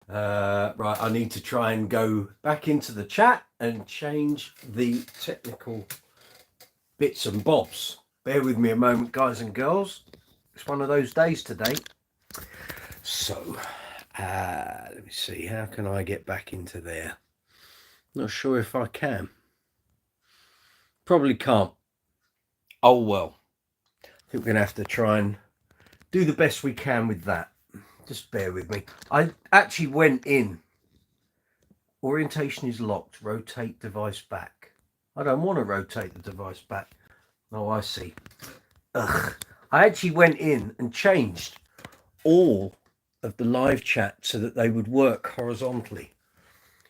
Right, I need to try and go back into the chat and change the technical bits and bobs. Bear with me a moment, guys and girls. It's one of those days today. So, let me see. How can I get back into there? Not sure if I can. Probably can't. Oh well. I think we're going to have to try and do the best we can with that. Just bear with me. I actually went in. Orientation is locked. Rotate device back. I don't want to rotate the device back. Oh, I see. Ugh. I actually went in and changed all of the live chat so that they would work horizontally.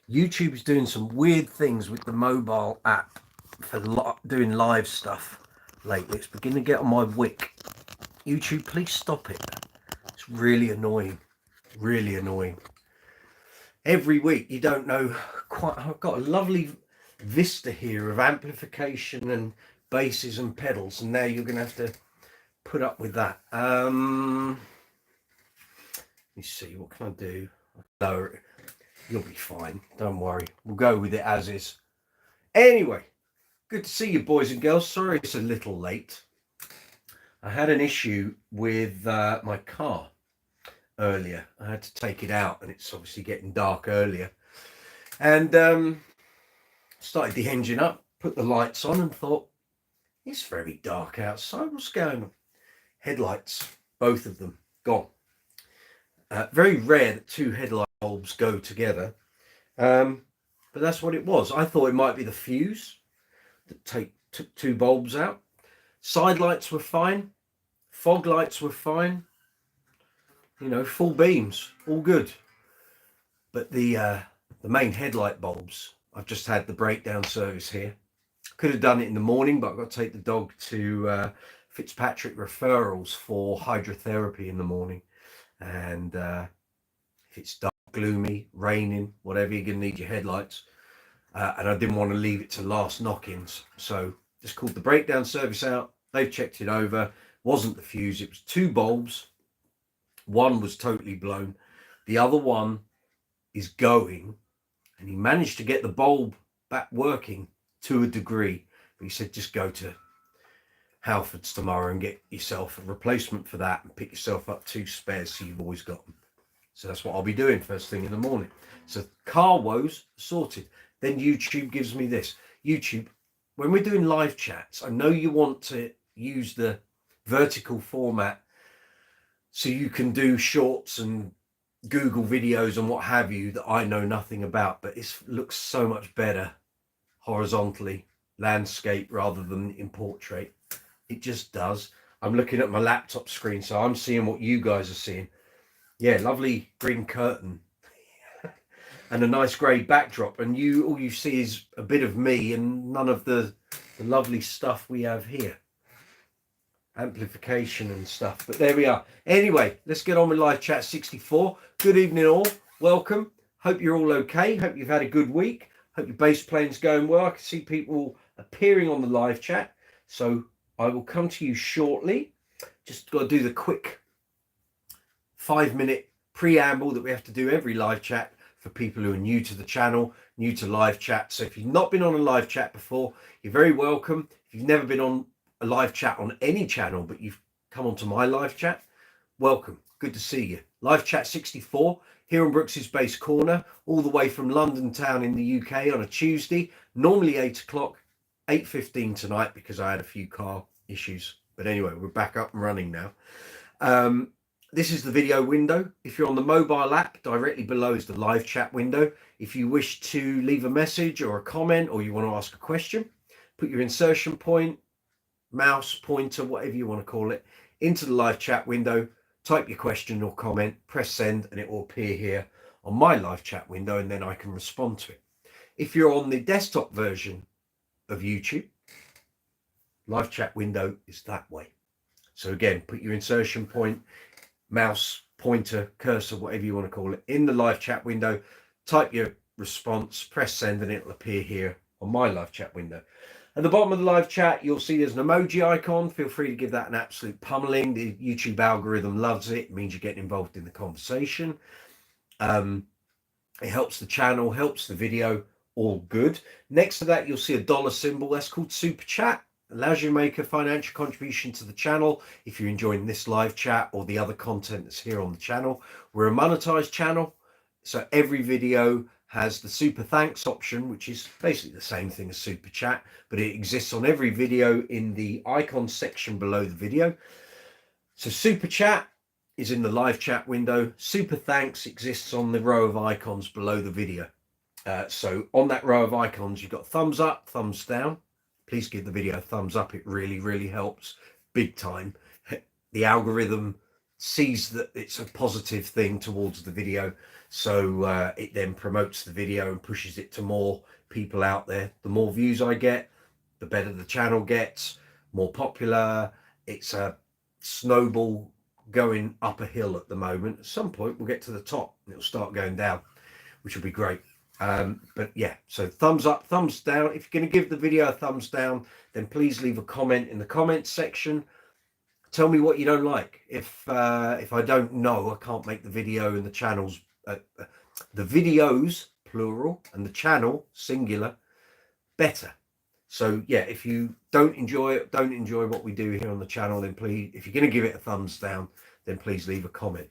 YouTube is doing some weird things with the mobile app for doing live stuff lately. It's beginning to get on my wick. YouTube, please stop it. It's really annoying. Really annoying. Every week, you don't know quite. I've got a lovely vista here of amplification and basses and pedals, and now you're going to have to put up with that. Let me see, what can I do? Lower it. You'll be fine, don't worry, we'll go with it as is. Anyway, good to see you, boys and girls. Sorry it's a little late. I had an issue with my car earlier. I had to take it out, and it's obviously getting dark earlier, and started the engine up, put the lights on, and thought, it's very dark outside, what's going on? Headlights, both of them gone. Very rare that two headlight bulbs go together, but that's what it was. I thought it might be the fuse that took two bulbs out. Side lights were fine, fog lights were fine, you know, full beams, all good. But the main headlight bulbs, I've just had the breakdown service here. Could have done it in the morning, but I've got to take the dog to Fitzpatrick Referrals for hydrotherapy in the morning. And if it's dark, gloomy, raining, whatever, you're going to need your headlights. And I didn't want to leave it to last knock-ins. So just called the breakdown service out. They've checked it over. Wasn't the fuse. It was two bulbs. One was totally blown. The other one is going. And he managed to get the bulb back working to a degree. But he said, just go to Halfords tomorrow and get yourself a replacement for that and pick yourself up two spares so you've always got them. So that's what I'll be doing first thing in the morning. So car woes sorted. Then YouTube gives me this. YouTube, when we're doing live chats, I know you want to use the vertical format so you can do shorts and Google videos and what have you that I know nothing about, but it looks so much better horizontally, landscape rather than in portrait. It just does. I'm looking at my laptop screen, so I'm seeing what you guys are seeing. Yeah, lovely green curtain and a nice grey backdrop, and all you see is a bit of me and none of the lovely stuff we have here. Amplification and stuff, but there we are. Anyway, let's get on with live chat 64. Good evening all, welcome. Hope you're all okay. Hope you've had a good week. Hope your bass playing's going well. I can see people appearing on the live chat, so I will come to you shortly. Just got to do the quick 5-minute preamble that we have to do every live chat for people who are new to the channel, new to live chat. So if you've not been on a live chat before, you're very welcome. If you've never been on a live chat on any channel, but you've come onto my live chat, welcome. Good to see you. Live chat 64 here on Brooks's Bass Corner, all the way from London town in the UK on a Tuesday, normally 8 o'clock, 8:15 tonight because I had a few car issues. But anyway, we're back up and running now. This is the video window. If you're on the mobile app, directly below is the live chat window. If you wish to leave a message or a comment, or you want to ask a question, put your insertion point, mouse, pointer, whatever you want to call it, into the live chat window, type your question or comment, press send, and it will appear here on my live chat window, and then I can respond to it. If you're on the desktop version of YouTube, live chat window is that way. So again, put your insertion point, mouse, pointer, cursor, whatever you want to call it, in the live chat window, type your response, press send, and it'll appear here on my live chat window. At the bottom of the live chat, you'll see there's an emoji icon. Feel free to give that an absolute pummeling. The YouTube algorithm loves it. It means you're getting involved in the conversation. It helps the channel, helps the video, all good. Next to that, you'll see a dollar symbol. That's called Super Chat. Allows you to make a financial contribution to the channel if you're enjoying this live chat or the other content that's here on the channel. We're a monetized channel, so every video has the super thanks option, which is basically the same thing as super chat, but it exists on every video in the icon section below the video. So super chat is in the live chat window. Super thanks exists on the row of icons below the video. So on that row of icons, you've got thumbs up, thumbs down. Please give the video a thumbs up. It really, really helps big time. The algorithm sees that it's a positive thing towards the video. So it then promotes the video and pushes it to more people out there. The more views I get, the better the channel gets, more popular. It's a snowball going up a hill at the moment. At some point, we'll get to the top and it'll start going down, which will be great. But yeah, so thumbs up, thumbs down. If you're going to give the video a thumbs down, then please leave a comment in the comments section. Tell me what you don't like. If I don't know, I can't make the video and the channels, the videos plural and the channel singular better. So yeah, if you don't enjoy it, don't enjoy what we do here on the channel, then please, if you're going to give it a thumbs down, then please leave a comment.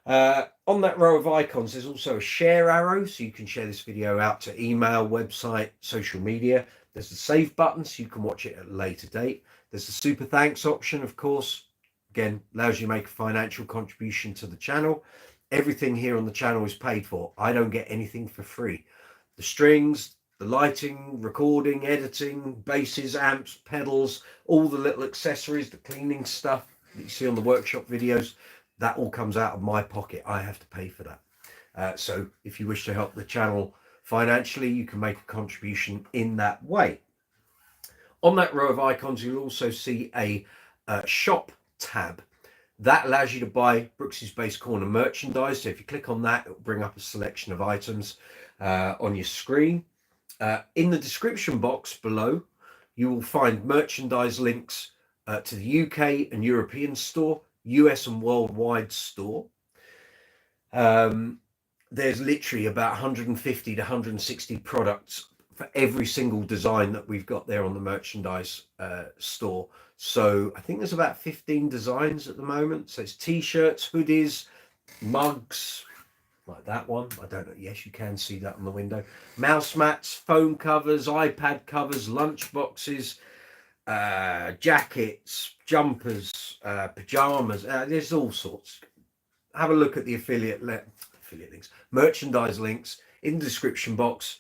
On that row of icons, there's also a share arrow, so you can share this video out to email, website, social media. There's the save button, so you can watch it at a later date. There's the super thanks option, of course. Again, allows you to make a financial contribution to the channel. Everything here on the channel is paid for. I don't get anything for free. The strings, the lighting, recording, editing, basses, amps, pedals, all the little accessories, the cleaning stuff that you see on the workshop videos, that all comes out of my pocket. I have to pay for that. So if you wish to help the channel financially, you can make a contribution in that way. On that row of icons, you'll also see a shop tab. That allows you to buy Brooks's Base Corner merchandise. So if you click on that, it'll bring up a selection of items on your screen. In the description box below, you will find merchandise links to the UK and European store, US and worldwide store. There's literally about 150 to 160 products for every single design that we've got there on the merchandise store. So I think there's about 15 designs at the moment. So it's t-shirts, hoodies, mugs, like that one. I don't know. Yes, you can see that on the window. Mouse mats, phone covers, iPad covers, lunch boxes, jackets, jumpers, pajamas. There's all sorts. Have a look at the affiliate links, merchandise links in the description box.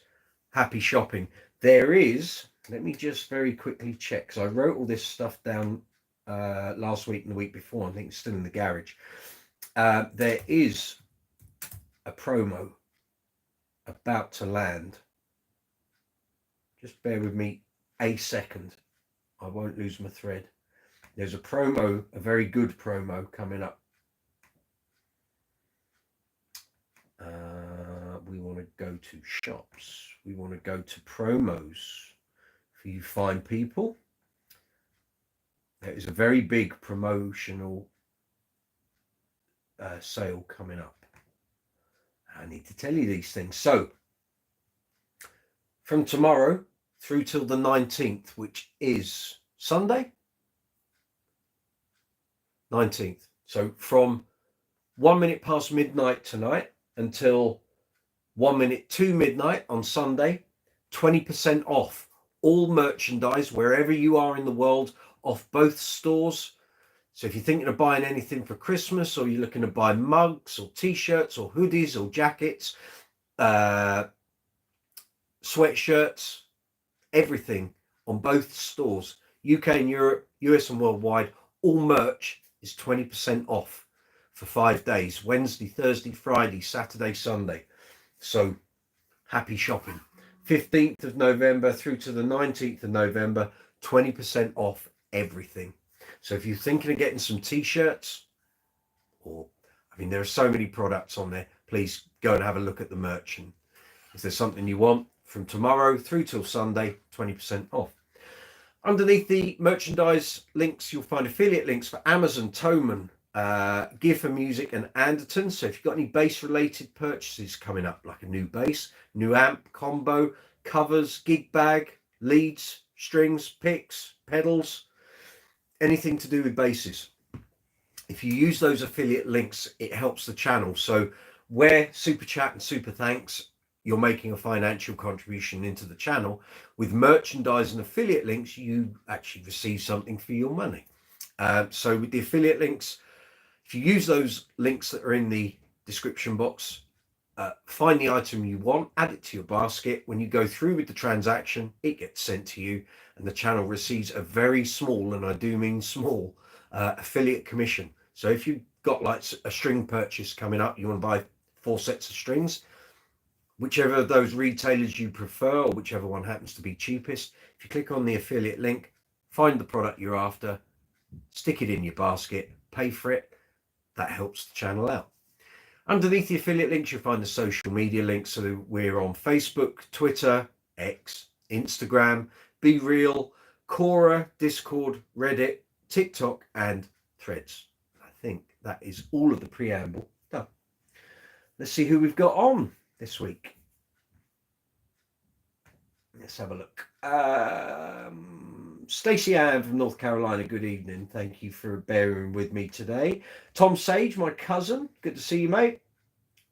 Happy shopping. There is, let me just very quickly check, because I wrote all this stuff down last week and the week before. I think it's still in the garage. There is a promo about to land. Just bear with me a second. I won't lose my thread. There's a promo, a very good promo coming up. We want to go to shops. We want to go to promos for you fine people. There is a very big promotional sale coming up. I need to tell you these things. So from tomorrow through till the 19th, which is Sunday, 19th. So from 1 minute past midnight tonight until 1 minute to midnight on Sunday, 20% off all merchandise wherever you are in the world, off both stores. So if you're thinking of buying anything for Christmas, or you're looking to buy mugs or t-shirts or hoodies or jackets, sweatshirts, everything on both stores, UK and Europe, US and worldwide, all merch is 20% off for 5 days, Wednesday, Thursday, Friday, Saturday, Sunday. So happy shopping. 15th of November through to the 19th of November, 20% off everything. So if you're thinking of getting some t-shirts, or, I mean, there are so many products on there, please go and have a look at the merch. And if there's something you want, from tomorrow through till Sunday, 20% off. Underneath the merchandise links, you'll find affiliate links for Amazon, Thomann, Gear for Music and Andertons. So if you've got any bass related purchases coming up, like a new bass, new amp, combo, covers, gig bag, leads, strings, picks, pedals, anything to do with basses, if you use those affiliate links, it helps the channel. So where Super Chat and Super Thanks, you're making a financial contribution into the channel, with merchandise and affiliate links, you actually receive something for your money. So with the affiliate links, if you use those links that are in the description box, find the item you want, add it to your basket. When you go through with the transaction, it gets sent to you, and the channel receives a very small, and I do mean small, affiliate commission. So if you've got like a string purchase coming up, you want to buy 4 sets of strings, whichever of those retailers you prefer, or whichever one happens to be cheapest, if you click on the affiliate link, find the product you're after, stick it in your basket, pay for it. That helps the channel out. Underneath the affiliate links, you'll find the social media links. So we're on Facebook, Twitter, X, Instagram, Be Real, Quora, Discord, Reddit, TikTok, and Threads. I think that is all of the preamble done. Let's see who we've got on this week. Let's have a look. Stacey Ann from North Carolina, good evening. Thank you for bearing with me today. Tom Sage, my cousin, good to see you, mate.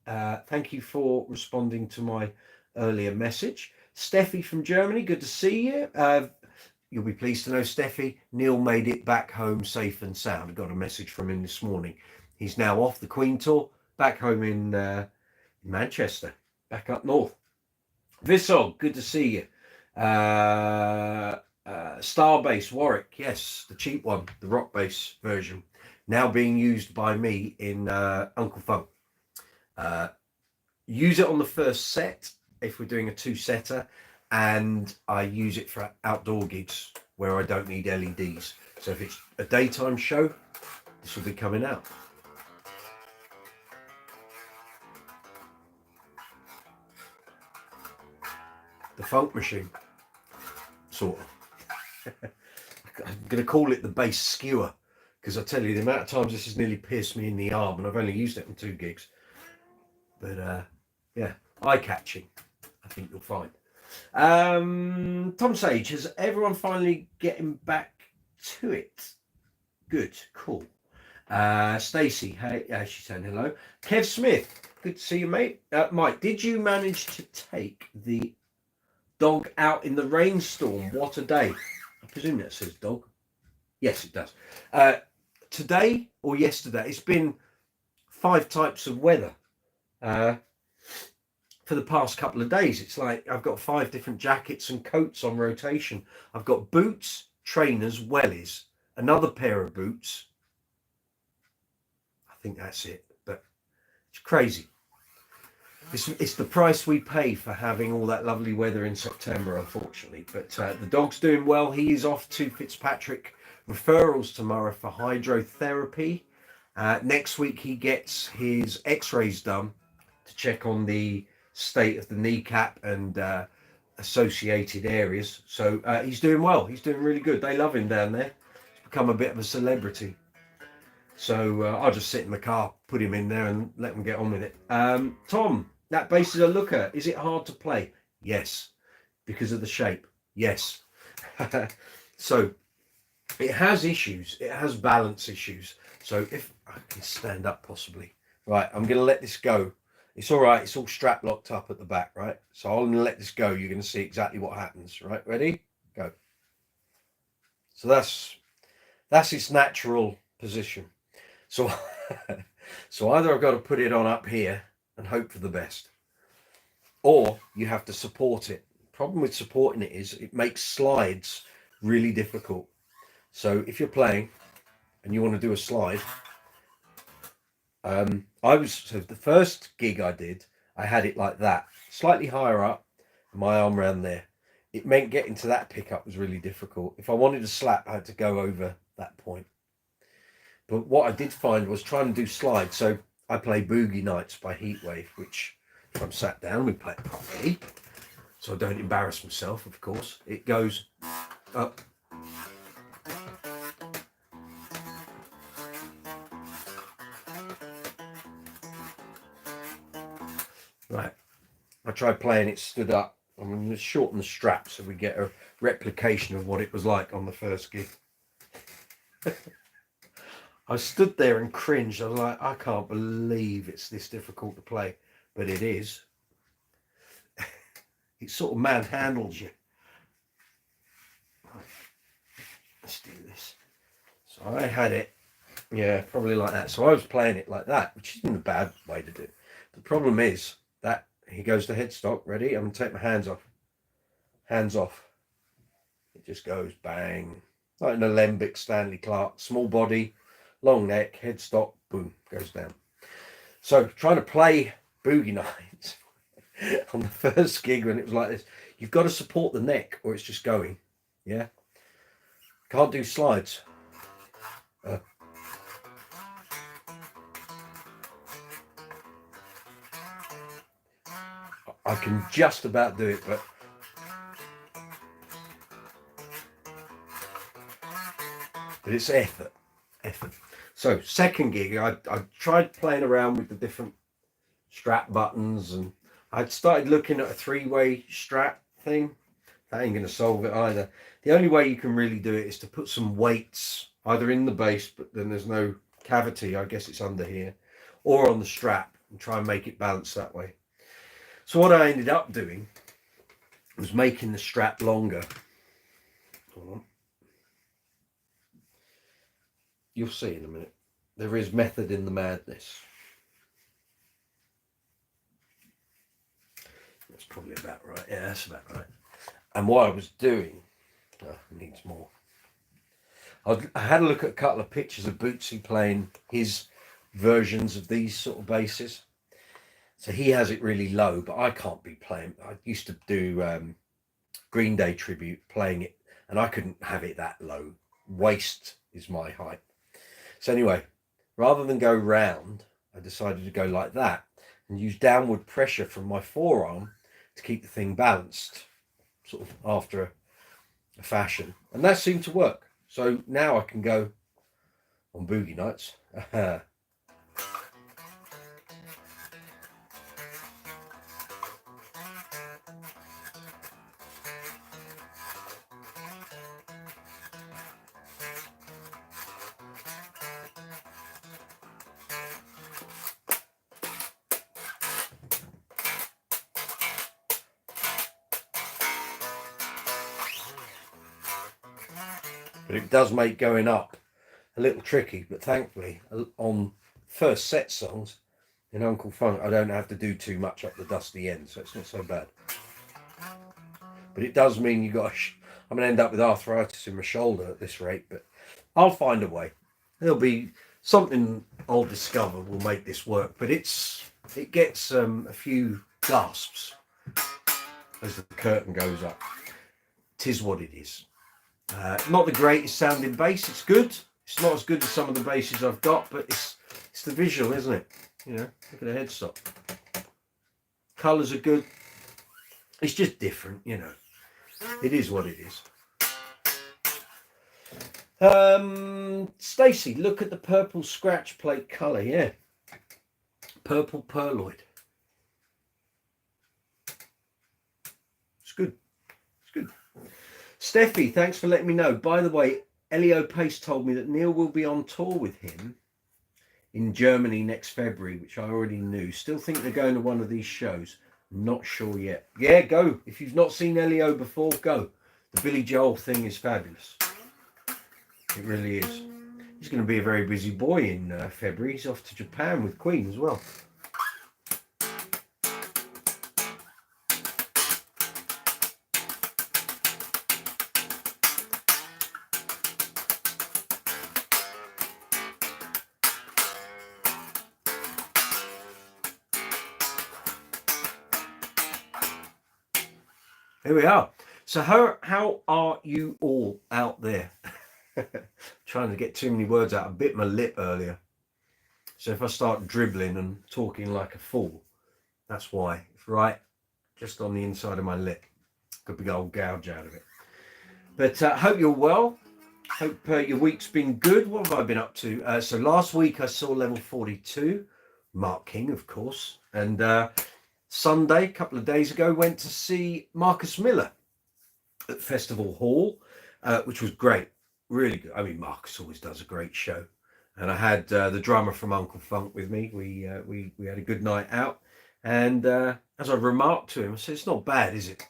Thank you for responding to my earlier message. Steffi from Germany, good to see you. You'll be pleased to know, Steffi, Neil made it back home safe and sound. I got a message from him this morning. He's now off the Queen tour, back home in Manchester, back up north. Visog, good to see you. Starbase Warwick, yes, the cheap one, the rock bass version, now being used by me in Uncle Funk. Use it on the first set if we're doing a 2-setter, and I use it for outdoor gigs where I don't need LEDs. So if it's a daytime show, this will be coming out. The funk machine, sort of. I'm going to call it the bass skewer, because I tell you, the amount of times this has nearly pierced me in the arm, and I've only used it on 2 gigs. But yeah, eye-catching, I think you'll find. Tom Sage, has everyone finally getting back to it? Good, cool. Stacey, hey, she's saying hello. Kev Smith, good to see you, mate. Mike, did you manage to take the dog out in the rainstorm? What a day. I presume that says dog. Yes, it does. Today or yesterday, it's been 5 types of weather for the past couple of days. It's like I've got 5 different jackets and coats on rotation. I've got boots, trainers, wellies, another pair of boots. I think that's it, but it's crazy. It's the price we pay for having all that lovely weather in September, unfortunately. But the dog's doing well. He is off to Fitzpatrick referrals tomorrow for hydrotherapy. Next week, he gets his x-rays done to check on the state of the kneecap and associated areas. So he's doing well. He's doing really good. They love him down there. He's become a bit of a celebrity. So I'll just sit in the car, put him in there and let him get on with it. Tom, that bass is a looker. Is it hard to play? Yes. Because of the shape? Yes. So it has issues. It has balance issues. So if I can stand up possibly. Right, I'm going to let this go. It's all right. It's all strap locked up at the back, right? So I'm going to let this go. You're going to see exactly what happens, right? Ready? Go. So that's its natural position. So, so either I've got to put it on up here and hope for the best, or you have to support it. The problem with supporting it is it makes slides really difficult. So if you're playing and you want to do a slide, so the first gig I did, I had it like that, slightly higher up, my arm around there. It meant getting to that pickup was really difficult. If I wanted to slap, I had to go over that point. But what I did find was trying to do slides. So I play Boogie Nights by Heatwave, which if I'm sat down, we play it properly. So I don't embarrass myself, of course. It goes up. Right. I tried playing it stood up. I'm going to shorten the strap so we get a replication of what it was like on the first gig. I stood there and cringed. I was like, I can't believe it's this difficult to play. But it is. It sort of manhandles you. Let's do this. So I had it, yeah, probably like that. So I was playing it like that, which isn't a bad way to do it. The problem is that he goes to headstock. Ready? I'm going to take my hands off. Hands off. It just goes bang. Like an alembic Stanley Clark. Small body, long neck, headstock, boom, goes down. So trying to play Boogie Nights on the first gig when it was like this, you've got to support the neck or it's just going. Yeah. Can't do slides. I can just about do it, but it's effort. So second gig, I tried playing around with the different strap buttons, and I'd started looking at a 3-way strap thing. That ain't going to solve it either. The only way you can really do it is to put some weights either in the bass, but then there's no cavity, I guess it's under here, or on the strap, and try and make it balance that way. So what I ended up doing was making the strap longer. Hold on. You'll see in a minute. There is method in the madness. That's probably about right. Yeah, that's about right. And what I was doing, needs more. I had a look at a couple of pictures of Bootsy playing his versions of these sort of basses. So he has it really low, but I can't be playing. I used to do Green Day tribute, playing it, and I couldn't have it that low. Waist is my height. So anyway, rather than go round, I decided to go like that and use downward pressure from my forearm to keep the thing balanced, sort of after a fashion. And that seemed to work. So now I can go on Boogie Nights. But it does make going up a little tricky. But thankfully, on first set songs in Uncle Funk, I don't have to do too much up the dusty end, so it's not so bad. But it does mean I'm going to end up with arthritis in my shoulder at this rate, but I'll find a way. There'll be something I'll discover will make this work, but it gets a few gasps as the curtain goes up. 'Tis what it is. Not the greatest sounding bass. It's good. It's not as good as some of the basses I've got, but it's the visual, isn't it? You know, look at the headstock. Colours are good. It's just different, you know. It is what it is. Stacey, look at the purple scratch plate colour. Yeah, purple perloid. It's good. It's good. Steffi, thanks for letting me know. By the way, Elio Pace told me that Neil will be on tour with him in Germany next February, which I already knew. Still think they're going to one of these shows. Not sure yet. Yeah, go. If you've not seen Elio before, go. The Billy Joel thing is fabulous. It really is. He's going to be a very busy boy in February. He's off to Japan with Queen as well. Here we are. So how are you all out there? Trying to get too many words out. I bit my lip earlier. So if I start dribbling and talking like a fool, that's why. It's right just on the inside of my lip. Got a big old gouge out of it. But hope you're well. Hope your week's been good. What have I been up to? So last week I saw level 42. Mark King, of course. And Sunday, a couple of days ago, went to see Marcus Miller at Festival Hall, which was great. Really good. I mean, Marcus always does a great show. And I had the drummer from Uncle Funk with me. We had a good night out. And as I remarked to him, I said, "It's not bad, is it?" I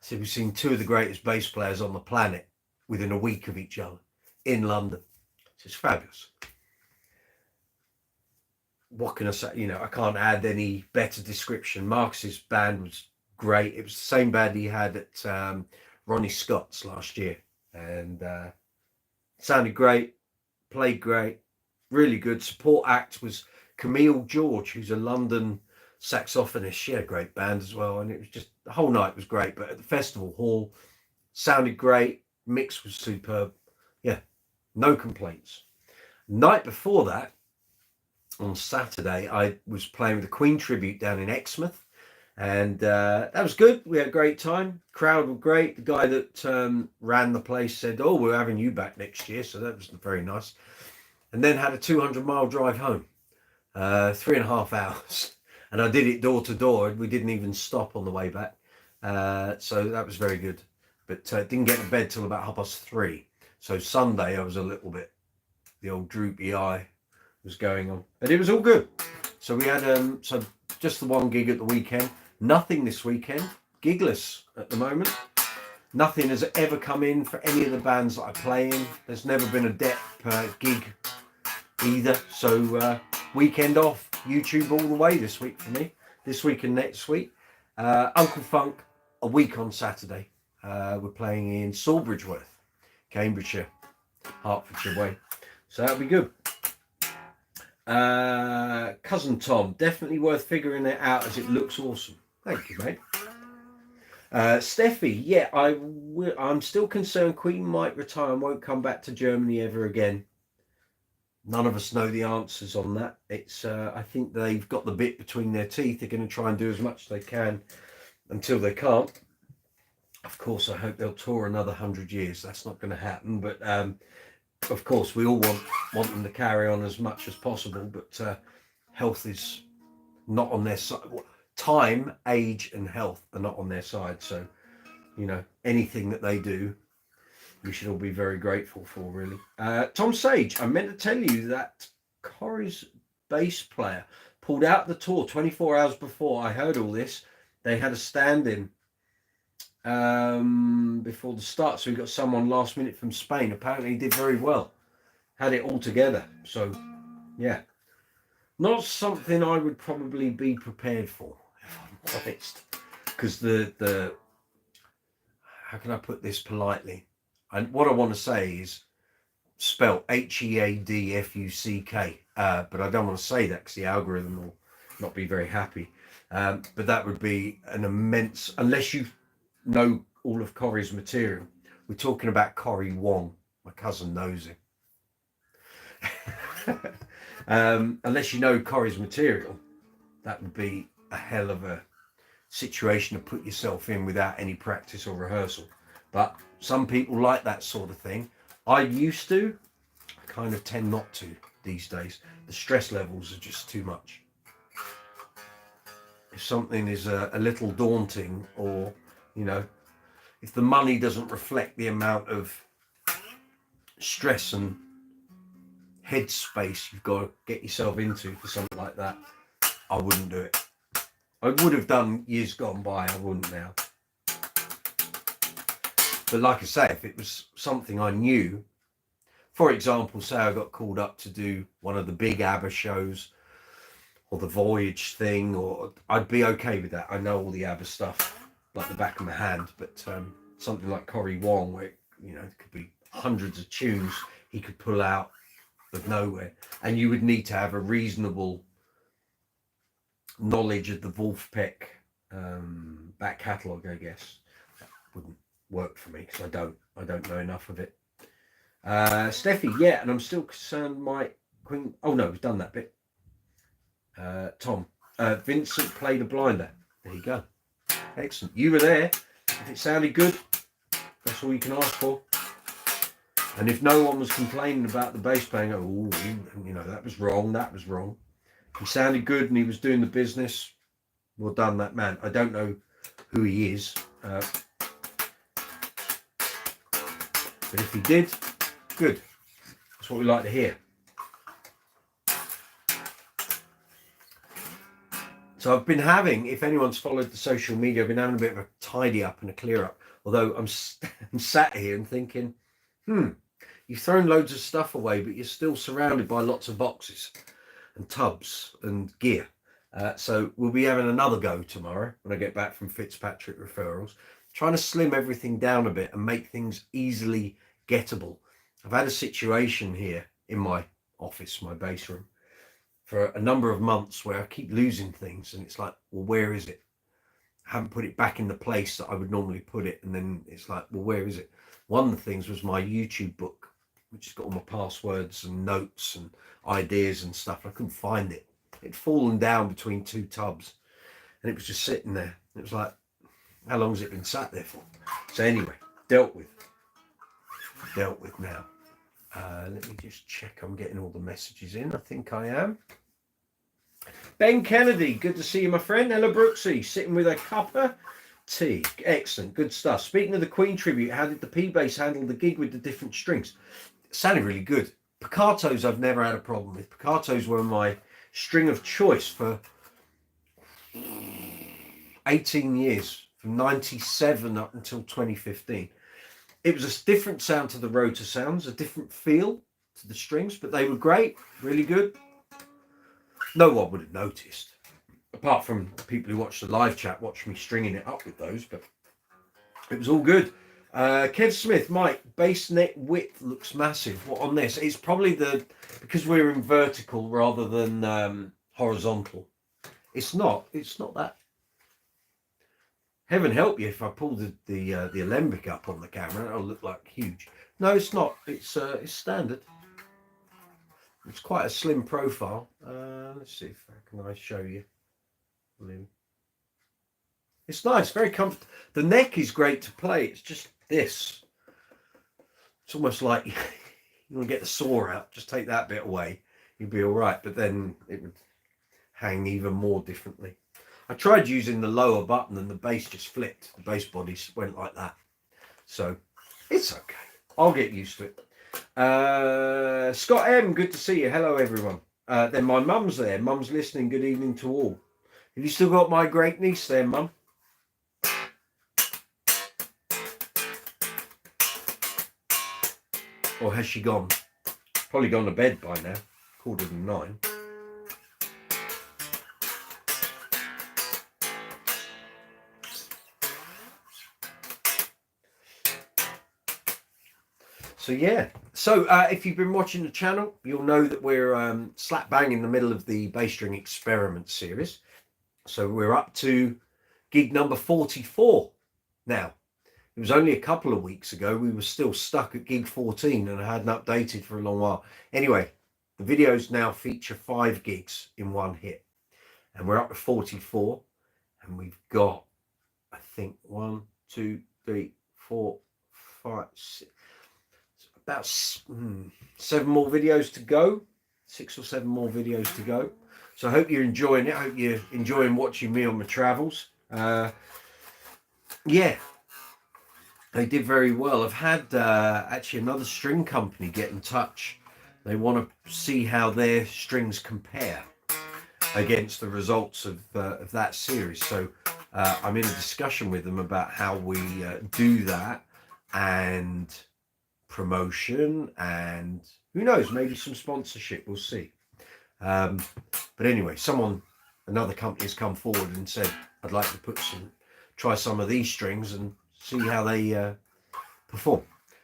said, "We've seen two of the greatest bass players on the planet within a week of each other in London." It's fabulous. What can I say? You know, I can't add any better description. Marcus's band was great. It was the same band he had at Ronnie Scott's last year. And sounded great, played great, really good. Support act was Camille George, who's a London saxophonist. She had a great band as well, and it was just, the whole night was great. But at the Festival Hall, sounded great, mix was superb. Yeah, no complaints. Night before that, on Saturday, I was playing with the Queen tribute down in Exmouth, and that was good. We had a great time. Crowd were great. The guy that ran the place said, "Oh, we're having you back next year," so that was very nice. And then had a 200-mile drive home, 3.5 hours, and I did it door to door. We didn't even stop on the way back, so that was very good. But didn't get to bed till about 3:30. So Sunday I was a little bit, the old droopy eye was going on, but it was all good. So we had so just the one gig at the weekend. Nothing this weekend. Gigless at the moment. Nothing has ever come in for any of the bands that I play in. There's never been a debt per gig either. So weekend off, YouTube all the way this week for me. This week and next week. Uncle Funk a week on Saturday. We're playing in Sawbridgeworth, Cambridgeshire, Hertfordshire way. So that'll be good. Cousin Tom, definitely worth figuring it out as it looks awesome. Thank you, mate. Steffi, yeah, I'm still concerned Queen might retire and won't come back to Germany ever again. None of us know the answers on that. It's I think they've got the bit between their teeth. They're going to try and do as much as they can until they can't. Of course, I hope they'll tour another 100 years. That's not going to happen, but of course, we all want them to carry on as much as possible, but health is not on their side. Time, age, and health are not on their side. So, you know, anything that they do, we should all be very grateful for, really. Tom Sage, I meant to tell you that Corrie's bass player pulled out the tour 24 hours before I heard all this. They had a stand-in before the start, so we got someone last minute from Spain. Apparently he did very well, had it all together. So yeah, not something I would probably be prepared for, if I'm honest, because the how can I put this politely, and what I want to say is spelled HEADFUCK, but I don't want to say that because the algorithm will not be very happy. But that would be an immense, unless you know all of Corrie's material. We're talking about Corrie Wong. My cousin knows him. Unless you know Corrie's material, that would be a hell of a situation to put yourself in without any practice or rehearsal. But some people like that sort of thing. I used to. I kind of tend not to these days. The stress levels are just too much. If something is a little daunting, or you know, if the money doesn't reflect the amount of stress and headspace you've got to get yourself into for something like that, I wouldn't do it. I would have done years gone by, I wouldn't now. But like I say, if it was something I knew, for example, say I got called up to do one of the big ABBA shows, or the Voyage thing, or I'd be okay with that. I know all the ABBA stuff like the back of my hand, but something like Corrie Wong, where you know, it could be hundreds of tunes he could pull out of nowhere, and you would need to have a reasonable knowledge of the Wolfpack back catalogue, I guess. That wouldn't work for me because I don't know enough of it. Steffi, yeah, and I'm still concerned my Queen. Oh no, we've done that bit. Tom, Vincent played a blinder. There you go. Excellent. You were there. If it sounded good, that's all you can ask for. And if no one was complaining about the bass playing, oh, you know, that was wrong, that was wrong. He sounded good and he was doing the business. Well done, that man. I don't know who he is, but if he did, good. That's what we like to hear. So I've been having, if anyone's followed the social media, I've been having a bit of a tidy up and a clear up. Although I'm sat here and thinking, you've thrown loads of stuff away, but you're still surrounded by lots of boxes and tubs and gear. So we'll be having another go tomorrow when I get back from Fitzpatrick referrals, trying to slim everything down a bit and make things easily gettable. I've had a situation here in my office, my base room, for a number of months where I keep losing things, and it's like, well, where is it? I haven't put it back in the place that I would normally put it, and then it's like, well, where is it? One of the things was my YouTube book, which has got all my passwords and notes and ideas and stuff. I couldn't find it. It'd fallen down between two tubs, and it was just sitting there. It was like, how long has it been sat there for? So anyway, dealt with now. Let me just check I'm getting all the messages in. I think I am. Ben Kennedy, good to see you, my friend. Ella Brooksy, sitting with a cuppa tea. Excellent, good stuff. Speaking of the Queen tribute, how did the P-Bass handle the gig with the different strings? It sounded really good. Piccatos I've never had a problem with. Piccatos were my string of choice for 18 years, from 97 up until 2015. It was a different sound to the rotor sounds, a different feel to the strings, but they were great, really good. No one would have noticed, apart from people who watched the live chat, watched me stringing it up with those, but it was all good. Kev Smith, Mike, bass neck width looks massive. What on this? It's probably because we're in vertical rather than horizontal. It's not that. Heaven help you if I pull the alembic up on the camera, it'll look like huge. No, it's not. It's standard. It's quite a slim profile. Let's see if I show you. It's nice, very comfortable. The neck is great to play. It's just this. It's almost like you want to get the saw out. Just take that bit away, you'd be all right. But then it would hang even more differently. I tried using the lower button and the bass just flipped. The bass body went like that. So it's okay. I'll get used to it. Scott M, good to see you. Hello, everyone. Then my mum's there. Mum's listening. Good evening to all. Have you still got my great niece there, Mum? Or has she gone? Probably gone to bed by now. 9:15. So yeah, if you've been watching the channel, you'll know that we're slap bang in the middle of the bass string experiment series. So we're up to gig number 44 now. It was only a couple of weeks ago we were still stuck at gig 14 and I hadn't updated for a long while. Anyway, the videos now feature 5 gigs in one hit, and we're up to 44, and we've got, I think, 1, 2, 3, 4, 5, 6. About 7 more videos to go, 6 or 7 more videos to go. So I hope you're enjoying it. I hope you're enjoying watching me on my travels. Yeah, they did very well. I've had actually another string company get in touch. They want to see how their strings compare against the results of that series. So I'm in a discussion with them about how we do that, and promotion, and who knows, maybe some sponsorship. We'll see. But anyway, another company has come forward and said, I'd like to try some of these strings and see how they perform.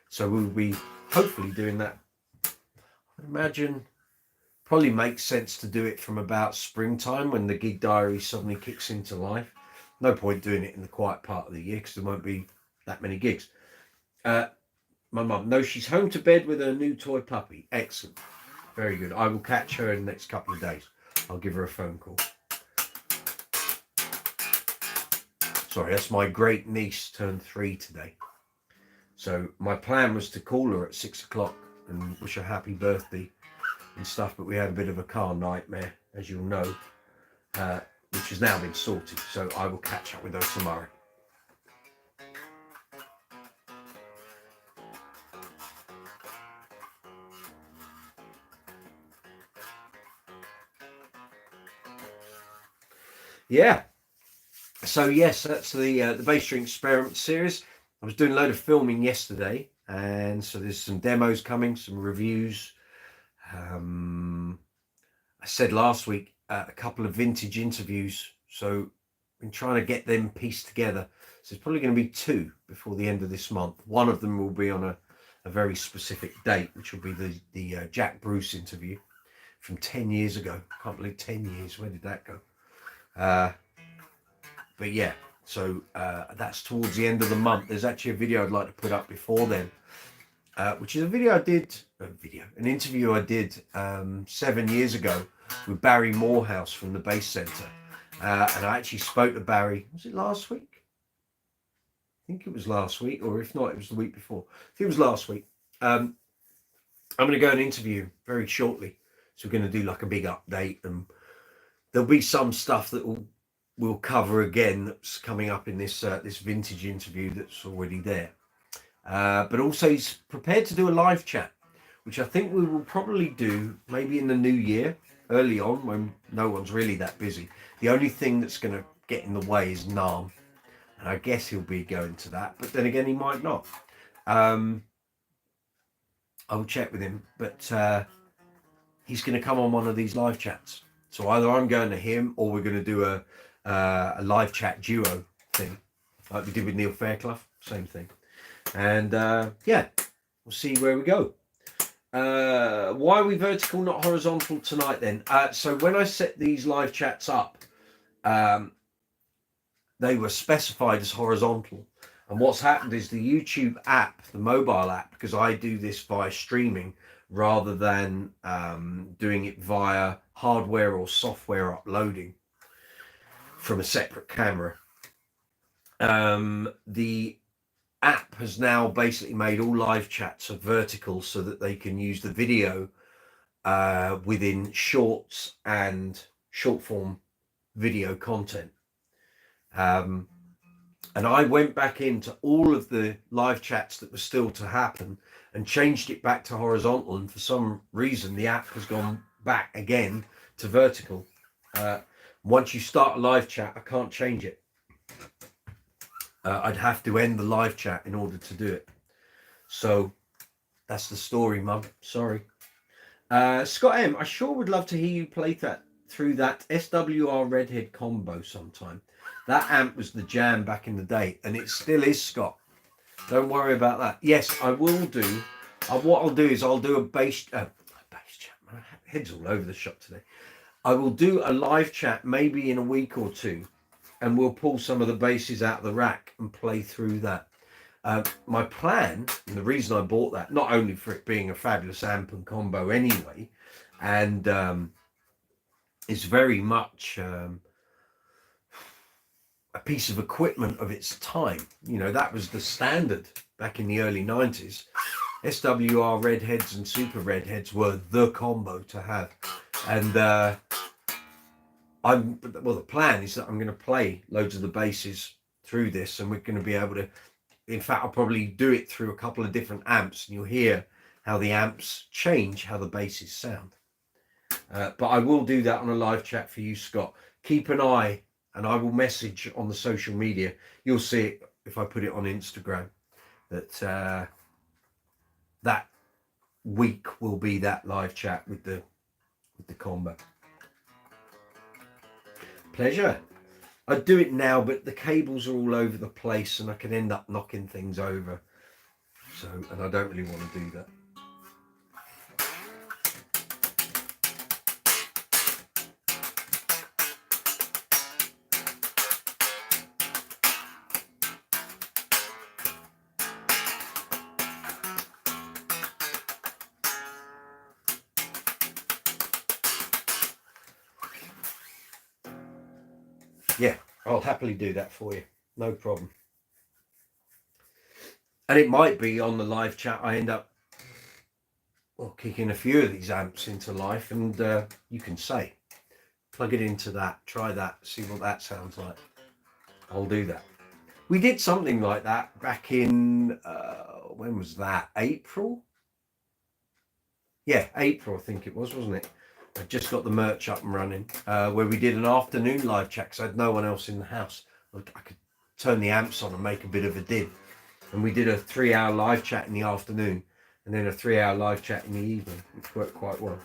So we'll be hopefully doing that. I imagine probably makes sense to do it from about springtime, when the gig diary suddenly kicks into life. No point doing it in the quiet part of the year because there won't be that many gigs. My mum, no, she's home to bed with her new toy puppy. Excellent. Very good. I will catch her in the next couple of days. I'll give her a phone call. Sorry, that's my great niece, turned 3 today. So my plan was to call her at 6 o'clock and wish her happy birthday and stuff, but we had a bit of a car nightmare, as you'll know. which has now been sorted. So I will catch up with her tomorrow. Yeah. So yes, that's the bass string experiment series. I was doing a load of filming yesterday, and so there's some demos coming, some reviews. I said last week a couple of vintage interviews, so I've been trying to get them pieced together. So it's probably going to be 2 before the end of this month. One of them will be on a very specific date, which will be the Jack Bruce interview from 10 years ago. I can't believe 10 years. Where did that go? But yeah, so that's towards the end of the month. There's actually a video I'd like to put up before then, which is an interview I did 7 years ago with Barry Morehouse from the Bass Centre. And I actually spoke to Barry, was it last week? I think it was last week, or if not, it was the week before. I think it was last week. I'm going to go and interview him very shortly. So we're going to do like a big update, and there'll be some stuff that we'll cover again that's coming up in this this vintage interview that's already there. But also he's prepared to do a live chat, which I think we will probably do maybe in the new year, early on, when no one's really that busy. The only thing that's going to get in the way is Nam, and I guess he'll be going to that, but then again he might not. I will check with him, but he's going to come on one of these live chats. So either I'm going to him, or we're going to do a live chat duo thing, like we did with Neil Fairclough, same thing. And yeah, we'll see where we go. Why are we vertical, not horizontal tonight then? So when I set these live chats up, they were specified as horizontal. And what's happened is the YouTube app, the mobile app, because I do this via streaming rather than doing it via hardware or software uploading from a separate camera. The app has now basically made all live chats are vertical so that they can use the video within shorts and short form video content. And I went back into all of the live chats that were still to happen and changed it back to horizontal, and for some reason the app has gone back again to vertical. Once you start a live chat, I can't change it. I'd have to end the live chat in order to do it. So that's the story, Mum. Sorry. Scott M, I sure would love to hear you play that through that SWR Redhead combo sometime. That amp was the jam back in the day, and it still is, Scott. Don't worry about that. Yes, I will do. What I'll do is I'll do a bass chat. My head's all over the shop today. I will do a live chat maybe in a week or two, and we'll pull some of the basses out of the rack and play through that. My plan, and the reason I bought that, not only for it being a fabulous amp and combo anyway, and it's very much a piece of equipment of its time. You know, that was the standard back in the early 90s. SWR Redheads and Super Redheads were the combo to have. And the plan is that I'm going to play loads of the basses through this, and we're going to be able to, in fact, I'll probably do it through a couple of different amps, and you'll hear how the amps change how the basses sound. But I will do that on a live chat for you, Scott. Keep an eye, and I will message on the social media. You'll see it if I put it on Instagram, that that week will be that live chat with the combo. Pleasure. I'd do it now, but the cables are all over the place and I can end up knocking things over. So, and I don't really want to do that. Yeah, I'll happily do that for you. No problem. And it might be on the live chat I end up kicking a few of these amps into life, and you can say, Plug it into that. Try that. See what that sounds like. I'll do that. We did something like that back in, when was that? April? Yeah, April, I think it was, wasn't it? I just got the merch up and running, where we did an afternoon live chat because I had no one else in the house. I could turn the amps on and make a bit of a din. And we did a 3-hour live chat in the afternoon and then a 3-hour live chat in the evening, which worked quite well.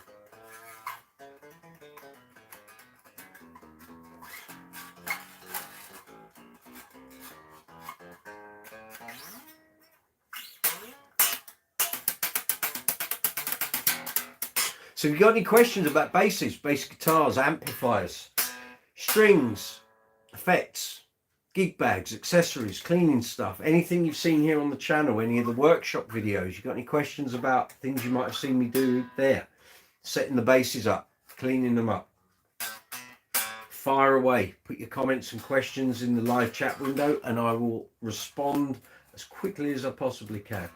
So if you've got any questions about basses, bass guitars, amplifiers, strings, effects, gig bags, accessories, cleaning stuff, anything you've seen here on the channel, any of the workshop videos, you got any questions about things you might have seen me do there, setting the basses up, cleaning them up, fire away. Put your comments and questions in the live chat window and I will respond as quickly as I possibly can.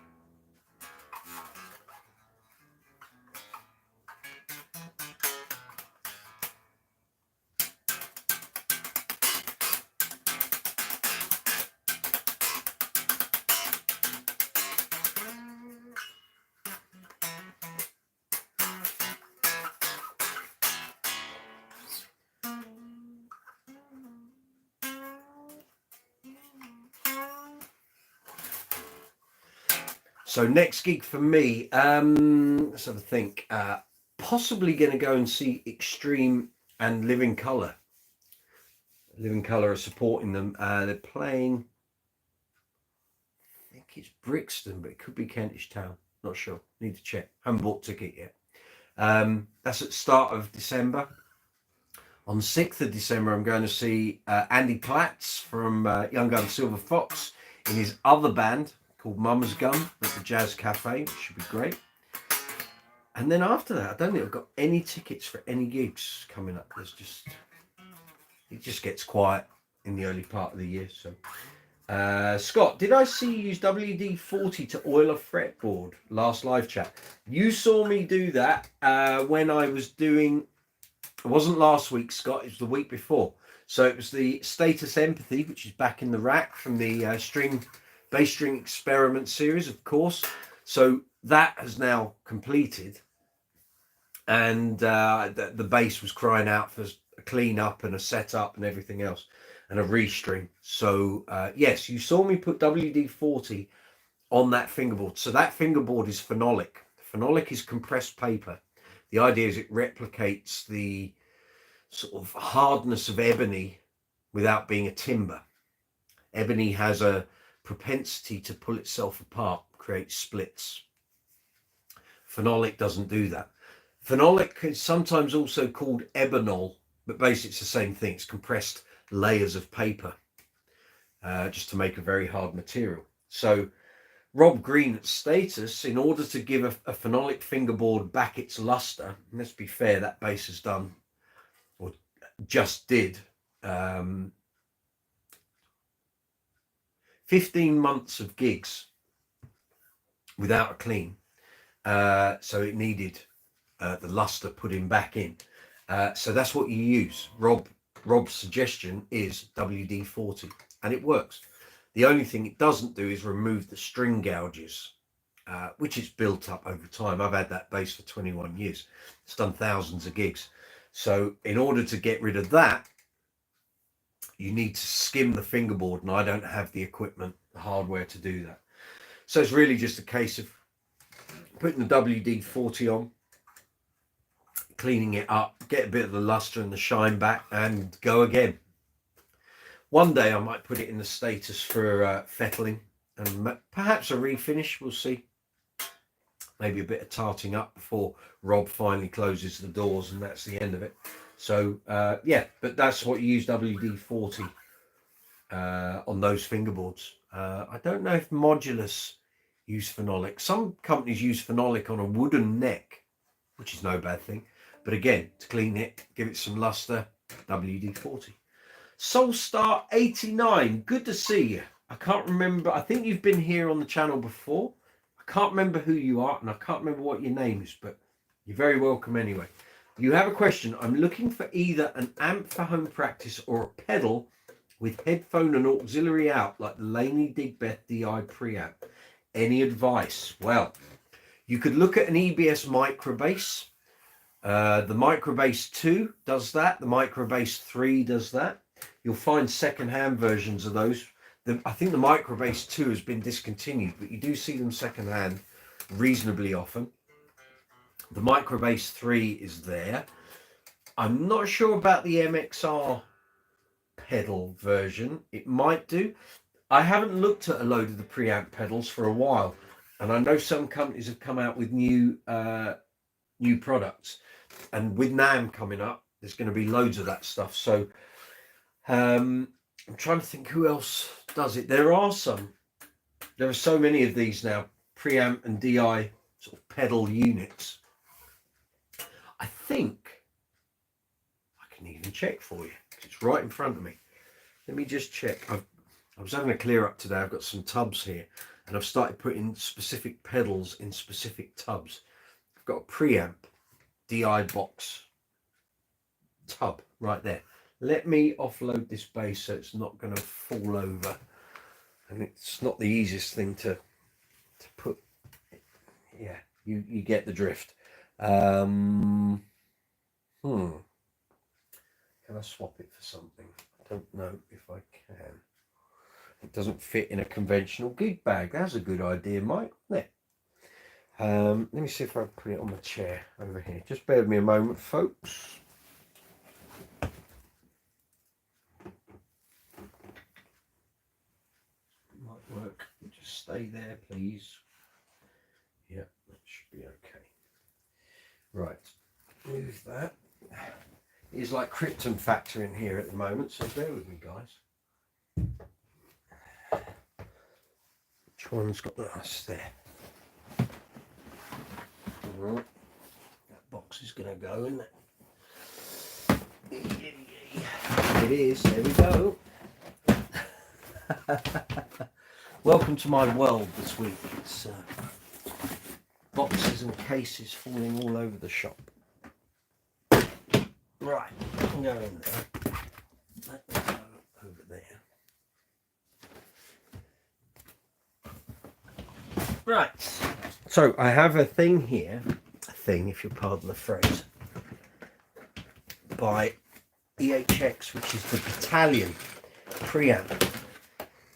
So next gig for me, let's have a think. Possibly going to go and see Extreme and Living Colour. Living Colour are supporting them. They're playing, I think it's Brixton, but it could be Kentish Town. Not sure. Need to check. Haven't bought a ticket yet. That's at the start of December. On 6th of December, I'm going to see Andy Platts from Young Gun Silver Fox in his other band called Mum's Gun at the Jazz Cafe, which should be great. And then after that, I don't think I've got any tickets for any gigs coming up. It just gets quiet in the early part of the year. So, Scott, did I see you use WD-40 to oil a fretboard last live chat? You saw me do that when I was doing, it wasn't last week, Scott, it was the week before. So it was the Status Empathy, which is back in the rack from the bass string experiment series, of course. So that has now completed, and the bass was crying out for a clean up and a setup and everything else, and a restring. So yes, you saw me put WD-40 on that fingerboard. So that fingerboard is phenolic. Phenolic is compressed paper. The idea is it replicates the sort of hardness of ebony without being a timber. Ebony has a propensity to pull itself apart, create splits. Phenolic doesn't do that. Phenolic is sometimes also called ebonol, but basically it's the same thing. It's compressed layers of paper just to make a very hard material. So Rob Green at Status, in order to give a phenolic fingerboard back its luster, and let's be fair, that bass has done, or just did, 15 months of gigs without a clean. So it needed the luster putting back in. So that's what you use. Rob's suggestion is WD-40, and it works. The only thing it doesn't do is remove the string gouges, which is built up over time. I've had that bass for 21 years. It's done thousands of gigs. So in order to get rid of that, you need to skim the fingerboard, and I don't have the equipment, the hardware to do that. So it's really just a case of putting the WD-40 on, cleaning it up, get a bit of the luster and the shine back, and go again. One day I might put it in the Status for fettling and perhaps a refinish. We'll see. Maybe a bit of tarting up before Rob finally closes the doors, and that's the end of it. So yeah, but that's what you use WD-40 on those fingerboards. I don't know if Modulus use phenolic. Some companies use phenolic on a wooden neck, which is no bad thing. But again, to clean it, give it some luster, WD-40. Soulstar 89, good to see you. I can't remember, I think you've been here on the channel before. I can't remember who you are, and I can't remember what your name is, but you're very welcome anyway. You have a question. I'm looking for either an amp for home practice or a pedal with headphone and auxiliary out, like the Laney Digbeth DI preamp. Any advice? Well, you could look at an EBS Microbass. The Microbass 2 does that. The Microbass 3 does that. You'll find second-hand versions of those. I think the Microbass 2 has been discontinued, but you do see them second-hand reasonably often. The Microbass 3 is there. I'm not sure about the MXR pedal version. It might do. I haven't looked at a load of the preamp pedals for a while, and I know some companies have come out with new products, and with NAMM coming up, there's going to be loads of that stuff. So I'm trying to think who else does it. There are so many of these now, preamp and DI sort of pedal units. I think I can even check for you. It's right in front of me. Let me just check. I was having a clear up today. I've got some tubs here, and I've started putting specific pedals in specific tubs. I've got a preamp DI box tub right there. Let me offload this bass so it's not going to fall over, and it's not the easiest thing to put. Yeah, you get the drift. Can I swap it for something? I don't know if I can. It doesn't fit in a conventional gig bag. That's a good idea, Mike. There. Let me see if I can put it on the chair over here. Just bear with me a moment, folks. Might work. Just stay there, please. Yeah, that should be okay. Right, move that. It's like Krypton factor in here at the moment, so bear with me, guys. Which one's got the ice there? Right. That box is going to go, isn't it? It is. There we go. Welcome to my world this week. It's boxes and cases falling all over the shop. Right, I'm going in there. Let me go over there. Right, so I have a thing here, if you'll pardon the phrase, by EHX, which is the Battalion preamp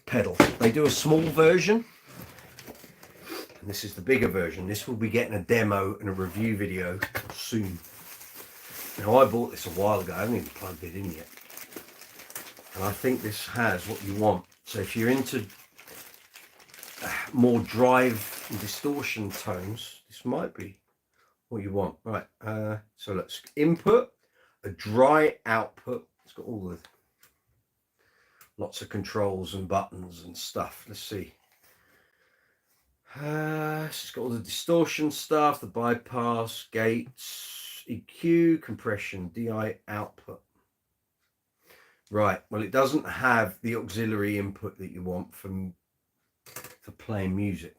pedal. They do a small version, and this is the bigger version. This will be getting a demo and a review video soon. Now, I bought this a while ago. I haven't even plugged it in yet, and I think this has what you want. So if you're into more drive and distortion tones, this might be what you want. Right, so let's input a dry output. It's got all the lots of controls and buttons and stuff. Let's see. It's got all the distortion stuff, the bypass, gates, EQ, compression, DI output. Right, well, it doesn't have the auxiliary input that you want for playing music.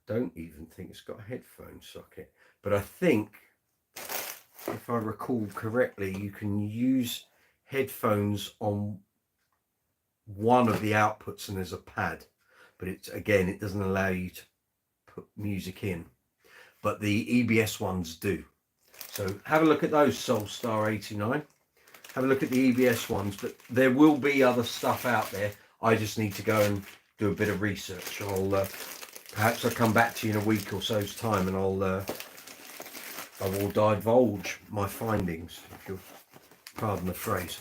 I don't even think it's got a headphone socket, but I think, if I recall correctly, you can use headphones on one of the outputs and there's a pad, but it's, again, it doesn't allow you to put music in, but the EBS ones do. So have a look at those, Soulstar 89. Have a look at the EBS ones, but there will be other stuff out there. I just need to go and do a bit of research. Perhaps I'll come back to you in a week or so's time, and I will divulge my findings, if you'll pardon the phrase.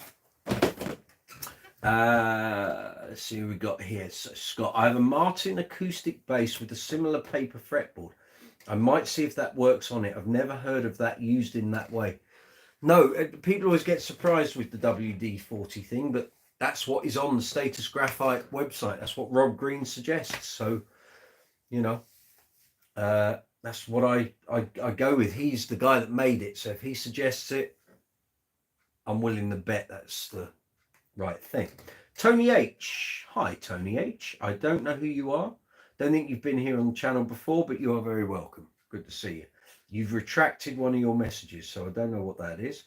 Let's see who we got here. So, Scott, I have a Martin acoustic bass with a similar paper fretboard. I might see if that works on it. I've never heard of that used in that way. No, people always get surprised with the WD-40 thing, but that's what is on the Status Graphite website. That's what Rob Green suggests. So, you know, that's what I go with. He's the guy that made it. So if he suggests it, I'm willing to bet that's the right thing. Tony H. Hi, Tony H. I don't know who you are. Don't think you've been here on the channel before, but you are very welcome. Good to see you. You've retracted one of your messages, so I don't know what that is.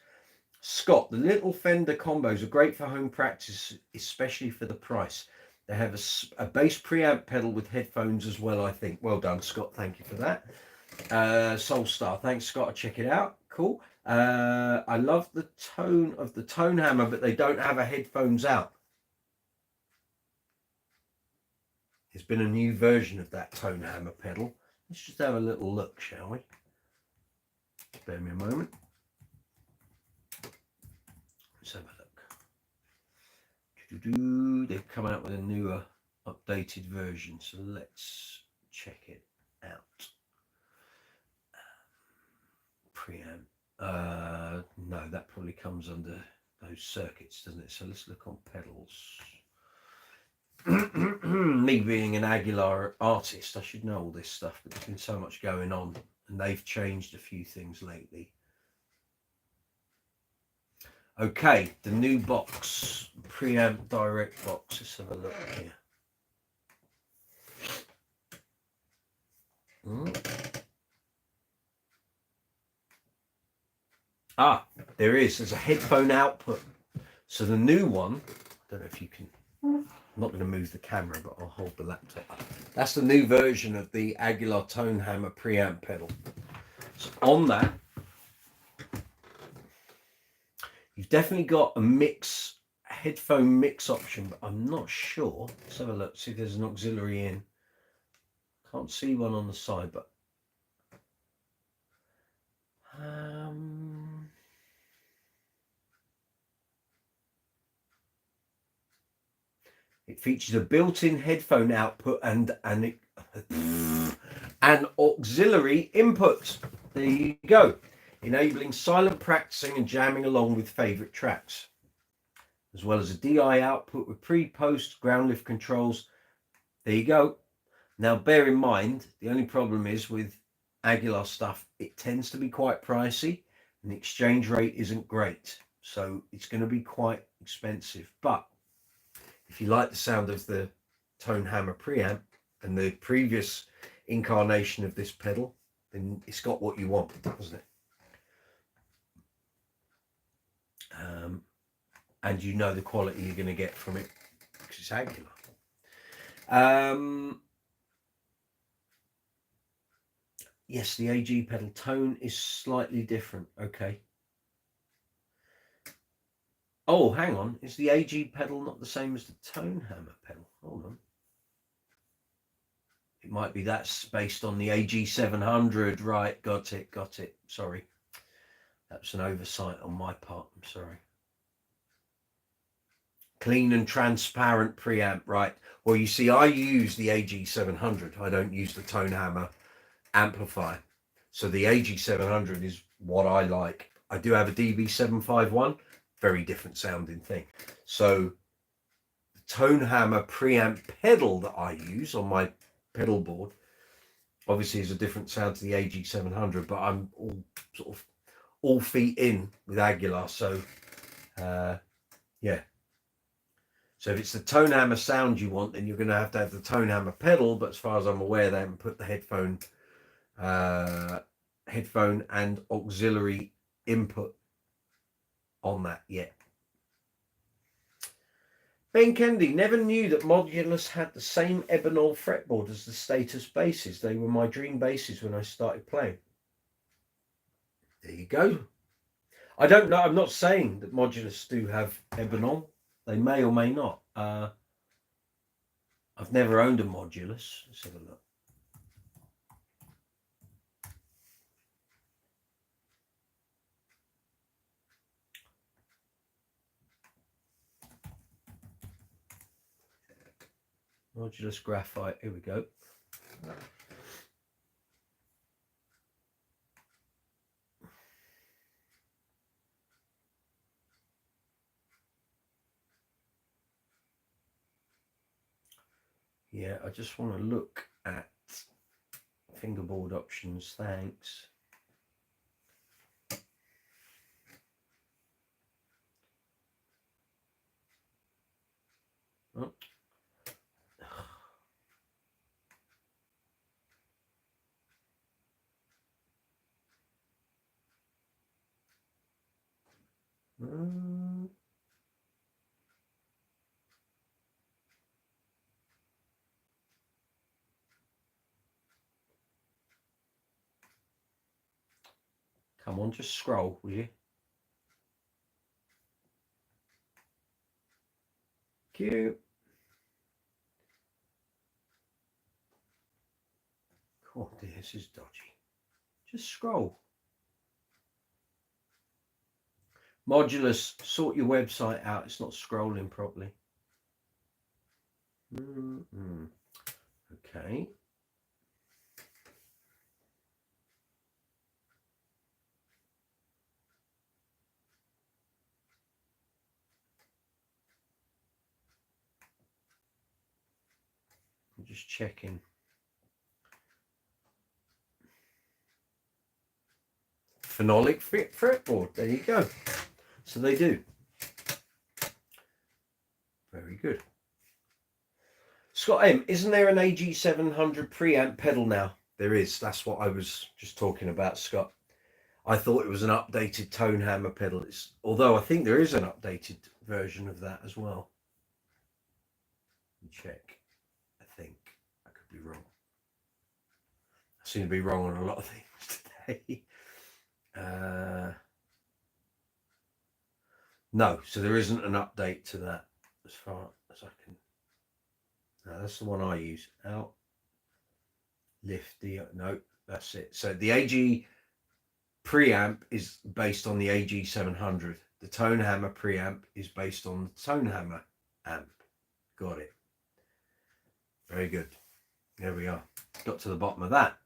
Scott, the little Fender combos are great for home practice, especially for the price. They have a bass preamp pedal with headphones as well, I think. Well done, Scott. Thank you for that. Soulstar, thanks, Scott. I'll check it out. Cool. I love the tone of the tone hammer, but they don't have a headphones out. There's been a new version of that tone hammer pedal. Let's just have a little look, shall we? Spare me a moment. Let's have a look. They've come out with a newer, updated version, so let's check it out. Preamp. No, that probably comes under those circuits, doesn't it? So let's look on pedals. Me being an Aguilar artist, I should know all this stuff, but there's been so much going on, and they've changed a few things lately. Okay, the new box, preamp direct box. Let's have a look here. Ah, there's a headphone output. So the new one, I don't know if you can, I'm not going to move the camera, but I'll hold the laptop up. That's the new version of the Aguilar Tone Hammer preamp pedal. So on that, you've definitely got a headphone mix option, but I'm not sure. Let's have a look, see if there's an auxiliary in. Can't see one on the side, but it features a built-in headphone output and an auxiliary input. There you go, enabling silent practicing and jamming along with favorite tracks, as well as a DI output with pre-post ground lift controls. There you go. Now bear in mind, the only problem is with Aguilar stuff, it tends to be quite pricey and the exchange rate isn't great, so it's going to be quite expensive. But if you like the sound of the Tone Hammer preamp and the previous incarnation of this pedal, then it's got what you want, hasn't it? And you know the quality you're going to get from it because it's Aguilar. Yes, the AG pedal tone is slightly different. Okay. Oh, hang on. Is the AG pedal not the same as the Tone Hammer pedal? Hold on. It might be that's based on the AG 700. Right, got it. Sorry. That's an oversight on my part. I'm sorry. Clean and transparent preamp, right. Well, you see, I use the AG 700. I don't use the Tone Hammer amplifier. So the AG 700 is what I like. I do have a DB 751, very different sounding thing. So the Tone Hammer preamp pedal that I use on my pedal board obviously is a different sound to the AG 700, but I'm all feet in with Aguilar. So yeah. So if it's the Tone Hammer sound you want, then you're going to have the Tone Hammer pedal. But as far as I'm aware, they haven't put the headphone and auxiliary input on that yet. Ben Kennedy, never knew that Modulus had the same Ebonol fretboard as the Status basses. They were my dream basses when I started playing. There you go. I don't know. I'm not saying that Modulus do have Ebonol. They may or may not. I've never owned a Modulus. Let's have a look. Modulus graphite. Here we go. Yeah, I just want to look at fingerboard options. Thanks. Oh. Come on, just scroll, will you? Cute. Oh dear, this is dodgy. Just scroll. Modulus, sort your website out. It's not scrolling properly. Okay. I'm just checking. Phenolic fretboard. There you go. So they do. Very good. Scott M, isn't there an AG700 preamp pedal now? There is. That's what I was just talking about, Scott. I thought it was an updated tone hammer pedal. Although I think there is an updated version of that as well. Check. I think I could be wrong. I seem to be wrong on a lot of things today. No, so there isn't an update to that as far as I can. No, that's the one I use. Out, lift the, no, that's it. So the AG preamp is based on the AG700. The tone hammer preamp is based on the tone hammer amp. Got it. Very good. There we are. Got to the bottom of that.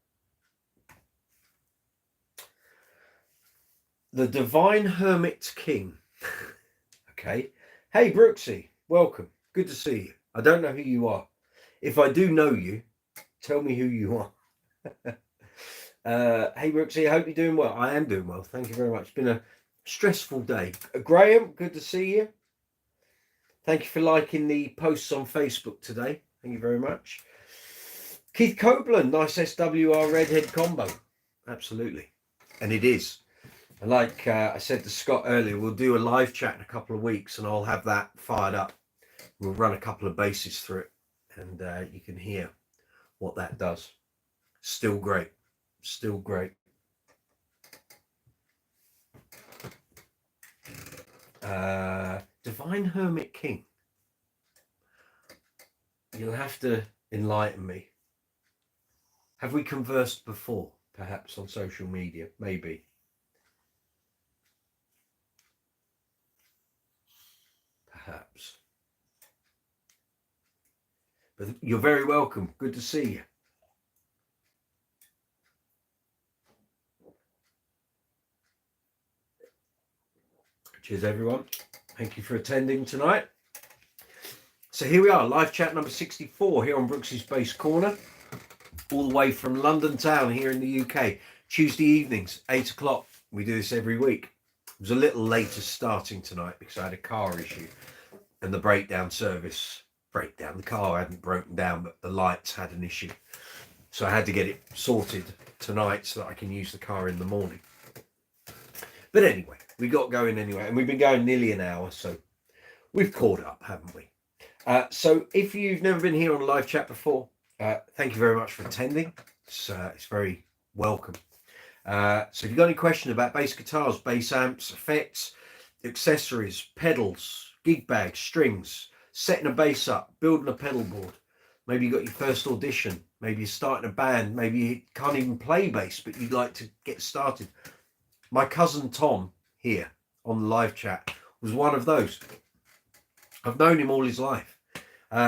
The Divine Hermit King. Okay. Hey, Brooksy. Welcome. Good to see you. I don't know who you are. If I do know you, tell me who you are. Hey, Brooksy. I hope you're doing well. I am doing well. Thank you very much. It's been a stressful day. Graham, good to see you. Thank you for liking the posts on Facebook today. Thank you very much. Keith Copeland, nice SWR redhead combo. Absolutely. And it is. And like I said to Scott earlier, we'll do a live chat in a couple of weeks and I'll have that fired up. We'll run a couple of basses through it and you can hear what that does. Still great. Still great. Divine Hermit King. You'll have to enlighten me. Have we conversed before? Perhaps on social media? Maybe. Perhaps. But you're very welcome. Good to see you. Cheers, everyone. Thank you for attending tonight. So here we are, live chat number 64 here on Brooksy's Bass Corner, all the way from London town here in the UK. Tuesday evenings, 8 o'clock. We do this every week. It was a little later starting tonight because I had a car issue and the the car hadn't broken down, but the lights had an issue. So I had to get it sorted tonight so that I can use the car in the morning. But anyway, we got going anyway, and we've been going nearly an hour, so we've caught up, haven't we? So if you've never been here on a live chat before, thank you very much for attending. It's very welcome. So if you've got any questions about bass guitars, bass amps, effects, accessories, pedals, gig bags, strings, setting a bass up, building a pedal board, maybe you got your first audition, maybe you're starting a band, maybe you can't even play bass, but you'd like to get started. My cousin Tom here on the live chat was one of those. I've known him all his life.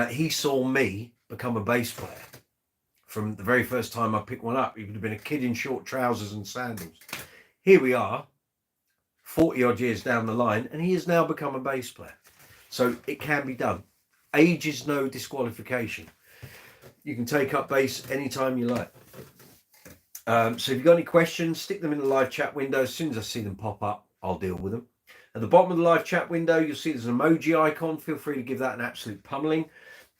He saw me become a bass player from the very first time I picked one up. He would have been a kid in short trousers and sandals. Here we are, 40 odd years down the line, and he has now become a bass player. So it can be done. Age is no disqualification. You can take up bass anytime you like. So if you've got any questions, stick them in the live chat window. As soon as I see them pop up, I'll deal with them. At the bottom of the live chat window, you'll see there's an emoji icon. Feel free to give that an absolute pummeling.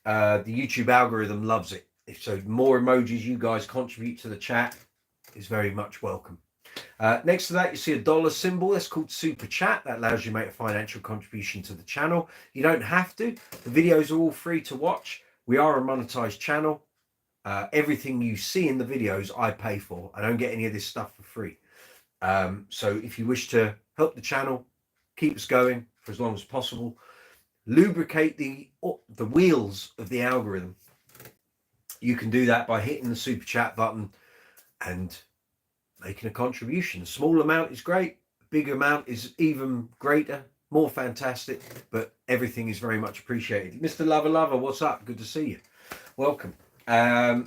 The YouTube algorithm loves it. So more emojis you guys contribute to the chat is very much welcome. Next to that, you see a dollar symbol. That's called Super Chat. That allows you to make a financial contribution to the channel. You don't have to. The videos are all free to watch. We are a monetized channel. Everything you see in the videos, I pay for. I don't get any of this stuff for free. So if you wish to help the channel, keep us going for as long as possible, lubricate the wheels of the algorithm, you can do that by hitting the Super Chat button and making a contribution. A small amount is great. A big amount is even greater, more fantastic, but everything is very much appreciated. Mr. Lover, what's up? Good to see you. Welcome.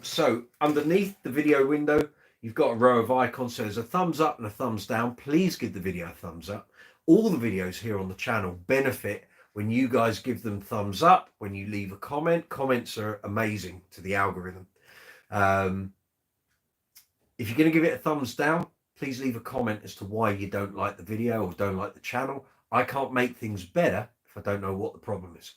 So underneath the video window, you've got a row of icons. So there's a thumbs up and a thumbs down. Please give the video a thumbs up. All the videos here on the channel benefit when you guys give them thumbs up, when you leave a comment. Comments are amazing to the algorithm. If you're going to give it a thumbs down, please leave a comment as to why you don't like the video or don't like the channel. I can't make things better if I don't know what the problem is.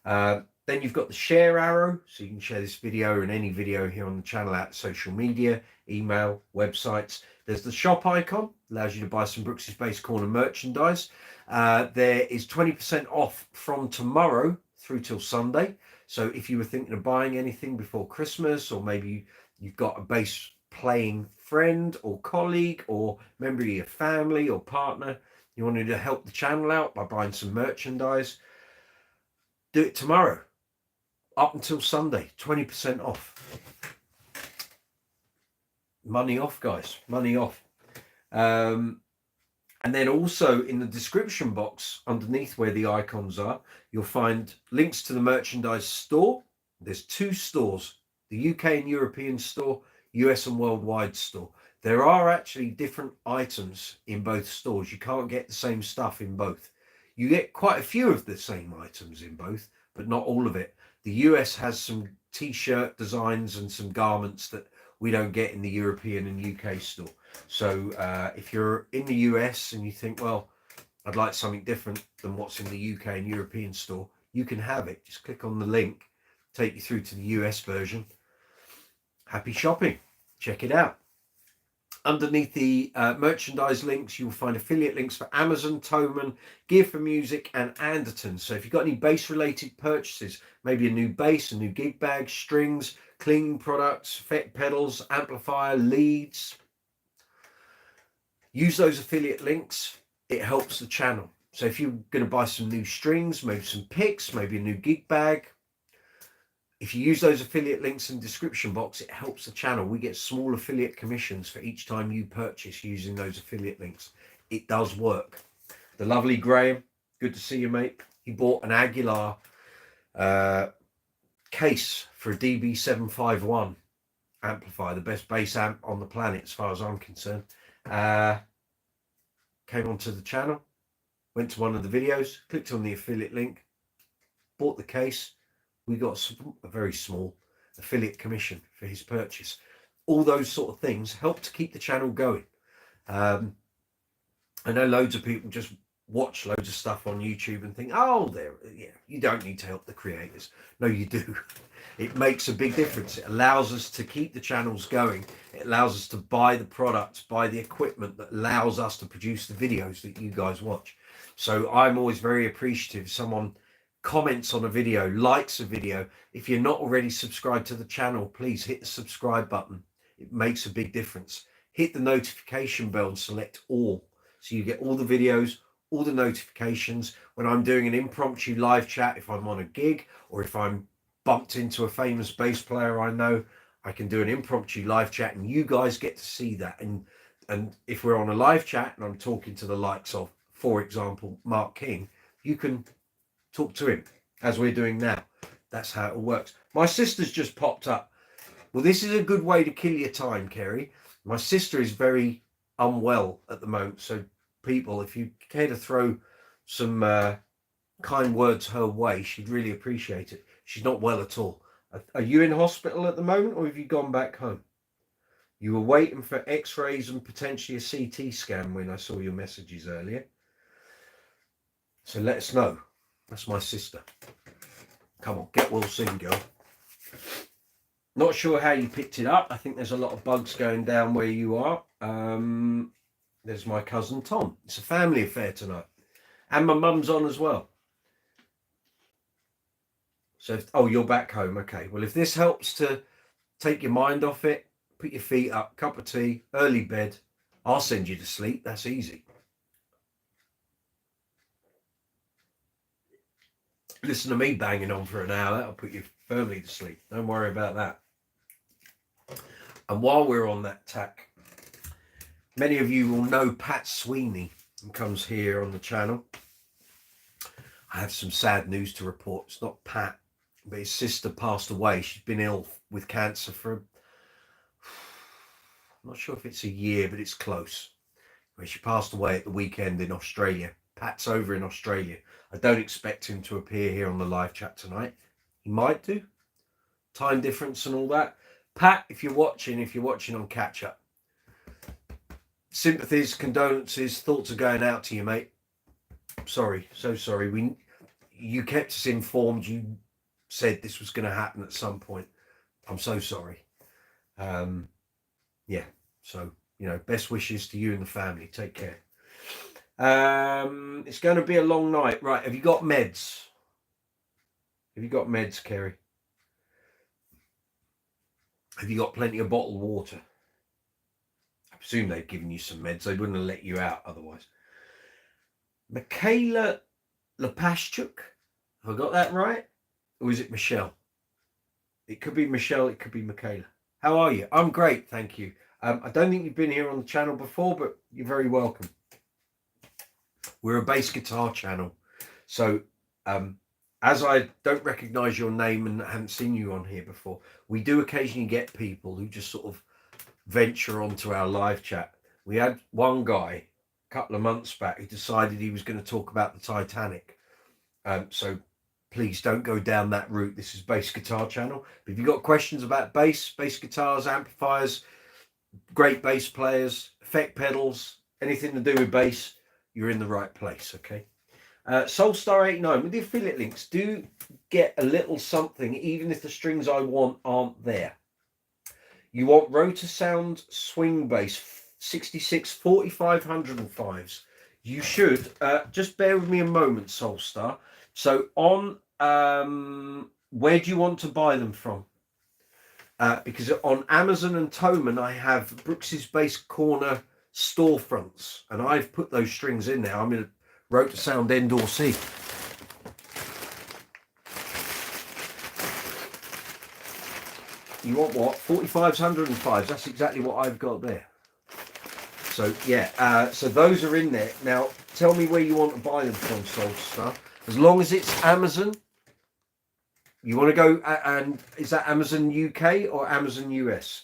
Then you've got the share arrow, so you can share this video and any video here on the channel out social media, email, websites. There's the shop icon, allows you to buy some Brooks's Base Corner merchandise. There is 20% off from tomorrow through till Sunday. So if you were thinking of buying anything before Christmas, or maybe you've got a bass playing friend or colleague or member of your family or partner, you wanted to help the channel out by buying some merchandise, do it tomorrow up until Sunday, 20% off. Money off, guys, money off. And then also in the description box underneath where the icons are, you'll find links to the merchandise store. There's 2 stores, the UK and European store, US and worldwide store. There are actually different items in both stores. You can't get the same stuff in both. You get quite a few of the same items in both, but not all of it. The US has some t-shirt designs and some garments that we don't get in the European and UK store. So if you're in the US and you think, well, I'd like something different than what's in the UK and European store, you can have it. Just click on the link, take you through to the US version. Happy shopping. Check it out. Underneath the merchandise links, you'll find affiliate links for Amazon, Thomann, Gear for Music, and Andertons. So if you've got any bass-related purchases, maybe a new bass, a new gig bag, strings, cleaning products, effect pedals, amplifier, leads, use those affiliate links. It helps the channel. So if you're going to buy some new strings, maybe some picks, maybe a new gig bag, if you use those affiliate links in the description box, it helps the channel. We get small affiliate commissions for each time you purchase using those affiliate links. It does work. The lovely Graham, good to see you, mate. He bought an Aguilar case for a DB751 amplifier, the best bass amp on the planet as far as I'm concerned. Came onto the channel, went to one of the videos, clicked on the affiliate link, bought the case. We got a very small affiliate commission for his purchase. All those sort of things help to keep the channel going. I know loads of people just watch loads of stuff on YouTube and think, oh, you don't need to help the creators. No, you do. It makes a big difference. It allows us to keep the channels going. It allows us to buy the products, buy the equipment that allows us to produce the videos that you guys watch. So I'm always very appreciative if someone comments on a video, likes a video. If you're not already subscribed to the channel, please hit the subscribe button. It makes a big difference. Hit the notification bell and select all, so you get all the videos, all the notifications. When I'm doing an impromptu live chat, if I'm on a gig or if I'm bumped into a famous bass player I know, I can do an impromptu live chat and you guys get to see that. And if we're on a live chat and I'm talking to the likes of, for example, Mark King, you can talk to him as we're doing now. That's how it all works. My sister's just popped up. Well, this is a good way to kill your time, Kerry. My sister is very unwell at the moment. So people, if you care to throw some kind words her way, she'd really appreciate it. She's not well at all. Are you in hospital at the moment, or have you gone back home? You were waiting for x-rays and potentially a CT scan when I saw your messages earlier. So let us know. That's my sister. Come on, get well soon, girl. Not sure how you picked it up. I think there's a lot of bugs going down where you are. There's my cousin Tom. It's a family affair tonight. And my mum's on as well. So, oh, you're back home. Okay. Well, if this helps to take your mind off it, put your feet up, cup of tea, early bed, I'll send you to sleep. That's easy. Listen to me banging on for an hour. That'll put you firmly to sleep. Don't worry about that. And while we're on that tack, many of you will know Pat Sweeney, who comes here on the channel. I have some sad news to report. It's not Pat, but his sister passed away. She's been ill with cancer for, I'm not sure if it's a year, but it's close. She passed away at the weekend in Australia. Pat's over in Australia. I don't expect him to appear here on the live chat tonight. He might do. Time difference and all that. Pat, if you're watching on catch up, sympathies, condolences, thoughts are going out to you, mate. Sorry, so sorry. You kept us informed. You said this was going to happen at some point. I'm so sorry. Yeah, so, best wishes to you and the family. Take care. It's going to be a long night. Right, have you got meds? Have you got meds, Kerry? Have you got plenty of bottled water? I presume they've given you some meds. They wouldn't have let you out otherwise. Michaela Lepashchuk. Have I got that right? Or is it Michelle? It could be Michelle. It could be Michaela. How are you? I'm great, thank you. I don't think you've been here on the channel before, but you're very welcome. We're a bass guitar channel. So as I don't recognize your name and haven't seen you on here before, we do occasionally get people who just sort of venture onto our live chat. We had one guy a couple of months back who decided he was going to talk about the Titanic. So please don't go down that route. This is Bass Guitar Channel. But if you've got questions about bass guitars, amplifiers, great bass players, effect pedals, anything to do with bass, you're in the right place, okay? Soulstar89, with the affiliate links, do get a little something, even if the strings I want aren't there. You want Rotor Sound Swing Bass 66 4505s. You should, just bear with me a moment, Soulstar. So on, where do you want to buy them from? Because on Amazon and Thomann, I have Brooks's Bass Corner storefronts, and I've put those strings in there. I'm in a Rotor Sound Endor C. You want what? 45s, 105s. That's exactly what I've got there. So yeah, so those are in there. Now, tell me where you want to buy them from, Soulstar. As long as it's Amazon. You want to go, and is that Amazon UK or Amazon US?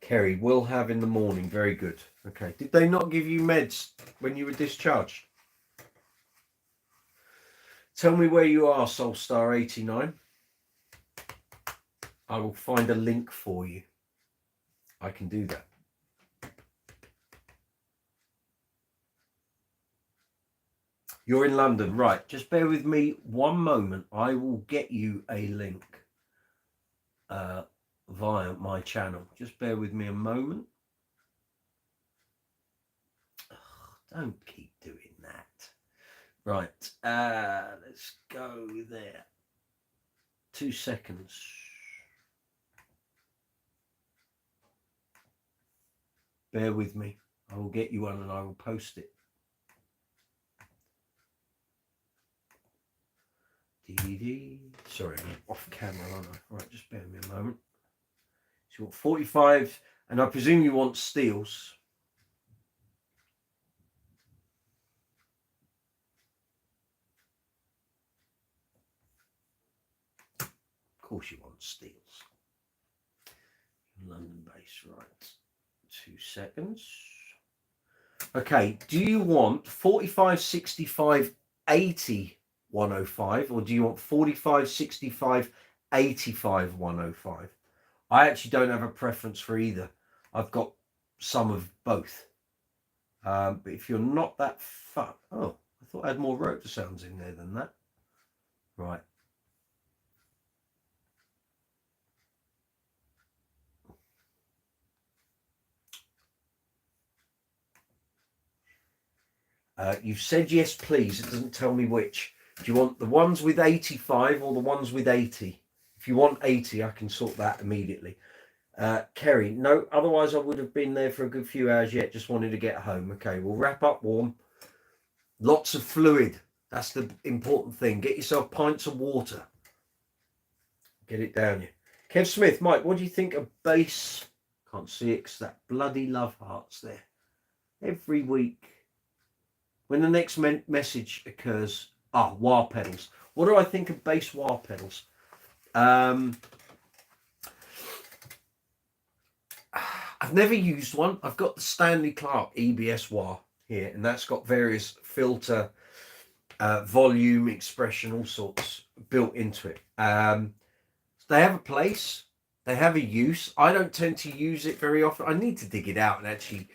Kerry, will have in the morning. Very good. Okay. Did they not give you meds when you were discharged? Tell me where you are, Soulstar89. I will find a link for you. I can do that. You're in London, right? Just bear with me one moment. I will get you a link via my channel. Just bear with me a moment. Don't keep doing that. Right, let's go there. 2 seconds. Bear with me. I will get you one and I will post it. Sorry, I'm off camera, aren't I? Right, just bear with me a moment. So you want 45, and I presume you want steels. Of course you want steels. London base, right. 2 seconds. Okay, do you want 45, 65, 80, 105, or do you want 45, 65, 85, 105? I actually don't have a preference for either. I've got some of both. But if you're not that oh, I thought I had more rotor sounds in there than that. Right. You've said yes, please. It doesn't tell me which. Do you want the ones with 85 or the ones with 80? If you want 80, I can sort that immediately. Kerry, no, otherwise I would have been there for a good few hours yet. Just wanted to get home. Okay, we'll wrap up warm. Lots of fluid. That's the important thing. Get yourself pints of water. Get it down you. Kev Smith, Mike, what do you think of base? Can't see it because that bloody love heart's there. Every week. When the next message occurs, wah pedals. What do I think of bass wah pedals? I've never used one. I've got the Stanley Clark EBS wah here, and that's got various filter, volume, expression, all sorts built into it. They have a place. They have a use. I don't tend to use it very often. I need to dig it out and actually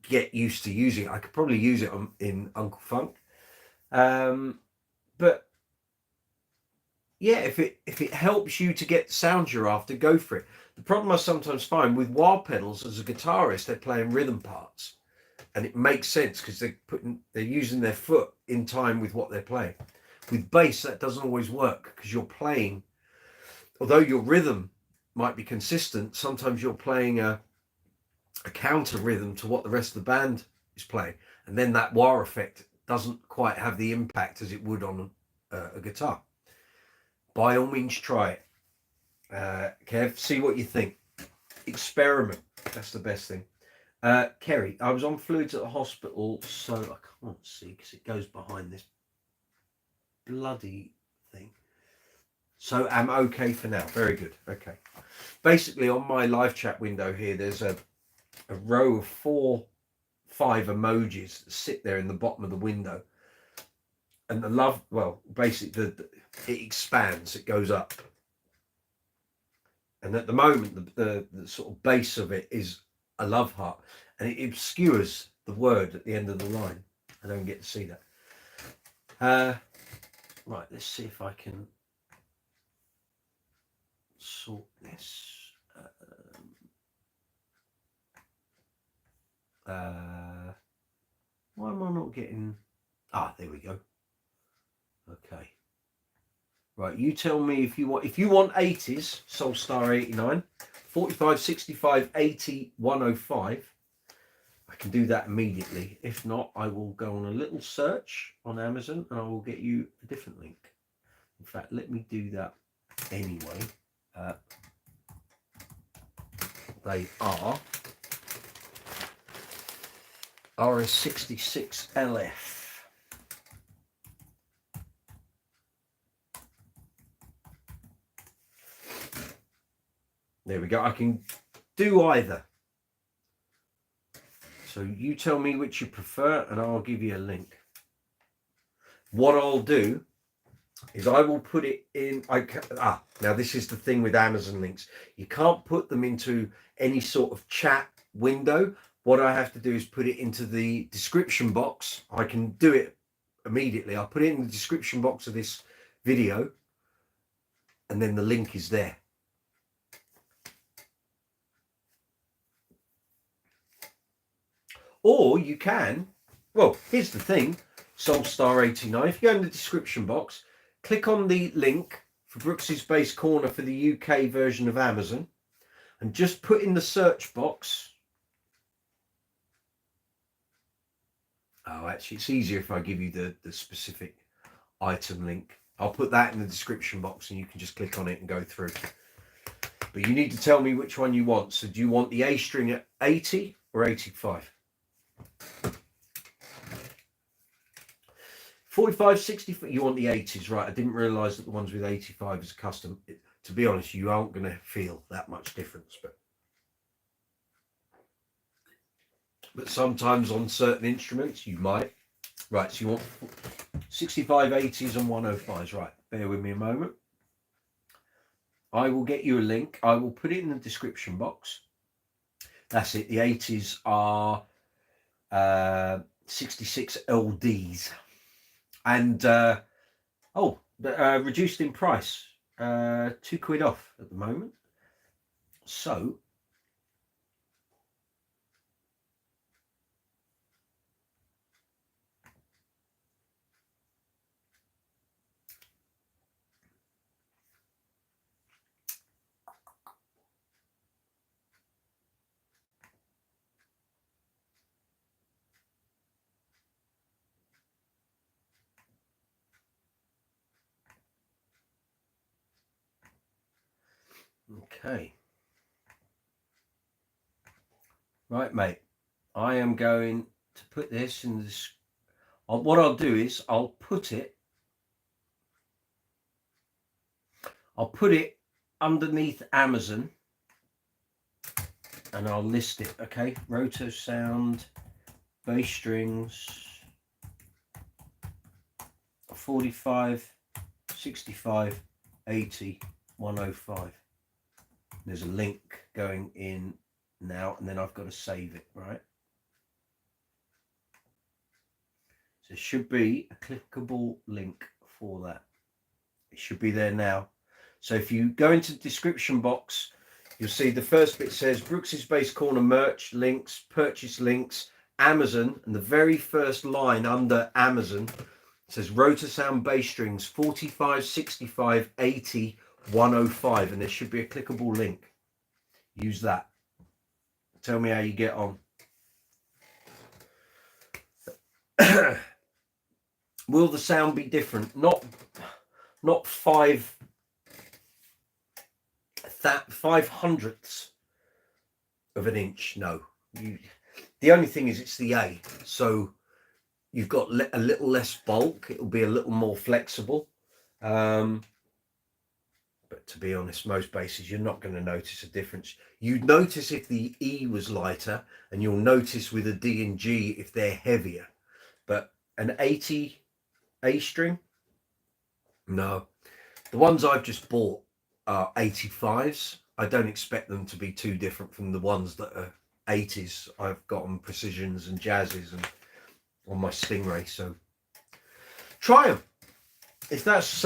get used to using it. I could probably use it in Uncle Funk. But yeah, if it helps you to get the sound you're after, go for it. The problem I sometimes find with wah pedals as a guitarist, they're playing rhythm parts, and it makes sense because they're using their foot in time with what they're playing. With bass, that doesn't always work because you're playing, although your rhythm might be consistent, sometimes you're playing a counter rhythm to what the rest of the band is playing, and then that wah effect doesn't quite have the impact as it would on a guitar. By all means, try it. Kev, see what you think. Experiment. That's the best thing. Kerry, I was on fluids at the hospital, so I can't see because it goes behind this bloody thing. So I'm okay for now. Very good. Okay. Basically, on my live chat window here, there's a row of 4-5 emojis that sit there in the bottom of the window. And basically, it expands, it goes up. And at the moment, the sort of base of it is a love heart, and it obscures the word at the end of the line. I don't get to see that. Right, let's see if I can sort this. Why am I not getting... there we go. Okay. Right, you tell me if you want 80s, Soulstar 89, 45, 65, 80, 105. I can do that immediately. If not, I will go on a little search on Amazon and I will get you a different link. In fact, let me do that anyway. They are RS66 LF. There we go. I can do either. So you tell me which you prefer and I'll give you a link. What I'll do is I will put it in... now this is the thing with Amazon links. You can't put them into any sort of chat window. What I have to do is put it into the description box. I can do it immediately. I'll put it in the description box of this video and then the link is there. Or you can, here's the thing, Soulstar 89. If you go in the description box, click on the link for Brooks's Bass Corner for the UK version of Amazon and just put in the search box. Actually, it's easier if I give you the specific item link. I'll put that in the description box and you can just click on it and go through. But you need to tell me which one you want. So do you want the A string at 80 or 85? 45, 60, you want the 80s, right? I didn't realise that the ones with 85 is custom. To be honest, you aren't going to feel that much difference, but sometimes on certain instruments you might. Right, so you want 65, 80s and 105s, right? Bear with me a moment. I will get you a link. I will put it in the description box. That's it. The 80s are 66 LDs. And reduced in price, £2 off at the moment. So Okay. Right, mate. I am going to put this in this. What I'll do is I'll put it underneath Amazon and I'll list it. Okay. Roto Sound, bass strings, 45, 65, 80, 105. There's a link going in now, and then I've got to save it, right? So there should be a clickable link for that. It should be there now. So if you go into the description box, you'll see the first bit says Brooks's Bass Corner merch, links, purchase links, Amazon, and the very first line under Amazon says Rotor Sound bass strings 45, 65, 80, 105, and there should be a clickable link. Use that. Tell me how you get on. Will the sound be different? Not 5/500ths of an inch. No. The only thing is it's the A, so you've got a little less bulk. It'll be a little more flexible. But to be honest, most basses, you're not going to notice a difference. You'd notice if the E was lighter, and you'll notice with a D and G if they're heavier. But an 80 A string, no. The ones I've just bought are 85s. I don't expect them to be too different from the ones that are 80s. I've got on Precisions and Jazzes and on my Stingray. So try them. If that's,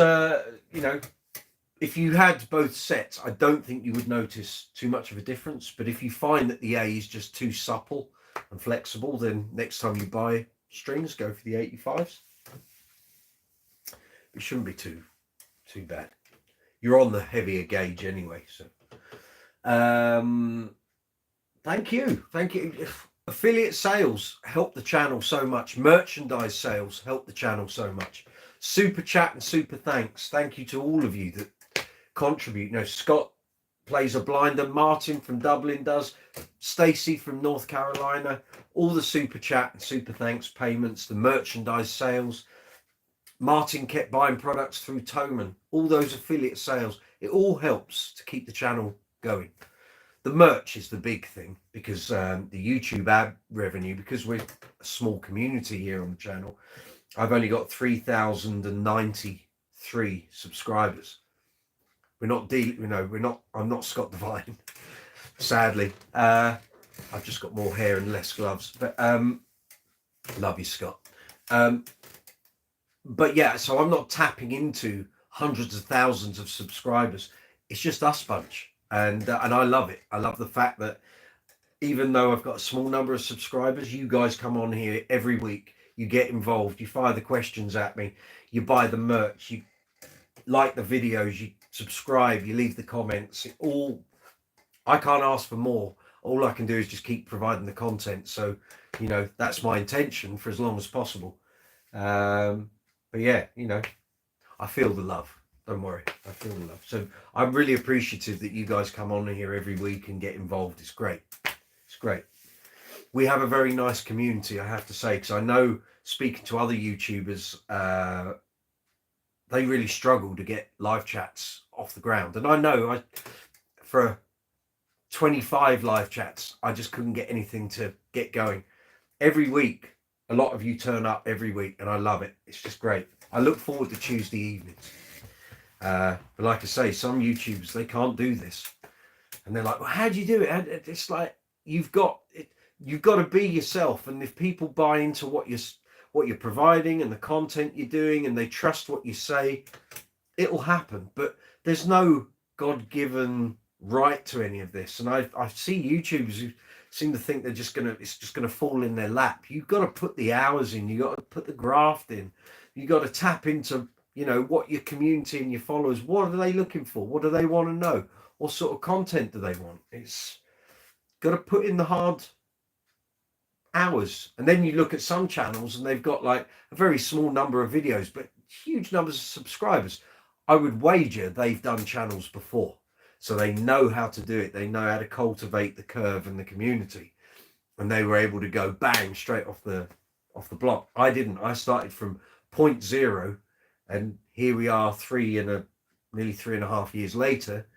if you had both sets, I don't think you would notice too much of a difference. But if you find that the A is just too supple and flexible, then next time you buy strings, go for the 85s. It shouldn't be too bad. You're on the heavier gauge anyway. So thank you. Affiliate sales help the channel so much. Merchandise sales help the channel so much. Super chat and super thanks. Thank you to all of you that contribute. Scott plays a blinder, Martin from Dublin does, Stacy from North Carolina, all the super chat and super thanks payments, the merchandise sales. Martin kept buying products through Thomann, all those affiliate sales. It all helps to keep the channel going. The merch is the big thing, because the YouTube ad revenue, because we're a small community here on the channel, I've only got 3,093 subscribers. I'm not Scott Devine, sadly. I've just got more hair and less gloves, but love you, Scott. But yeah, so I'm not tapping into hundreds of thousands of subscribers. It's just us bunch, and I love it. I love the fact that even though I've got a small number of subscribers, you guys come on here every week. You get involved. You fire the questions at me. You buy the merch. You like the videos. You subscribe. You leave the comments. I can't ask for more. All I can do is just keep providing the content. So, that's my intention for as long as possible. But yeah, I feel the love. Don't worry, I feel the love. So I'm really appreciative that you guys come on here every week and get involved. It's great. It's great. We have a very nice community, I have to say, because I know, speaking to other YouTubers, they really struggle to get live chats off the ground. And I know for 25 live chats, I just couldn't get anything to get going. Every week, a lot of you turn up every week, and I love it. It's just great. I look forward to Tuesday evenings. But like I say, some YouTubers, they can't do this. And they're like, well, how do you do it? It's like, you've got to be yourself. And if people buy into what you're providing and the content you're doing, and they trust what you say, it'll happen. But there's no God-given right to any of this. And I see YouTubers who seem to think it's just gonna fall in their lap. You've got to put the hours in. You got to put the graft in. You got to tap into what your community and your followers, what are they looking for? What do they want to know? What sort of content do they want? It's got to put in the hard hours. And then you look at some channels and they've got like a very small number of videos but huge numbers of subscribers. I would wager they've done channels before. So they know how to do it. They know how to cultivate the curve and the community. And they were able to go bang straight off the block. I didn't. I started from 0.0, and here we are nearly 3.5 years later,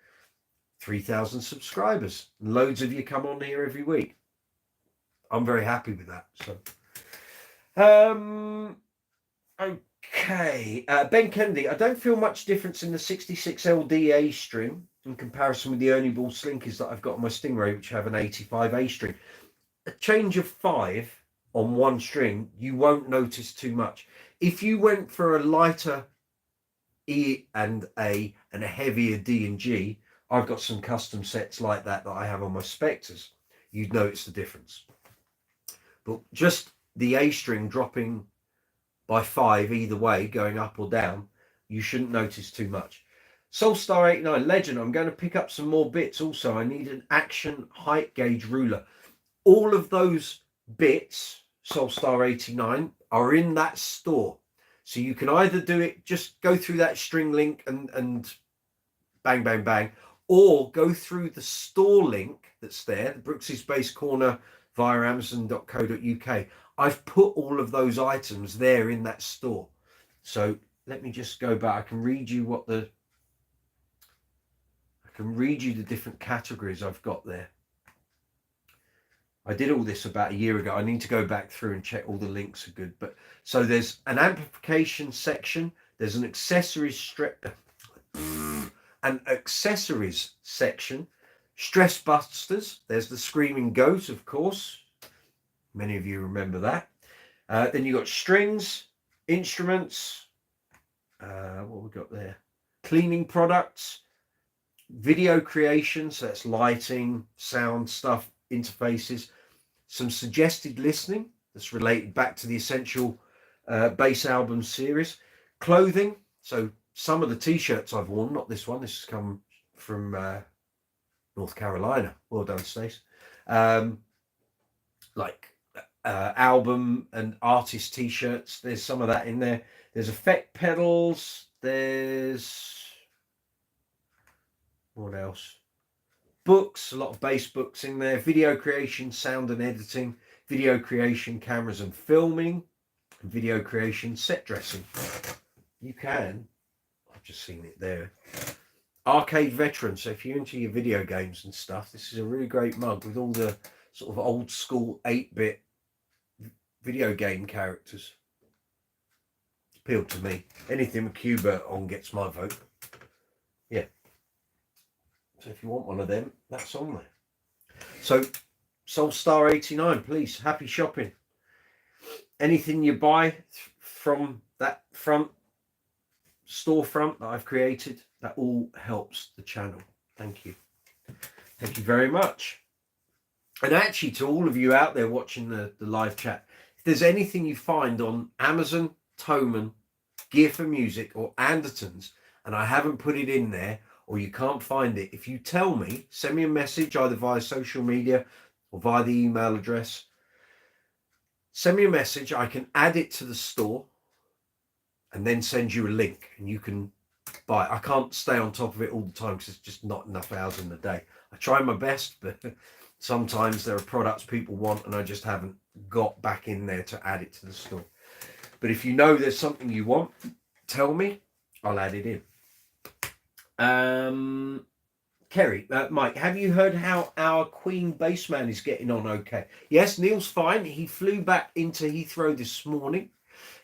3,000 subscribers. Loads of you come on here every week. I'm very happy with that. So, okay. Ben Kennedy, I don't feel much difference in the 66LD A string in comparison with the Ernie Ball slinkies that I've got on my Stingray, which have an 85A string. A change of 5 on one string, you won't notice too much. If you went for a lighter E and A and a heavier D and G, I've got some custom sets like that I have on my Spectres, you'd notice the difference. But just the A string dropping by 5 either way, going up or down, you shouldn't notice too much. Soulstar89 Legend, I'm going to pick up some more bits also. I need an action height gauge ruler. All of those bits, Soulstar89, are in that store. So you can either do it, just go through that string link and bang, bang, bang, or go through the store link that's there, the Brooks's Base Corner via amazon.co.uk. I've put all of those items there in that store. So let me just go back. I can read you the different categories I've got there. I did all this about a year ago. I need to go back through and check all the links are good. But so there's an amplification section. There's an accessories section. Stress busters. There's the Screaming Goat, of course. Many of you remember that. Then you got strings, instruments. What we got there? Cleaning products, video creation. So that's lighting, sound stuff, interfaces, some suggested listening that's related back to the Essential Bass Album series, clothing. So some of the t-shirts I've worn, not this one, this has come from North Carolina. Well done, Stace. Like album and artist t-shirts, there's some of that in there. There's effect pedals, there's what else? Books, a lot of bass books in there, video creation, sound and editing, video creation, cameras and filming, video creation, set dressing. You can, I've just seen it there. Arcade veteran, so if you're into your video games and stuff, this is a really great mug with all the sort of old school 8-bit video game characters. Appealed to me. Anything with Cuba on gets my vote. Yeah. So if you want one of them, that's on there. So Soulstar89, please, happy shopping. Anything you buy from that front storefront that I've created, that all helps the channel. Thank you. Thank you very much. And actually, to all of you out there watching the live chat, if there's anything you find on Amazon, Thomann, Gear for Music or Andertons, and I haven't put it in there, or you can't find it, if you tell me, send me a message either via social media or via the email address. Send me a message. I can add it to the store and then send you a link and you can buy it. I can't stay on top of it all the time because it's just not enough hours in the day. I try my best, but sometimes there are products people want and I just haven't got back in there to add it to the store. But if you know there's something you want, tell me, I'll add it in. Kerry, Mike, have you heard how our Queen bassman is getting on okay? Yes, Neil's fine. He flew back into Heathrow this morning.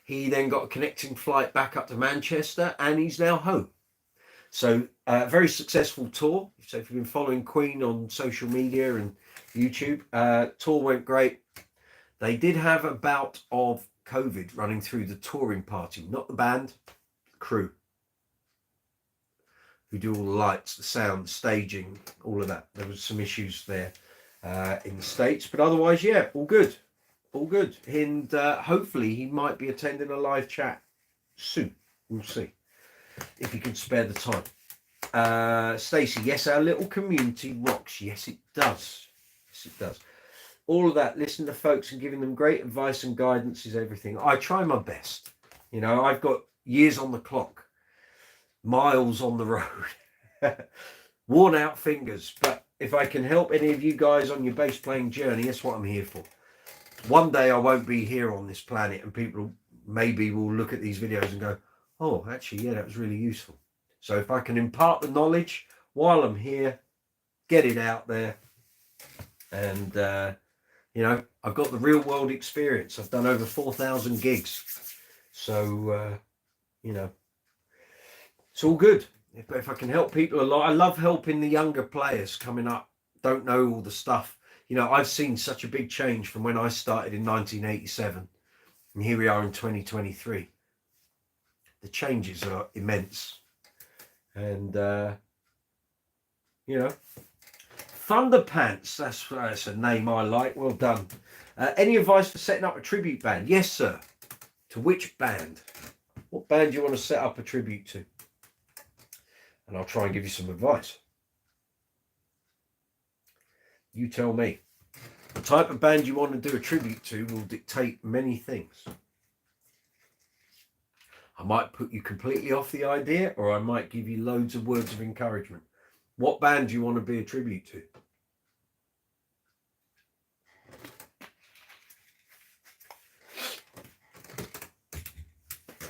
He then got a connecting flight back up to Manchester and he's now home. So very successful tour. So if you've been following Queen on social media and YouTube, tour went great. They did have a bout of COVID running through the touring party, not the band, the crew. We do all the lights, the sound, the staging, all of that. There was some issues there in the States, but otherwise, yeah, all good. All good. And hopefully he might be attending a live chat soon. We'll see if he can spare the time. Stacey, yes, our little community rocks. Yes, it does. Yes, it does. All of that, listening to folks and giving them great advice and guidance is everything. I try my best. You know, I've got years on the clock, miles on the road. worn out fingers. But if I can help any of you guys on your bass playing journey, that's what I'm here for. One day I won't be here on this planet, and people maybe will look at these videos and go, oh, actually, yeah, that was really useful. So if I can impart the knowledge while I'm here, get it out there, and you know, I've got the real world experience. I've done over 4,000 gigs, so you know, it's all good. If I can help people a lot, I love helping the younger players coming up, don't know all the stuff. You know, I've seen such a big change from when I started in 1987, and here we are in 2023. The changes are immense, and you know, Thunderpants, that's a name I like. Well done. Any advice for setting up a tribute band? Yes, sir. To which band? What band do you want to set up a tribute to? And I'll try and give you some advice. You tell me. The type of band you want to do a tribute to will dictate many things. I might put you completely off the idea, or I might give you loads of words of encouragement. What band do you want to be a tribute to?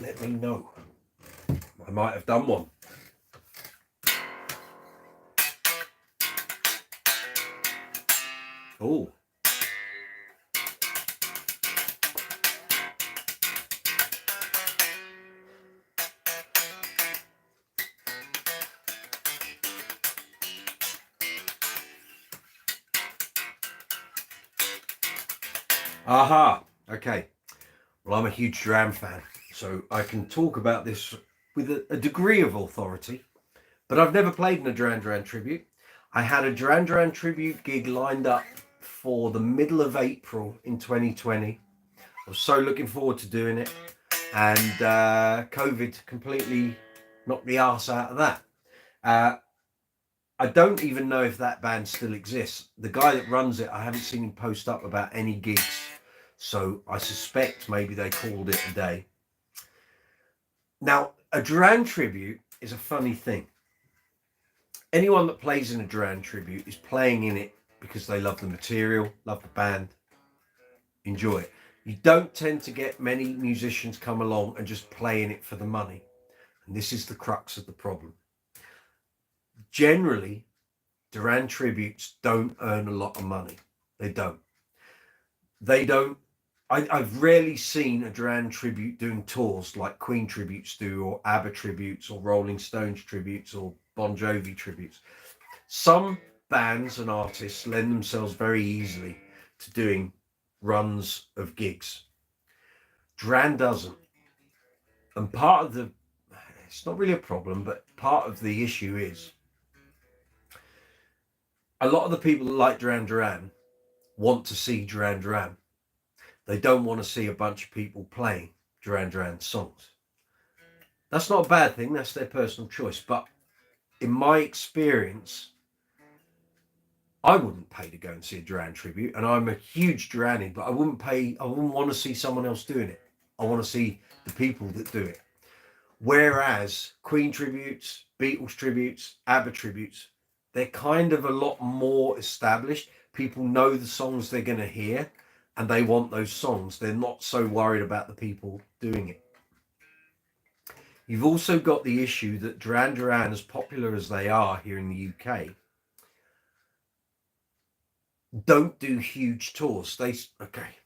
Let me know. I might have done one. Oh. Aha. Okay. Well, I'm a huge Duran fan, so I can talk about this with a degree of authority, but I've never played in a Duran Duran tribute. I had a Duran Duran tribute gig lined up for the middle of April in 2020. I was so looking forward to doing it, and COVID completely knocked the arse out of that. I don't even know if that band still exists. The guy that runs it, I haven't seen him post up about any gigs, so I suspect maybe they called it a day. Now, a Duran tribute is a funny thing. Anyone that plays in a Duran tribute is playing in it because they love the material, love the band, enjoy it. You don't tend to get many musicians come along and just play in it for the money. And this is the crux of the problem. Generally, Duran tributes don't earn a lot of money. They don't. I've rarely seen a Duran tribute doing tours like Queen tributes do, or ABBA tributes, or Rolling Stones tributes, or Bon Jovi tributes. Some bands and artists lend themselves very easily to doing runs of gigs. Duran doesn't. And part of the, it's not really a problem, but part of the issue is a lot of the people that like Duran Duran want to see Duran Duran. They don't want to see a bunch of people playing Duran Duran songs. That's not a bad thing. That's their personal choice. But in my experience, I wouldn't pay to go and see a Duran tribute. And I'm a huge Duranie, but I wouldn't want to see someone else doing it. I want to see the people that do it. Whereas Queen tributes, Beatles tributes, ABBA tributes, they're kind of a lot more established. People know the songs they're going to hear, and they want those songs. They're not so worried about the people doing it. You've also got the issue that Duran Duran, as popular as they are here in the UK, don't do huge tours.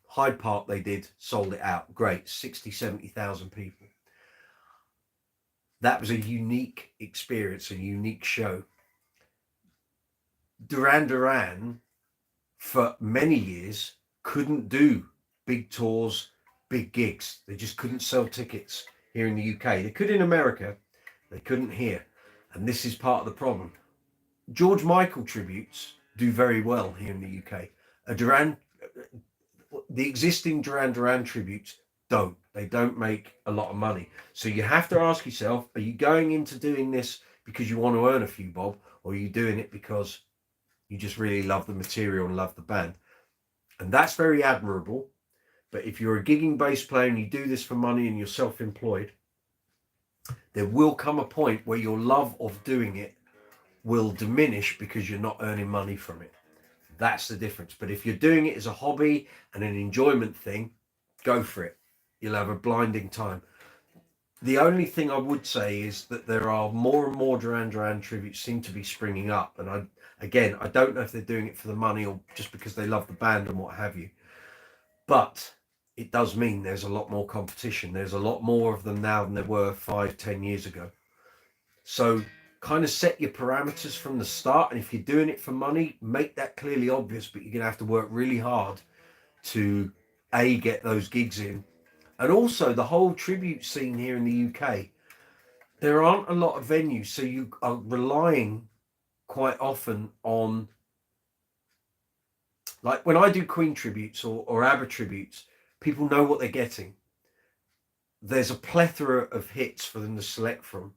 Hyde Park they did, sold it out. Great, 60, 70,000 people. That was a unique experience, a unique show. Duran Duran, for many years, couldn't do big tours, big gigs. They just couldn't sell tickets here in the UK. They could in America, they couldn't here. And this is part of the problem. George Michael tributes do very well here in the UK. The existing Duran Duran tributes don't. They don't make a lot of money. So you have to ask yourself, are you going into doing this because you want to earn a few bob, or are you doing it because you just really love the material and love the band? And that's very admirable. But if you're a gigging bass player and you do this for money and you're self-employed, there will come a point where your love of doing it will diminish because you're not earning money from it. That's the difference. But if you're doing it as a hobby and an enjoyment thing, go for it. You'll have a blinding time. The only thing I would say is that there are more and more Duran Duran tributes seem to be springing up. And I don't know if they're doing it for the money or just because they love the band and what have you. But it does mean there's a lot more competition. There's a lot more of them now than there were 5-10 years ago. So kind of set your parameters from the start. And if you're doing it for money, make that clearly obvious, but you're going to have to work really hard to get those gigs in. And also the whole tribute scene here in the UK, there aren't a lot of venues. So you are relying quite often on, like when I do Queen tributes or ABBA tributes, people know what they're getting. There's a plethora of hits for them to select from.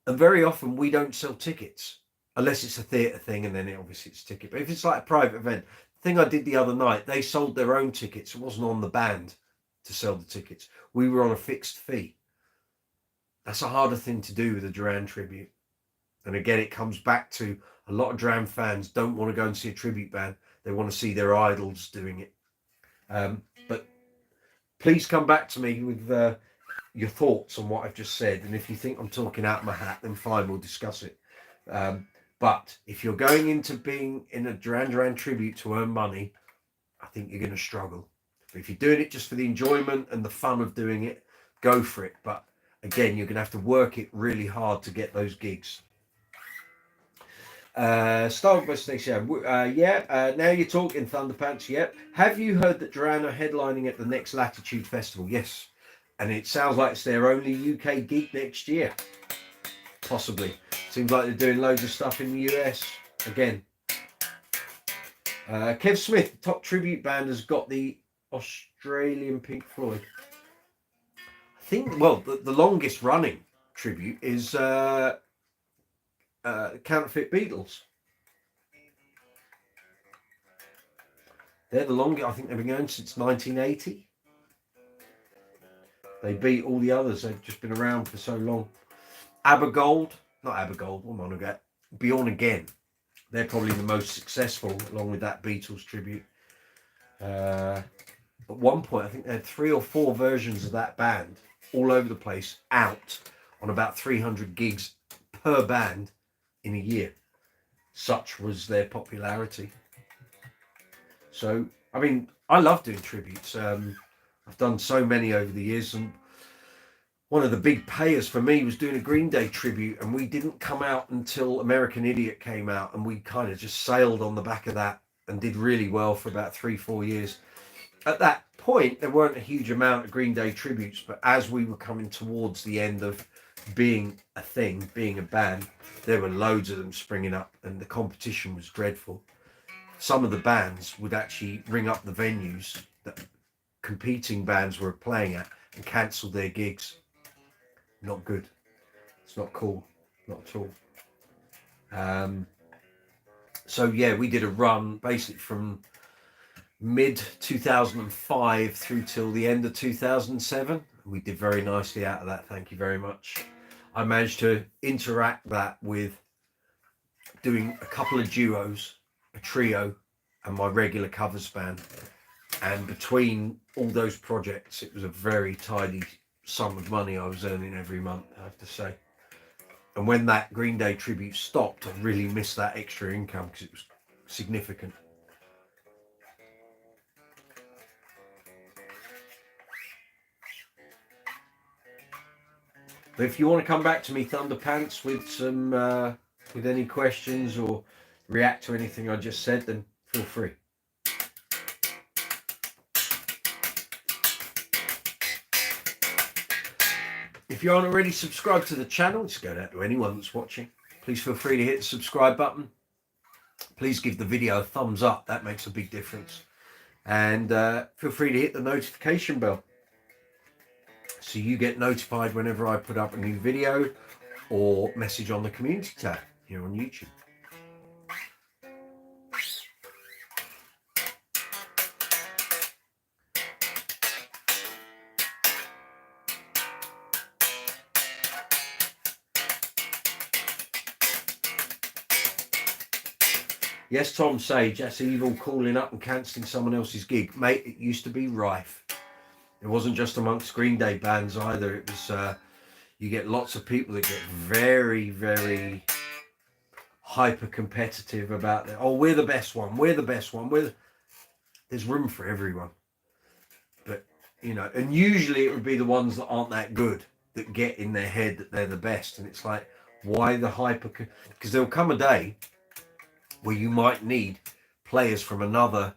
And very often we don't sell tickets unless it's a theatre thing, and then obviously it's a ticket. But if it's like a private event, the thing I did the other night, they sold their own tickets. It wasn't on the band to sell the tickets. We were on a fixed fee. That's a harder thing to do with a Duran tribute. And again, it comes back to a lot of Duran fans don't want to go and see a tribute band. They want to see their idols doing it. But please come back to me with your thoughts on what I've just said. And if you think I'm talking out my hat, then fine, we'll discuss it. But if you're going into being in a Duran Duran tribute to earn money, I think you're going to struggle. But if you're doing it just for the enjoyment and the fun of doing it, go for it. But again, you're going to have to work it really hard to get those gigs. Starbucks next year. Now you're talking, Thunderpants. Yep. Have you heard that Duran are headlining at the next Latitude Festival? Yes. And it sounds like it's their only UK gig next year. Possibly. Seems like they're doing loads of stuff in the US. Again. Kev Smith, top tribute band, has got the Australian Pink Floyd. I think, well, the longest running tribute is Counterfeit Beatles. They're the longest. I think they've been going since 1980. They beat all the others. They've just been around for so long. Not ABBA Gold. What am I going to get? Born Again. They're probably the most successful, along with that Beatles tribute. At one point, I think they had 3 or 4 versions of that band all over the place, out on about 300 gigs per band in a year. Such was their popularity. So, I mean, I love doing tributes. I've done so many over the years, and one of the big payers for me was doing a Green Day tribute, and we didn't come out until American Idiot came out, and we kind of just sailed on the back of that and did really well for about 3-4 years. At that point, there weren't a huge amount of Green Day tributes, but as we were coming towards the end of being a thing, being a band, there were loads of them springing up, and the competition was dreadful. Some of the bands would actually ring up the venues that competing bands were playing at and cancel their gigs. Not good. It's not cool. Not at all. So yeah, we did a run basically from mid 2005 through till the end of 2007. We did very nicely out of that. Thank you very much. I managed to interact that with doing a couple of duos, a trio, and my regular covers band. And between all those projects, it was a very tidy sum of money I was earning every month, I have to say. And when that Green Day tribute stopped, I really missed that extra income because it was significant. But if you want to come back to me, Thunderpants, with some with any questions or react to anything I just said, then feel free. If you aren't already subscribed to the channel, just go down to anyone that's watching. Please feel free to hit the subscribe button. Please give the video a thumbs up. That makes a big difference. And feel free to hit the notification bell, so you get notified whenever I put up a new video or message on the community tab here on YouTube. Yes, Tom Sage, that's evil calling up and cancelling someone else's gig. Mate, it used to be rife. It wasn't just amongst Green Day bands either. It was, you get lots of people that get very, very hyper competitive about that. Oh, we're the best one. We're the best one. There's room for everyone. But, you know, and usually it would be the ones that aren't that good that get in their head that they're the best. And it's like, why the hyper? Because there'll come a day where you might need players from another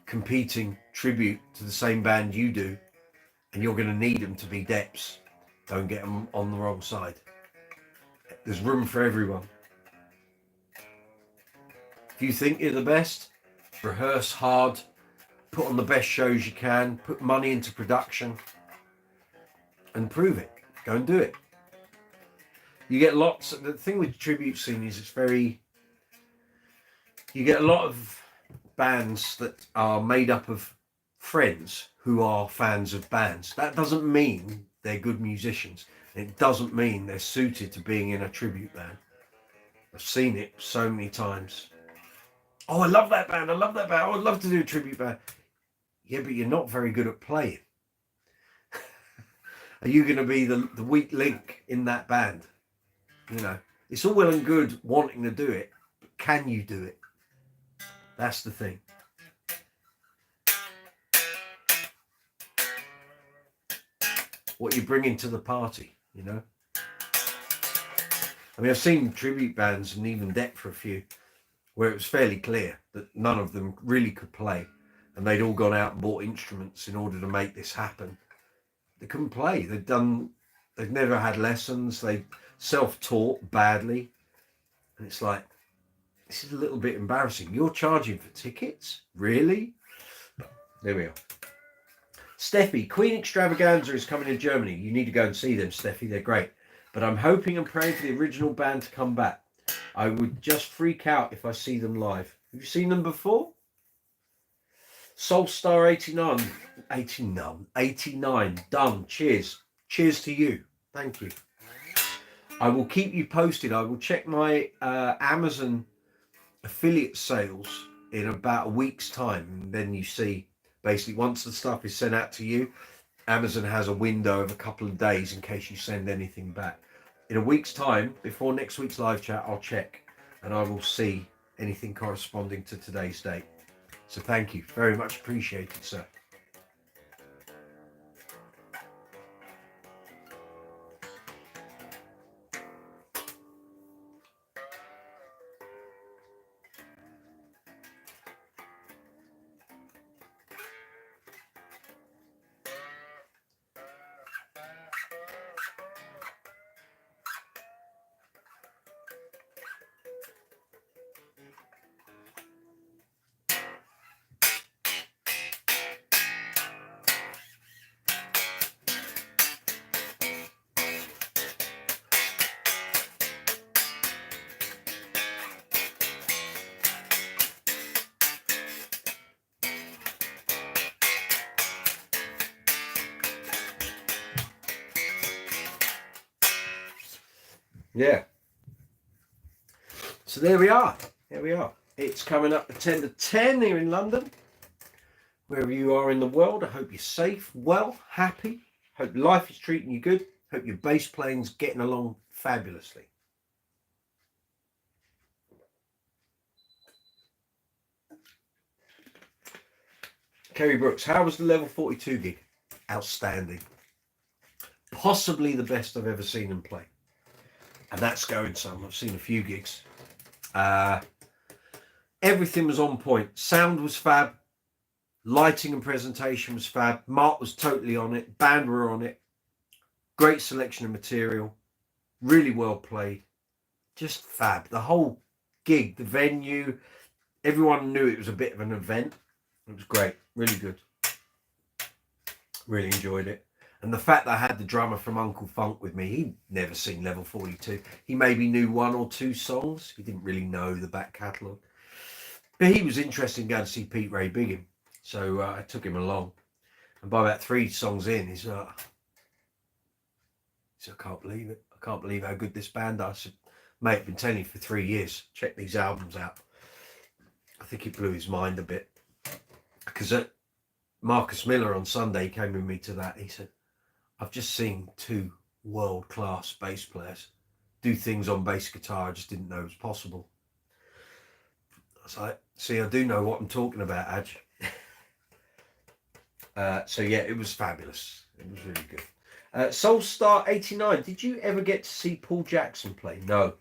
competing tribute to the same band you do, and you're going to need them to be depths. Don't get them on the wrong side. There's room for everyone. If you think you're the best, rehearse hard, put on the best shows you can, put money into production, and prove it. Go and do it. You get lots. The thing with tribute scene is you get a lot of bands that are made up of friends who are fans of bands. That doesn't mean they're good musicians. It doesn't mean they're suited to being in a tribute band. I've seen it so many times. Oh, I love that band. I love that band. I would love to do a tribute band. Yeah, but you're not very good at playing. Are you going to be the weak link in that band? You know, it's all well and good wanting to do it, but can you do it? That's the thing. What you bring into the party, you know? I mean, I've seen tribute bands and even Deck for a few where it was fairly clear that none of them really could play, and they'd all gone out and bought instruments in order to make this happen. They couldn't play. They've never had lessons. They self-taught badly. And it's like, this is a little bit embarrassing. You're charging for tickets? Really? But there we are. Steffi, Queen Extravaganza is coming to Germany. You need to go and see them, Steffi. They're great. But I'm hoping and praying for the original band to come back. I would just freak out if I see them live. Have you seen them before? Soulstar 89. Done. Cheers. Cheers to you. Thank you. I will keep you posted. I will check my Amazon affiliate sales in about a week's time. And then you see, basically, once the stuff is sent out to you, Amazon has a window of a couple of days in case you send anything back. In a week's time, before next week's live chat, I'll check and I will see anything corresponding to today's date. So thank you. Very much appreciated, sir. Yeah. So there we are. There we are. It's coming up to 10 to 10 here in London. Wherever you are in the world, I hope you're safe, well, happy. Hope life is treating you good. Hope your bass playing's getting along fabulously. Kerry Brooks, how was the level 42 gig? Outstanding. Possibly the best I've ever seen them play. And that's going some. I've seen a few gigs. Everything was on point. Sound was fab. Lighting and presentation was fab. Mark was totally on it. Band were on it. Great selection of material. Really well played. Just fab. The whole gig, the venue, everyone knew it was a bit of an event. It was great. Really good. Really enjoyed it. And the fact that I had the drummer from Uncle Funk with me, he'd never seen Level 42. He maybe knew one or two songs. He didn't really know the back catalogue. But he was interested in going to see Pete Ray Biggin. So I took him along. And by about 3 songs in, he's like, I can't believe it. I can't believe how good this band are. I said, mate, I've been telling you for 3 years, check these albums out. think it blew his mind a bit. Because Marcus Miller on Sunday came with me to that. He said, I've just seen 2 world-class bass players do things on bass guitar I just didn't know was possible. I was like, see, I do know what I'm talking about, Adge. So yeah, it was fabulous. It was really good. Soulstar 89. Did you ever get to see Paul Jackson play? No.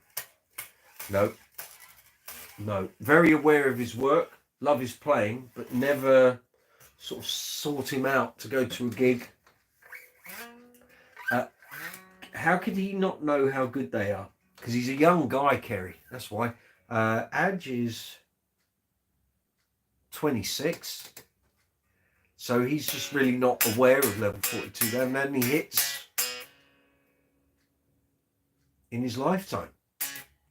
Very aware of his work, love his playing, but never sort of sought him out to go to a gig. How could he not know how good they are? Because he's a young guy, Kerry. That's why. Adge is 26. So he's just really not aware of level 42. There are many hits in his lifetime.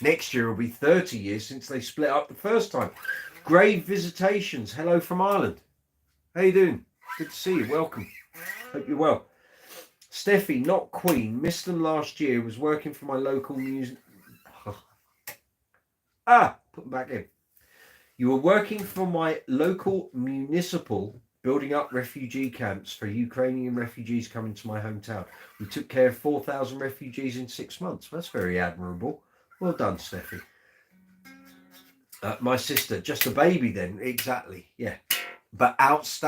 Next year will be 30 years since they split up the first time. Grave Visitations. Hello from Ireland. How you doing? Good to see you. Welcome. Hope you're well. Steffi, not Queen. Missed them last year. Was working for my local music. Put them back in. You were working for my local municipal, building up refugee camps for Ukrainian refugees coming to my hometown. We took care of 4,000 refugees in 6 months. That's very admirable. Well done, Steffi. My sister, just a baby then. Exactly, yeah. But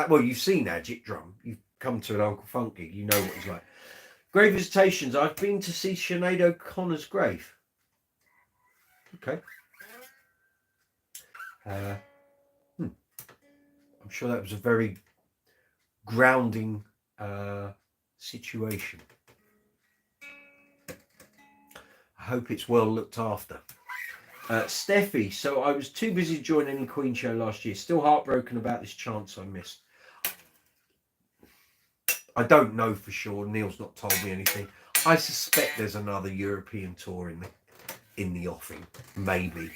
well, you've seen Agit Drum. You've come to an Uncle Funk gig. You know what he's like. Grave Visitations. I've been to see Sinead O'Connor's grave. Okay. I'm sure that was a very grounding situation. I hope it's well looked after. Steffi, so I was too busy to join any Queen show last year. Still heartbroken about this chance I missed. I don't know for sure. Neil's not told me anything. I suspect there's another European tour in the offing. Maybe.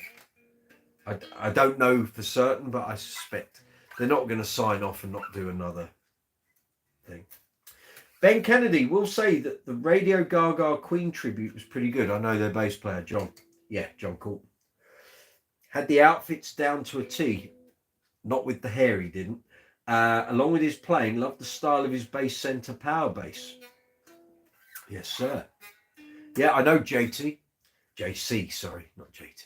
I don't know for certain, but I suspect they're not going to sign off and not do another thing. Ben Kennedy will say that the Radio Gaga Queen tribute was pretty good. I know their bass player, John. Yeah, John Colton. Had the outfits down to a T. Not with the hair, he didn't. Along with his playing, loved the style of his bass centre power bass. Yes, sir. Yeah, I know JC, sorry, not JT.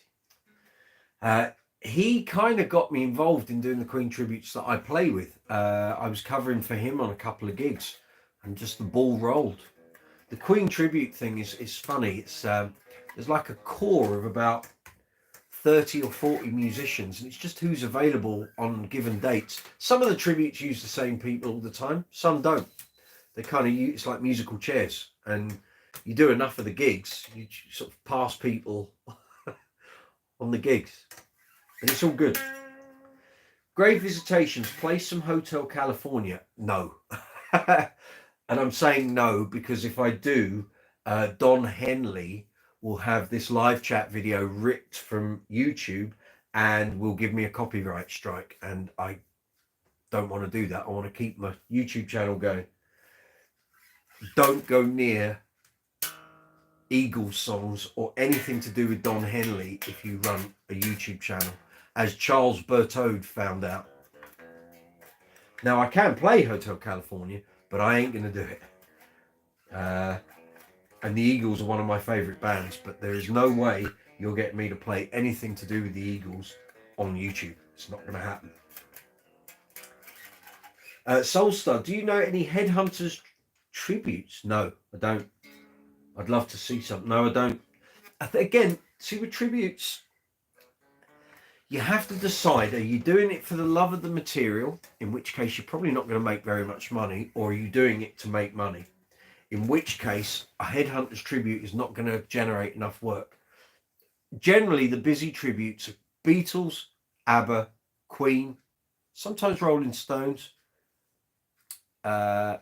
He kind of got me involved in doing the Queen tributes that I play with. I was covering for him on a couple of gigs, and just the ball rolled. The Queen tribute thing is funny. It's there's like a core of about 30 or 40 musicians, and it's just who's available on given dates. Some of the tributes use the same people all the time, some don't. They kind of use, it's like musical chairs, and you do enough of the gigs, you sort of pass people on the gigs, and it's all good. Grave Visitations, play some Hotel California. No. And I'm saying no because if I do, Don Henley will have this live chat video ripped from YouTube and will give me a copyright strike, and I don't want to do that. I want to keep my YouTube channel going. Don't go near Eagles songs or anything to do with Don Henley if you run a YouTube channel, as Charles Bertode found out. Now I can play Hotel California, but I ain't gonna do it. And the Eagles are one of my favourite bands, but there is no way you'll get me to play anything to do with the Eagles on YouTube. It's not going to happen. Soulstar, do you know any Headhunters tributes? No, I don't. I'd love to see some. No, I don't. Again, see with tributes, you have to decide, are you doing it for the love of the material, in which case you're probably not going to make very much money, or are you doing it to make money? In which case, a Headhunters tribute is not going to generate enough work. Generally, the busy tributes are Beatles, ABBA, Queen, sometimes Rolling Stones. Robbie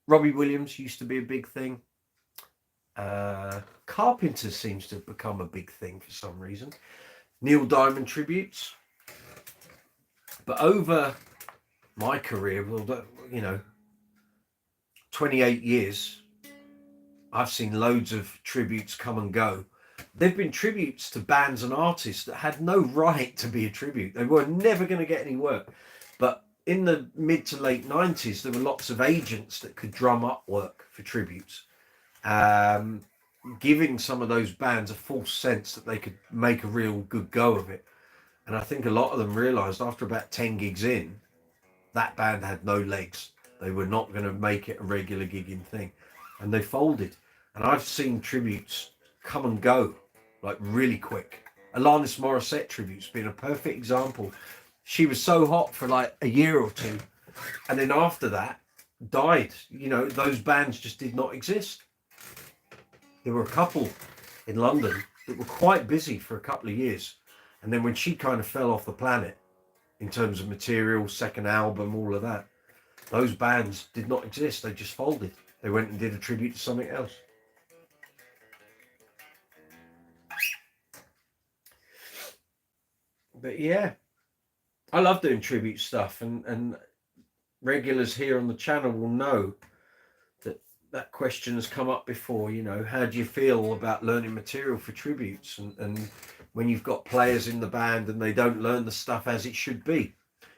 Williams used to be a big thing. Carpenters seems to have become a big thing for some reason. Neil Diamond tributes. But over my career, well, you know, 28 years, I've seen loads of tributes come and go. There've been tributes to bands and artists that had no right to be a tribute. They were never going to get any work. But in the mid to late 90s, there were lots of agents that could drum up work for tributes, giving some of those bands a false sense that they could make a real good go of it. And I think a lot of them realised after about 10 gigs in, that band had no legs. They were not going to make it a regular gigging thing. And they folded. And I've seen tributes come and go, like really quick. Alanis Morissette tribute's been a perfect example. She was so hot for like a year or two. And then after that, died. You know, those bands just did not exist. There were a couple in London that were quite busy for a couple of years. And then when she kind of fell off the planet, in terms of material, second album, all of that, those bands did not exist. They just folded. They went and did a tribute to something else. But yeah, I love doing tribute stuff, and regulars here on the channel will know that question has come up before. You know, how do you feel about learning material for tributes, and when you've got players in the band and they don't learn the stuff as it should be?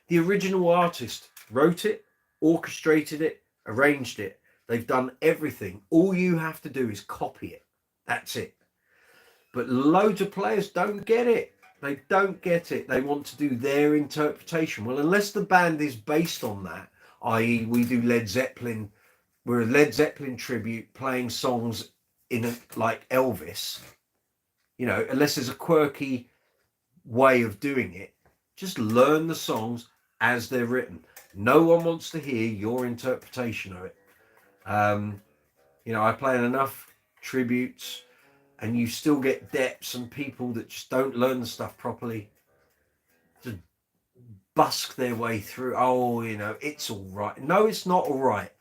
The original artist wrote it, orchestrated it, arranged it. They've done everything. All you have to do is copy it. That's it. But loads of players don't get it. They don't get it. They want to do their interpretation. Well, unless the band is based on that, i.e. we do Led Zeppelin, we're a Led Zeppelin tribute playing songs like Elvis, you know, unless there's a quirky way of doing it, just learn the songs as they're written. No one wants to hear your interpretation of it. You know, I play in enough tributes and you still get depths and people that just don't learn the stuff properly, just busk their way through. Oh, you know, it's all right. No, it's not all right.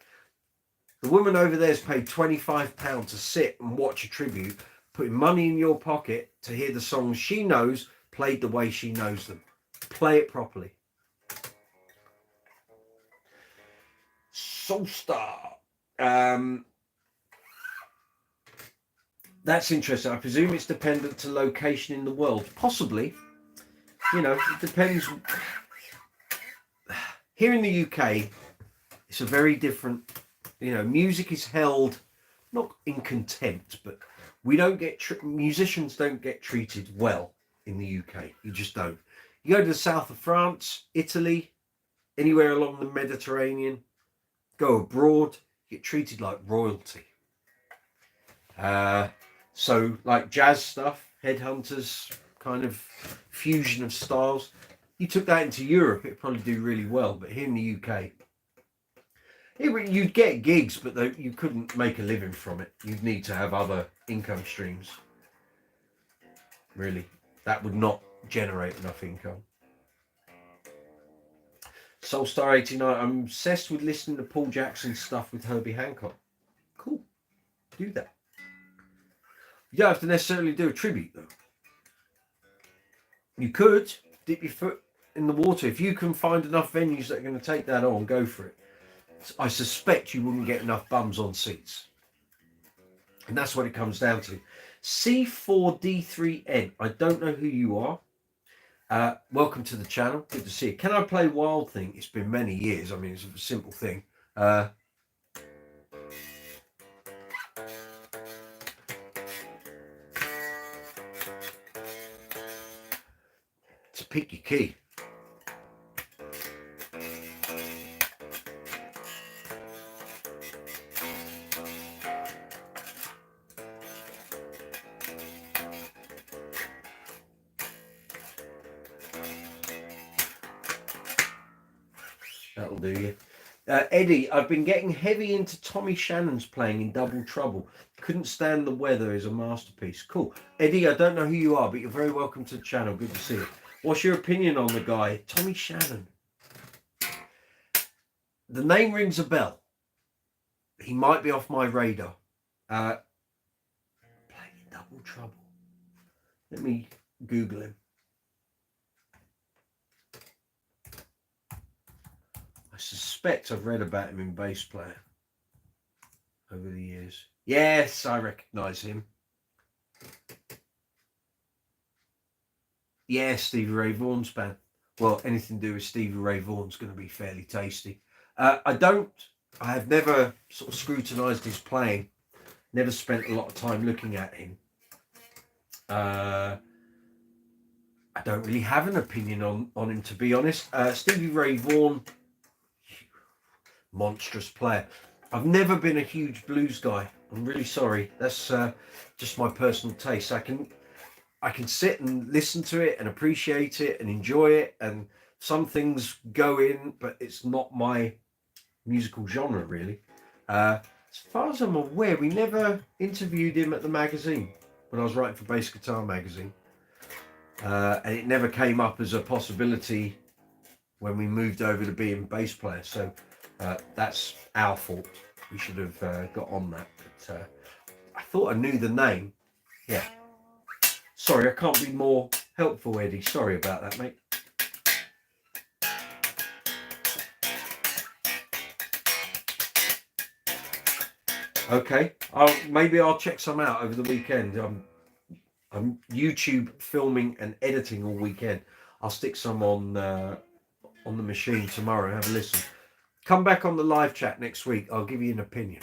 The woman over there's paid £25 to sit and watch a tribute, putting money in your pocket to hear the songs she knows played the way she knows them. Play it properly. Soulstar. That's interesting. I presume it's dependent to location in the world. Possibly. You know, it depends. Here in the UK, it's a very different, you know, music is held not in contempt, but we don't get, musicians don't get treated well in the UK. You just don't. You go to the south of France, Italy, anywhere along the Mediterranean, go abroad, get treated like royalty. So like jazz stuff, Headhunters, kind of fusion of styles. You took that into Europe, it'd probably do really well. But here in the UK, you'd get gigs, but you couldn't make a living from it. You'd need to have other income streams. Really, that would not generate enough income. Soulstar 89, I'm obsessed with listening to Paul Jackson stuff with Herbie Hancock. Cool, do that. You don't have to necessarily do a tribute though. You could dip your foot in the water. If you can find enough venues that are going to take that on, go for it. I suspect you wouldn't get enough bums on seats. And that's what it comes down to. C4D3N, I don't know who you are. Welcome to the channel. Good to see you. Can I play Wild Thing? It's been many years. I mean, it's a simple thing. To pick your key. That'll do you. Eddie, I've been getting heavy into Tommy Shannon's playing in Double Trouble. Couldn't stand the weather is a masterpiece. Cool. Eddie, I don't know who you are, but you're very welcome to the channel. Good to see you. What's your opinion on the guy? Tommy Shannon. The name rings a bell. He might be off my radar. Playing in Double Trouble. Let me Google him. I suspect I've read about him in Bass Player over the years. Yes, I recognise him. Yeah, Stevie Ray Vaughan's band. Well, anything to do with Stevie Ray Vaughan's going to be fairly tasty. I have never sort of scrutinised his playing. Never spent a lot of time looking at him. I don't really have an opinion on him, to be honest. Stevie Ray Vaughan, monstrous player. I've never been a huge blues guy. I'm really sorry. That's just my personal taste. I can sit and listen to it and appreciate it and enjoy it, and some things go in, but it's not my musical genre really. As far as I'm aware, we never interviewed him at the magazine when I was writing for Bass Guitar magazine, and it never came up as a possibility when we moved over to being bass player. So that's our fault. We should have got on that. But I thought I knew the name. Yeah. Sorry, I can't be more helpful, Eddie. Sorry about that, mate. Okay, maybe I'll check some out over the weekend. I'm YouTube filming and editing all weekend. I'll stick some on the machine tomorrow. Have a listen. Come back on the live chat next week. I'll give you an opinion.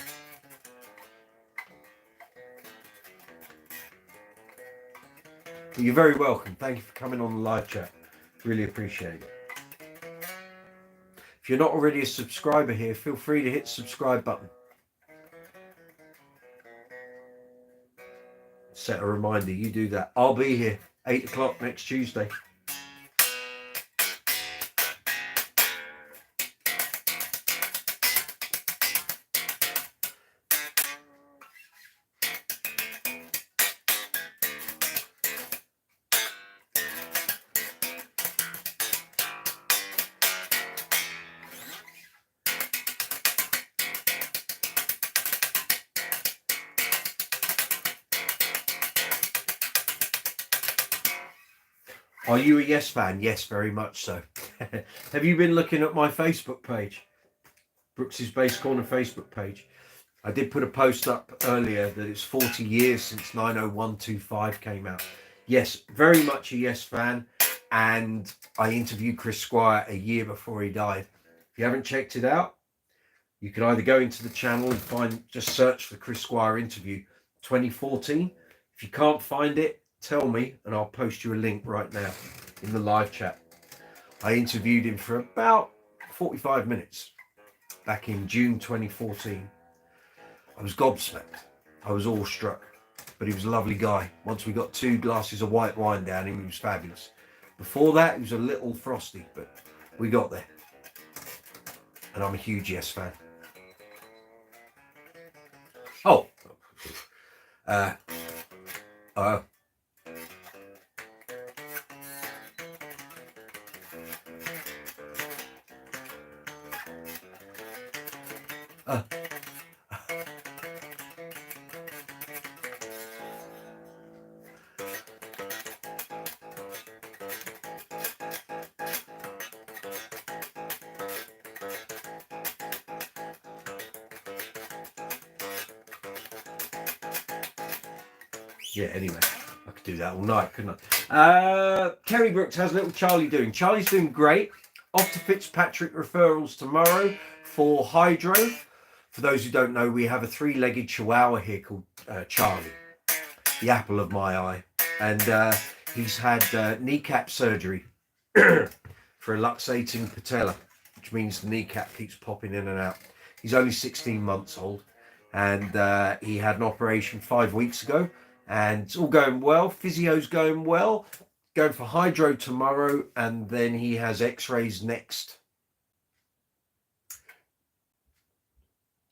But you're very welcome. Thank you for coming on the live chat. Really appreciate it. If you're not already a subscriber here, feel free to hit the subscribe button. Set a reminder. You do that. I'll be here 8 o'clock next Tuesday. Are you a Yes fan? Yes, very much so. Have you been looking at my Facebook page? Brooks's Bass Corner Facebook page. I did put a post up earlier that it's 40 years since 90125 came out. Yes, very much a Yes fan. And I interviewed Chris Squire a year before he died. If you haven't checked it out, you can either go into the channel and just search for Chris Squire interview 2014. If you can't find it, tell me and I'll post you a link right now in the live chat. I interviewed him for about 45 minutes back in June 2014. I was gobsmacked. I was awestruck, but he was a lovely guy. Once we got 2 glasses of white wine down him, he was fabulous. Before that, he was a little frosty, but we got there. And I'm a huge Yes fan. Oh. Yeah, anyway, I could do that all night, couldn't I? Kerry Brooks, how's little Charlie doing? Charlie's doing great. Off to Fitzpatrick referrals tomorrow for Hydro. For those who don't know, we have a 3-legged chihuahua here called Charlie, the apple of my eye. And he's had kneecap surgery for a luxating patella, which means the kneecap keeps popping in and out. He's only 16 months old, and he had an operation 5 weeks ago. And it's all going well. Physio's going well. Going for Hydro tomorrow, and then he has x-rays next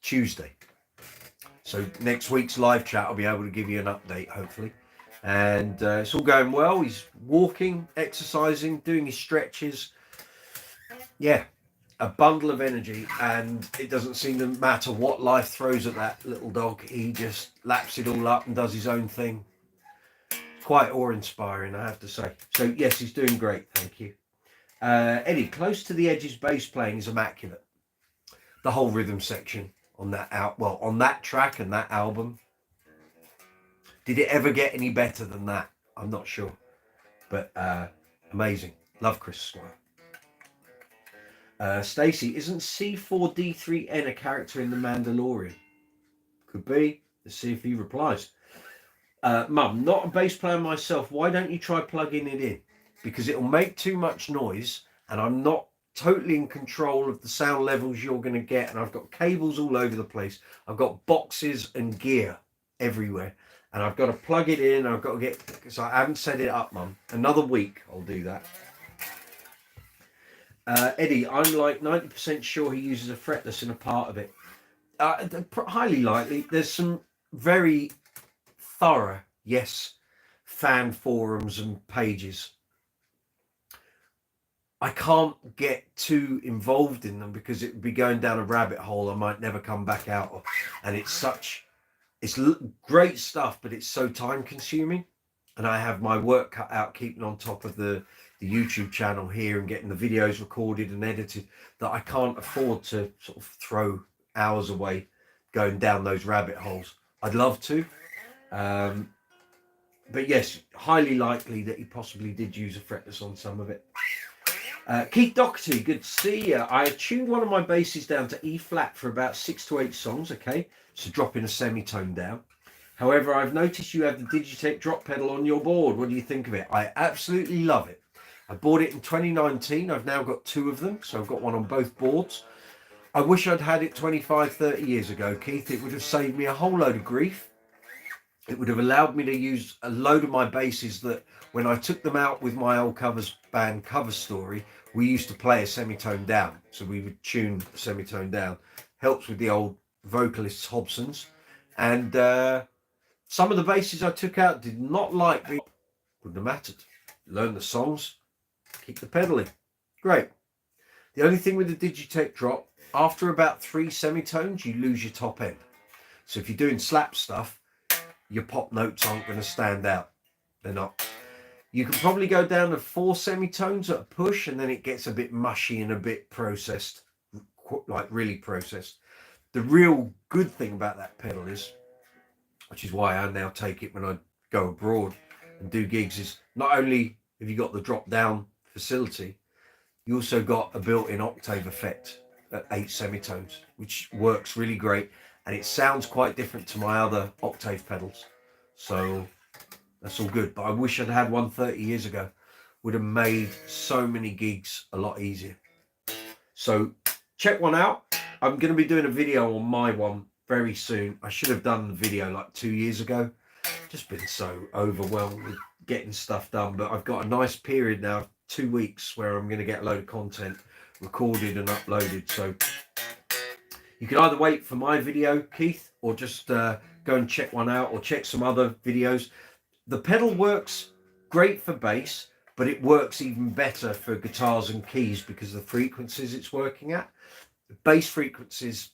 Tuesday. So next week's live chat, I'll be able to give you an update, hopefully. And it's all going well. He's walking, exercising, doing his stretches. Yeah, a bundle of energy, and it doesn't seem to matter what life throws at that little dog. He just laps it all up and does his own thing. Quite awe-inspiring, I have to say. So yes, he's doing great, thank you. Eddie, Close to the Edge's bass playing is immaculate. The whole rhythm section on that on that track and that album. Did it ever get any better than that? I'm not sure, but Amazing. Love Chris Squire. Stacey, isn't C4D3N a character in The Mandalorian? Could be. Let's see if he replies. Mum, not a bass player myself. Why don't you try plugging it in? Because it'll make too much noise and I'm not totally in control of the sound levels you're going to get. And I've got cables all over the place. I've got boxes and gear everywhere. And I've got to plug it in. I've got to get... because I haven't set it up, Mum. Another week I'll do that. Eddie, I'm like 90% sure he uses a fretless in a part of it. Highly likely. There's some very thorough, yes, fan forums and pages. I can't get too involved in them because it would be going down a rabbit hole I might never come back out of. And it's great stuff, but it's so time consuming. And I have my work cut out keeping on top of the YouTube channel here and getting the videos recorded and edited that I can't afford to sort of throw hours away going down those rabbit holes. I'd love to. But yes, highly likely that he possibly did use a fretless on some of it. Keith Doherty, good to see you. I tuned one of my basses down to E flat for about 6 to 8 songs, okay? So dropping a semitone down. However, I've noticed you have the Digitech drop pedal on your board. What do you think of it? I absolutely love it. I bought it in 2019. I've now got 2 of them, so I've got one on both boards. I wish I'd had it 25, 30 years ago, Keith. It would have saved me a whole load of grief. It would have allowed me to use a load of my basses that when I took them out with my old covers band Cover Story, we used to play a semitone down. So we would tune a semitone down. Helps with the old vocalists Hobsons. And some of the basses I took out did not like me. Wouldn't have mattered. Learn the songs, keep the pedaling. Great. The only thing with the Digitech drop, after about 3 semitones, you lose your top end. So if you're doing slap stuff, your pop notes aren't going to stand out. They're not. You can probably go down to 4 semitones at a push, and then it gets a bit mushy and a bit processed, like really processed. The real good thing about that pedal is, which is why I now take it when I go abroad and do gigs, is not only have you got the drop down facility, you also got a built-in octave effect at 8 semitones, which works really great. And it sounds quite different to my other octave pedals. So that's all good. But I wish I'd had one 30 years ago. Would have made so many gigs a lot easier. So check one out. I'm going to be doing a video on my one very soon. I should have done the video like 2 years ago. Just been so overwhelmed with getting stuff done. But I've got a nice period now, 2 weeks, where I'm going to get a load of content recorded and uploaded. So you can either wait for my video, Keith, or just go and check one out or check some other videos. The pedal works great for bass, but it works even better for guitars and keys because of the frequencies it's working at. The bass frequencies,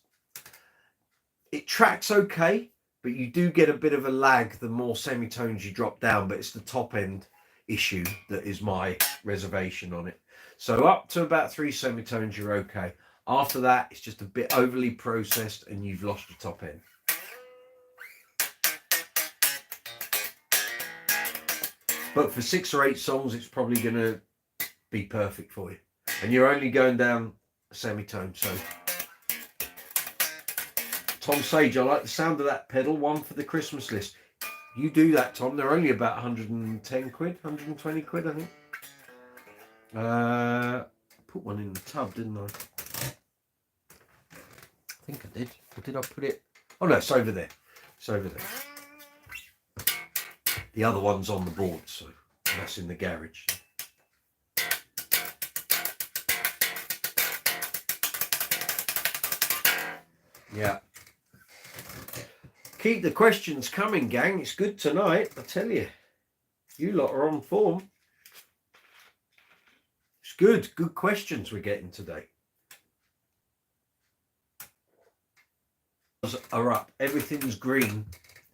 it tracks okay, but you do get a bit of a lag the more semitones you drop down, but it's the top end issue that is my reservation on it. So up to about 3 semitones, you're okay. After that, it's just a bit overly processed and you've lost your top end. But for 6 or 8 songs, it's probably going to be perfect for you. And you're only going down a semitone. So, Tom Sage, I like the sound of that pedal. One for the Christmas list. You do that, Tom. They're only about 110 quid, 120 quid, I think. Put one in the tub, didn't I? I think I did. Or did I put it? Oh no, it's over there. It's over there. The other one's on the board, so that's in the garage. Yeah. Keep the questions coming, gang. It's good tonight, I tell you. You lot are on form. It's good. Good questions we're getting today. Are up. Everything's green,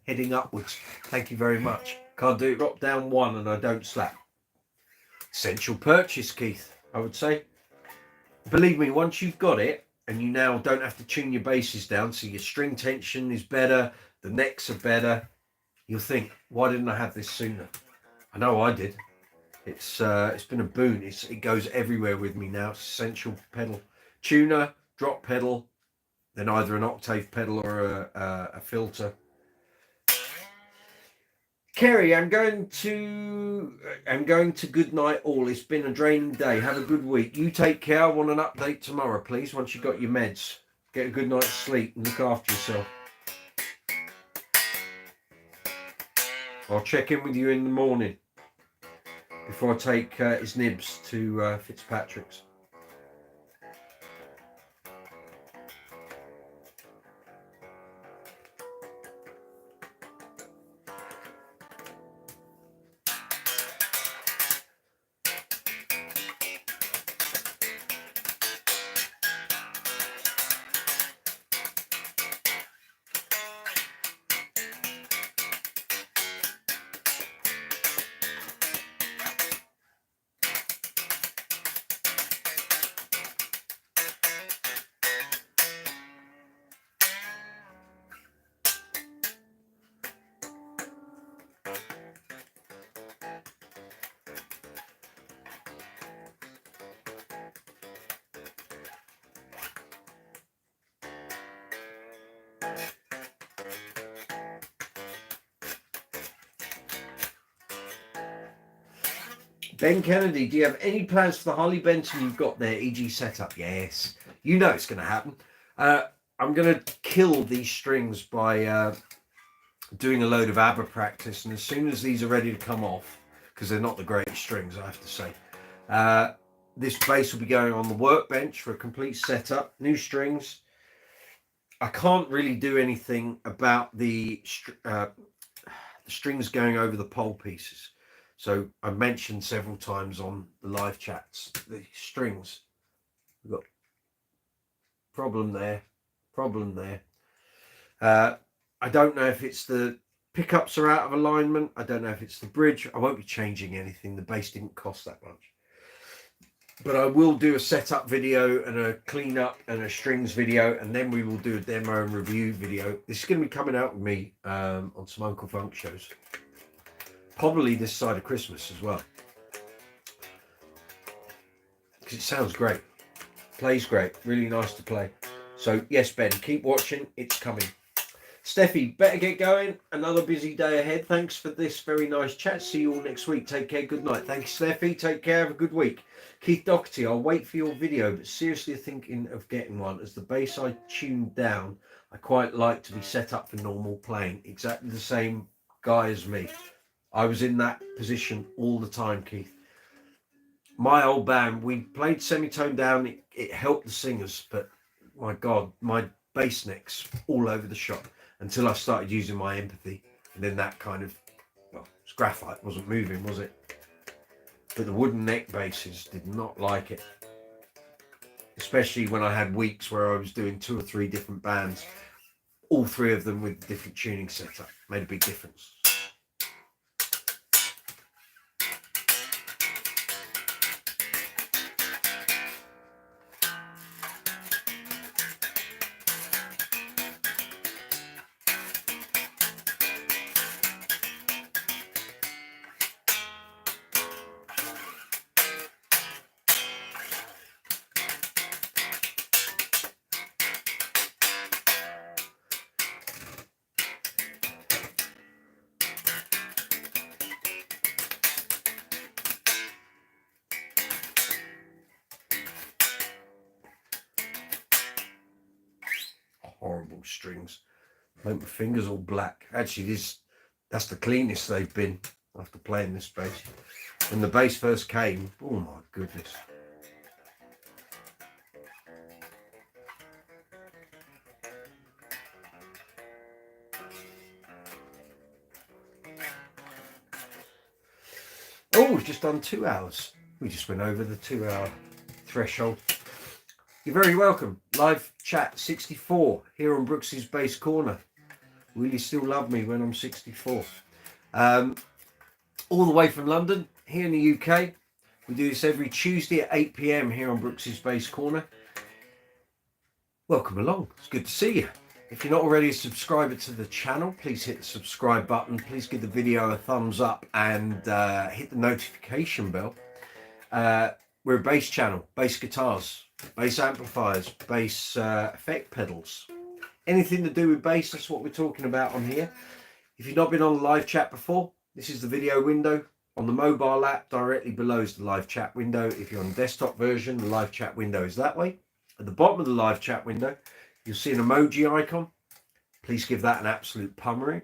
heading upwards. Thank you very much. Can't do it. Drop down 1 and I don't slap. Essential purchase, Keith, I would say. Believe me, once you've got it and you now don't have to tune your basses down, so your string tension is better, the necks are better, you'll think, why didn't I have this sooner? I know I did. It's been a boon. It goes everywhere with me now. It's essential pedal, tuner, drop pedal, then either an octave pedal or a filter. Kerry, I'm going to good night all. It's been a draining day. Have a good week. You take care. I want an update tomorrow, please. Once you got your meds, get a good night's sleep and look after yourself. I'll check in with you in the morning before I take his nibs to Fitzpatrick's. Ben Kennedy, do you have any plans for the Harley Benton you've got there, e.g. setup? Yes. You know it's going to happen. I'm going to kill these strings by doing a load of ABBA practice, and as soon as these are ready to come off, because they're not the greatest strings, I have to say, this bass will be going on the workbench for a complete setup, new strings. I can't really do anything about the strings going over the pole pieces. So I mentioned several times on the live chats, the strings, we've got problem there. I don't know if it's the pickups are out of alignment. I don't know if it's the bridge. I won't be changing anything. The bass didn't cost that much. But I will do a setup video and a cleanup and a strings video, and then we will do a demo and review video. This is going to be coming out with me on some Uncle Funk shows. Probably this side of Christmas as well, because it sounds great, plays great, really nice to play. So yes, Ben, keep watching, it's coming. Steffi, better get going, another busy day ahead. Thanks for this very nice chat. See you all next week. Take care, good night. Thank you, Steffi. Take care, have a good week. Keith Doherty, I'll wait for your video, but seriously thinking of getting one, as the bass I tuned down I quite like to be set up for normal playing. Exactly the same guy as me. I was in that position all the time, Keith. My old band, we played semitone down. It helped the singers, but my God, my bass necks all over the shop until I started using my empathy. And then that kind of, well, it's graphite, wasn't moving, was it? But the wooden neck basses did not like it. Especially when I had weeks where I was doing 2 or 3 different bands, all 3 of them with different tuning setup. Made a big difference. Horrible strings. Make my fingers all black. Actually, that's the cleanest they've been after playing this bass. When the bass first came, oh my goodness. Oh, we've just done 2 hours. We just went over the 2-hour threshold. You're very welcome. Live chat 64 here on Brooks's Bass Corner. Will you still love me when I'm 64? All the way from London, here in the UK. We do this every Tuesday at 8 PM here on Brooks's Bass Corner. Welcome along. It's good to see you. If you're not already a subscriber to the channel, please hit the subscribe button. Please give the video a thumbs up and hit the notification bell. We're a bass channel, bass guitars, bass amplifiers, bass effect pedals. Anything to do with bass, that's what we're talking about on here. If you've not been on the live chat before, this is the video window. On the mobile app, directly below is the live chat window. If you're on the desktop version, the live chat window is that way. At the bottom of the live chat window, you'll see an emoji icon. Please give that an absolute pummeling.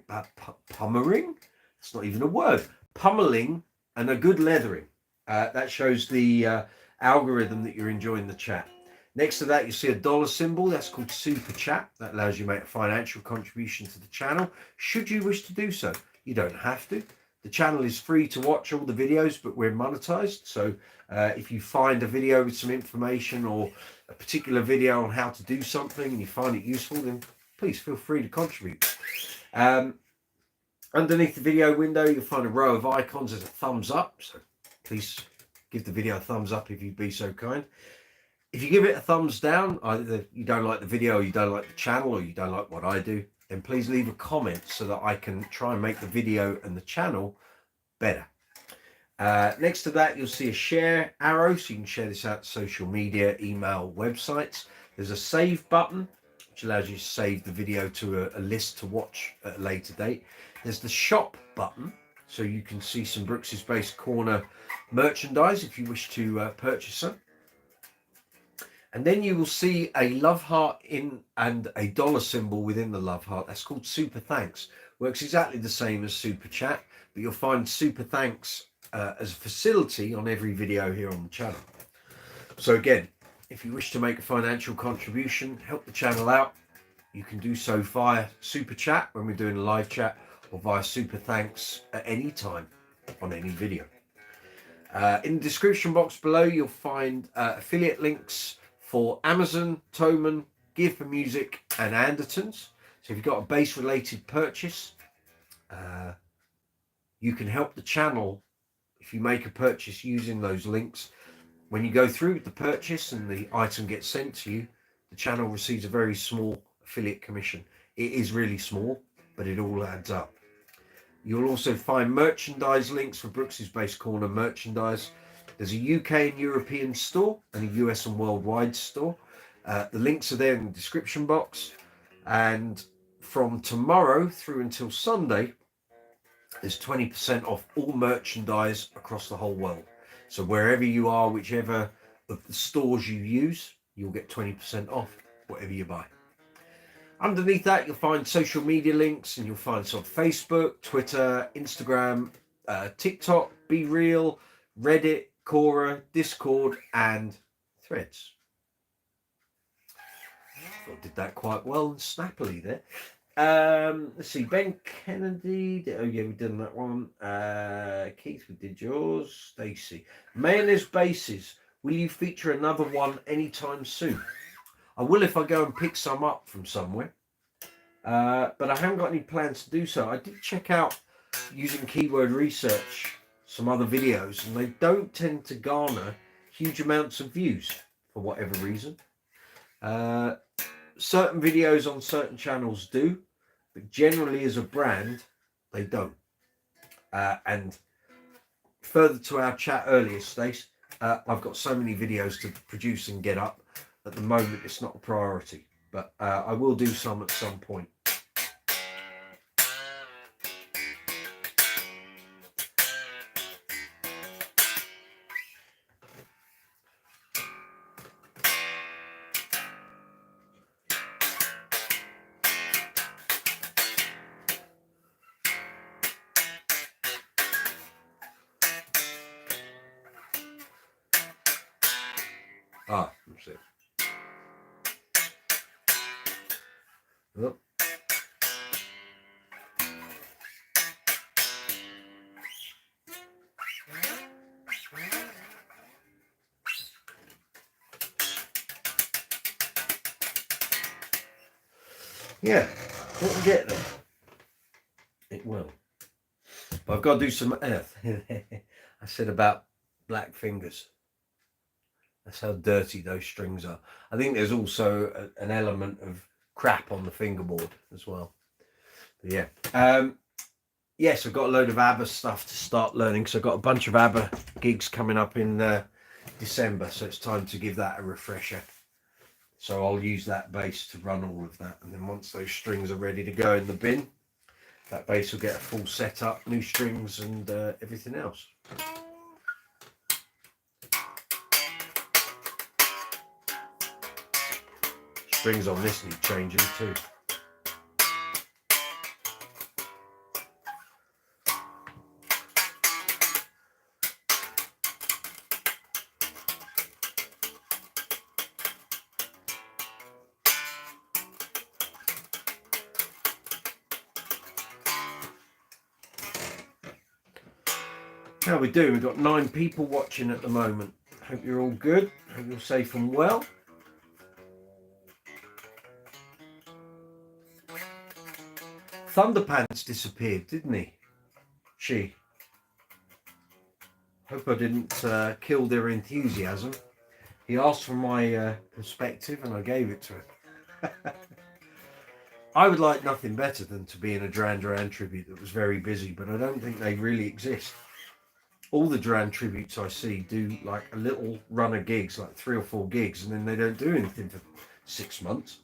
Pummeling? That's not even a word. Pummeling and a good leathering. That shows the algorithm that you're enjoying the chat. Next to that, you see a dollar symbol. That's called Super Chat. That allows you to make a financial contribution to the channel, should you wish to do so. You don't have to. The channel is free to watch all the videos, but we're monetized. So if you find a video with some information or a particular video on how to do something and you find it useful, then please feel free to contribute. Underneath the video window, you'll find a row of icons. There's a thumbs up. So please give the video a thumbs up if you'd be so kind. If you give it a thumbs down, either you don't like the video, or you don't like the channel, or you don't like what I do, then please leave a comment so that I can try and make the video and the channel better. Next to that, you'll see a share arrow, so you can share this out to social media, email, websites. There's a save button, which allows you to save the video to a list to watch at a later date. There's the shop button, so you can see some Brooks's Bass Corner merchandise if you wish to purchase some. And then you will see a love heart and a dollar symbol within the love heart. That's called Super Thanks. Works exactly the same as Super Chat, but you'll find Super Thanks as a facility on every video here on the channel. So again, if you wish to make a financial contribution, help the channel out, you can do so via Super Chat when we're doing a live chat, or via Super Thanks at any time on any video. In the description box below, you'll find affiliate links for Amazon, Thomann, Gear for Music, and Andertons. So if you've got a bass related purchase, you can help the channel if you make a purchase using those links. When you go through the purchase and the item gets sent to you, the channel receives a very small affiliate commission. It is really small, but it all adds up. You'll also find merchandise links for Brooks's Bass Corner merchandise. There's a UK and European store and a US and worldwide store. The links are there in the description box. And from tomorrow through until Sunday, there's 20% off all merchandise across the whole world. So wherever you are, whichever of the stores you use, you'll get 20% off whatever you buy. Underneath that, you'll find social media links, and you'll find some Facebook, Twitter, Instagram, TikTok, Be Real, Reddit, Quora, Discord, and Threads. I thought I did that quite well and snappily there. Let's see, Ben Kennedy. Oh yeah, we did that one. Keith, we did yours. Stacy, Mayonnaise Bases. Will you feature another one anytime soon? I will if I go and pick some up from somewhere. But I haven't got any plans to do so. I did check out, using keyword research, some other videos, and they don't tend to garner huge amounts of views for whatever reason. Certain videos on certain channels do, but generally as a brand, they don't. And further to our chat earlier, Stace, I've got so many videos to produce and get up. At the moment, it's not a priority, but I will do some at some point. That's it. Oh. Yeah, it will get there. It will. But I've got to do some earth. I said about black fingers. That's how dirty those strings are. I think there's also an element of crap on the fingerboard as well. But yeah. Yes, I've got a load of ABBA stuff to start learning. So I've got a bunch of ABBA gigs coming up in December. So it's time to give that a refresher. So I'll use that bass to run all of that. And then once those strings are ready to go in the bin, that bass will get a full setup, new strings and everything else. Strings on this need changing too. How are we doing? We've got 9 people watching at the moment. Hope you're all good. Hope you're safe and well. Thunderpants disappeared, didn't he? She. Hope I didn't kill their enthusiasm. He asked for my perspective and I gave it to him. I would like nothing better than to be in a Duran Duran tribute that was very busy, but I don't think they really exist. All the Duran tributes I see do like a little run of gigs, like 3 or 4 gigs, and then they don't do anything for 6 months.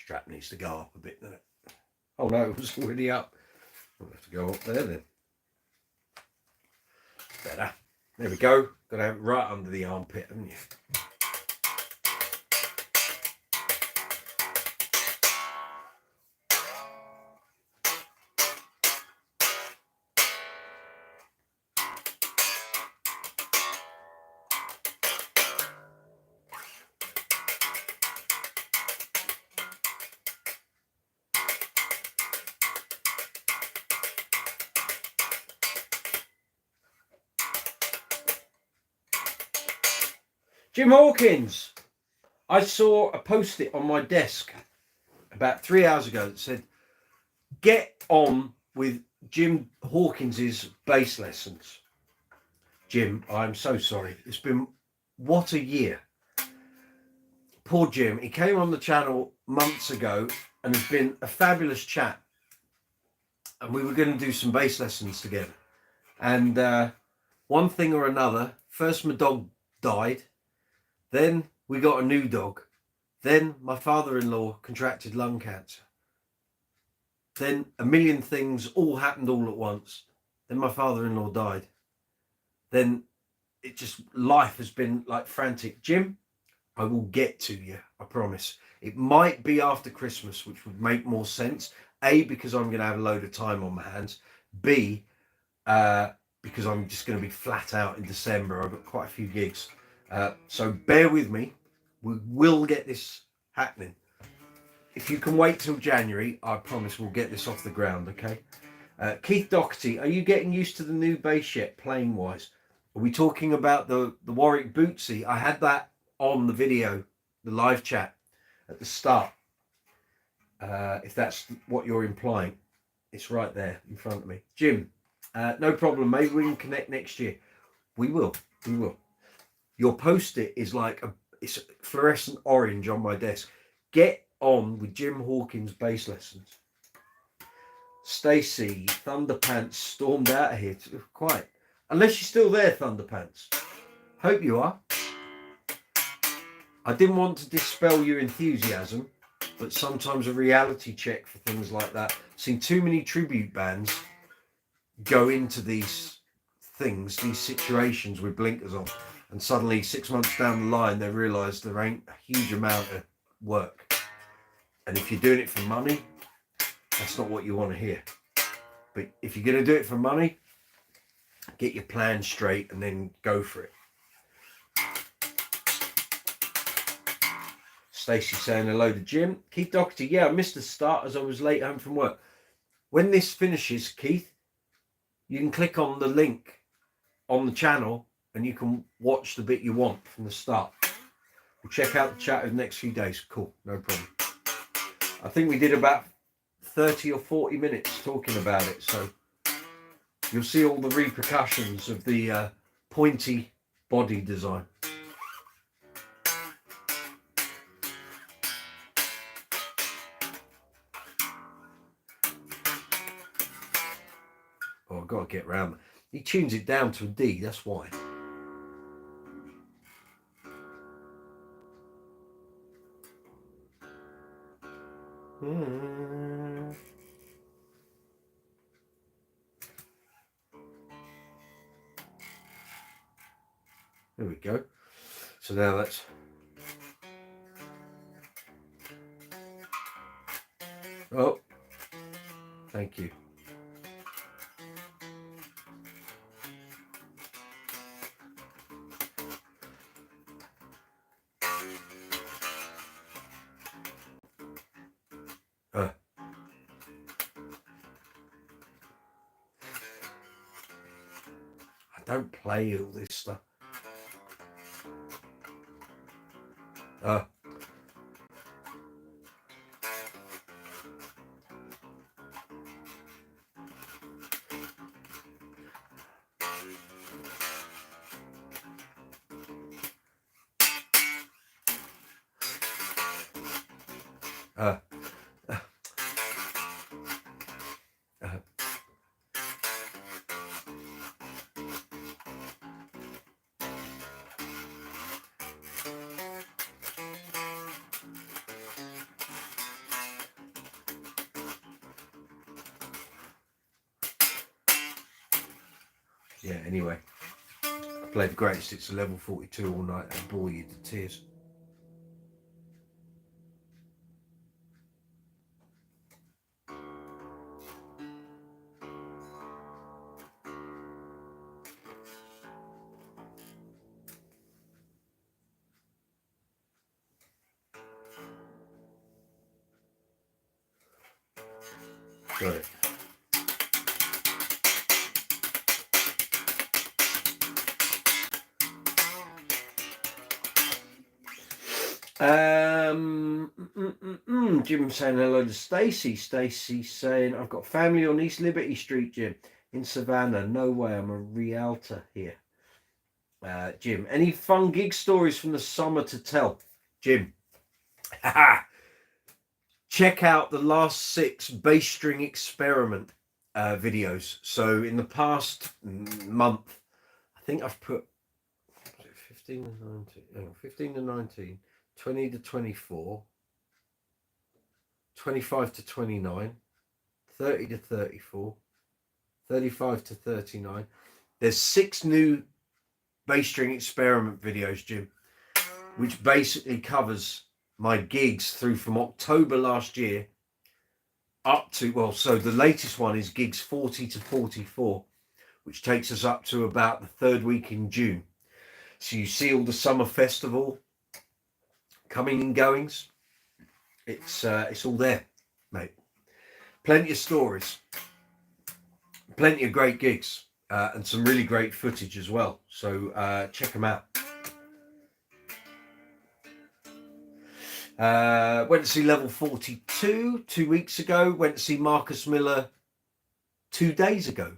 Strap needs to go up a bit, doesn't it? Oh no, it was already up. I'll have to go up there then. Better. There we go. Got to have it right under the armpit, haven't you? Jim Hawkins. I saw a post-it on my desk about 3 hours ago that said, get on with Jim Hawkins's bass lessons. Jim, I'm so sorry. It's been, what a year. Poor Jim. He came on the channel months ago and has been a fabulous chat. And we were going to do some bass lessons together. And one thing or another, first my dog died. Then we got a new dog. Then my father-in-law contracted lung cancer. Then a million things all happened all at once. Then my father-in-law died. Then it just, life has been like frantic. Jim, I will get to you, I promise. It might be after Christmas, which would make more sense. A, because I'm going to have a load of time on my hands. B, because I'm just going to be flat out in December. I've got quite a few gigs. So bear with me. We will get this happening. If you can wait till January, I promise we'll get this off the ground, okay? Keith Doherty, are you getting used to the new bass yet, playing wise? Are we talking about the Warwick Bootsy? I had that on the video, the live chat at the start. If that's what you're implying, it's right there in front of me. Jim, no problem. Maybe we can connect next year. We will. We will. Your post-it is like it's fluorescent orange on my desk. Get on with Jim Hawkins bass lessons. Stacey, Thunderpants stormed out of here. Quite. Unless you're still there, Thunderpants. Hope you are. I didn't want to dispel your enthusiasm, but sometimes a reality check for things like that. I've seen too many tribute bands go into these things, these situations with blinkers on. And suddenly 6 months down the line, they realise there ain't a huge amount of work. And if you're doing it for money, that's not what you want to hear. But if you're going to do it for money, get your plan straight and then go for it. Stacey saying hello to Jim. Keith Doherty, yeah, I missed the start as I was late home from work. When this finishes, Keith, you can click on the link on the channel and you can watch the bit you want from the start. We'll check out the chat in the next few days. Cool, no problem. I think we did about 30 or 40 minutes talking about it, so you'll see all the repercussions of the pointy body design. Oh, I've got to get around. He tunes it down to a D, that's why. There we go. So now that's... Oh, thank you. I don't play all this stuff. Yeah, anyway. I played the greatest hits of level 42 all night and bore you to tears. Right. Jim saying hello to Stacey. Stacey saying, I've got family on East Liberty Street, Jim, in Savannah. No way, I'm a realtor here. Jim, any fun gig stories from the summer to tell? Jim, check out the last 6 bass string experiment videos. So in the past month, I think I've put 15 to 19, 20 to 24, 25 to 29, 30 to 34, 35 to 39. There's 6 new bass string experiment videos, Jim, which basically covers my gigs through from October last year up to, well, so the latest one is gigs 40 to 44, which takes us up to about the 3rd week in June. So you see all the summer festival coming and goings. It's all there, mate. Plenty of stories, plenty of great gigs, and some really great footage as well. So check them out. Went to see Level 42 2 weeks ago. Went to see Marcus Miller 2 days ago.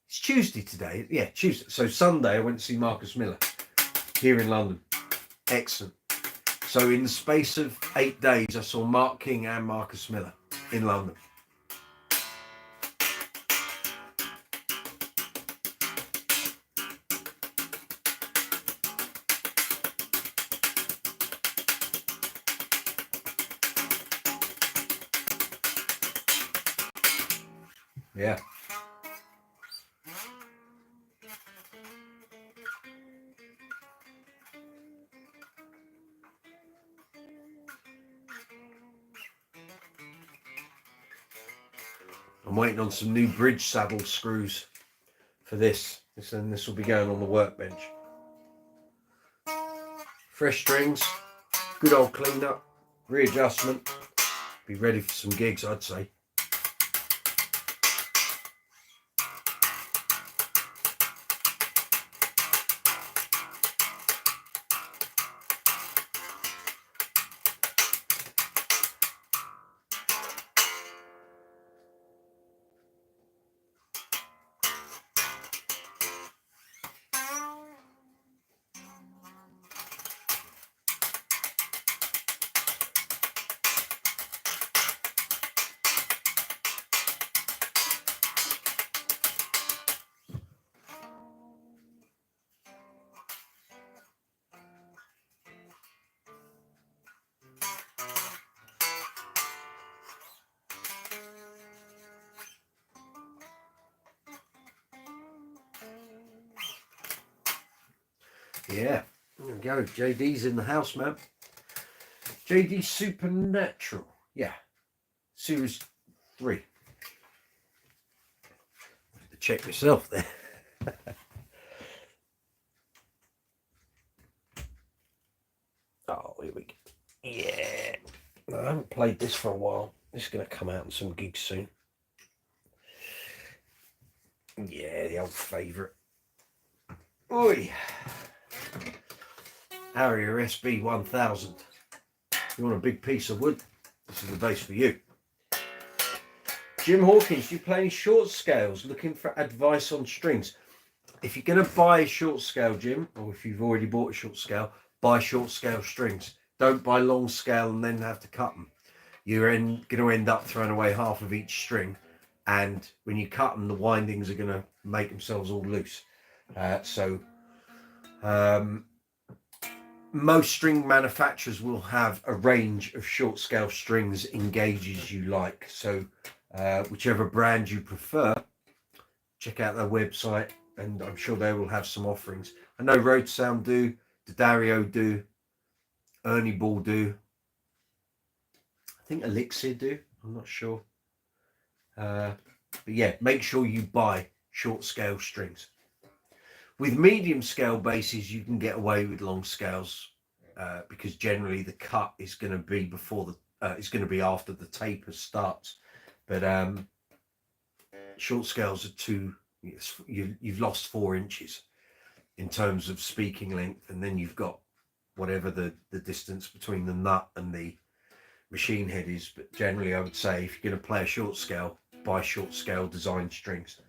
It's Tuesday today. Yeah, Tuesday. So Sunday I went to see Marcus Miller here in London. Excellent. So in the space of 8 days, I saw Mark King and Marcus Miller in London. Yeah. I'm waiting on some new bridge saddle screws for this. And this will be going on the workbench. Fresh strings, good old clean up, readjustment. Be ready for some gigs, I'd say. Yeah, there we go. JD's in the house, man. JD Supernatural. Yeah. Series 3. I have to check myself there. Oh, here we go. Yeah. I haven't played this for a while. This is going to come out in some gigs soon. Yeah, the old favourite. Oi. Harrier SB 1000. You want a big piece of wood? This is the bass for you. Jim Hawkins, do you play any short scales? Looking for advice on strings. If you're going to buy a short scale, Jim, or if you've already bought a short scale, buy short scale strings. Don't buy long scale and then have to cut them. You're going to end up throwing away half of each string. And when you cut them, the windings are going to make themselves all loose. Most string manufacturers will have a range of short scale strings in gauges you like. So whichever brand you prefer, check out their website and I'm sure they will have some offerings. I know Road Sound do, D'Addario do, Ernie Ball do. I think Elixir do, I'm not sure. But yeah, make sure you buy short scale strings. With medium scale basses, you can get away with long scales because generally the cut is going to be before the it's going to be after the taper starts. But short scales are you've lost 4 inches in terms of speaking length, and then you've got whatever the distance between the nut and the machine head is. But generally, I would say if you're going to play a short scale, buy short scale design strings.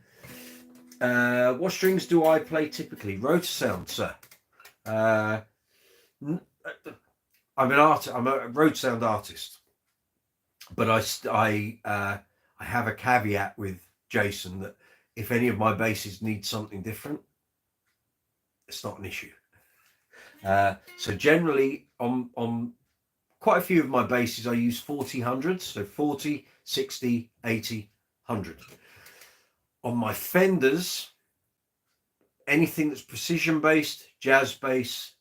What strings do I play typically? Rotor Sound, sir. I'm a Rotor Sound artist, but I have a caveat with Jason that if any of my basses need something different, it's not an issue. So generally, on quite a few of my basses, I use 40/100s, so 40, 60, 80, 100. On my Fenders, anything that's precision based, jazz based,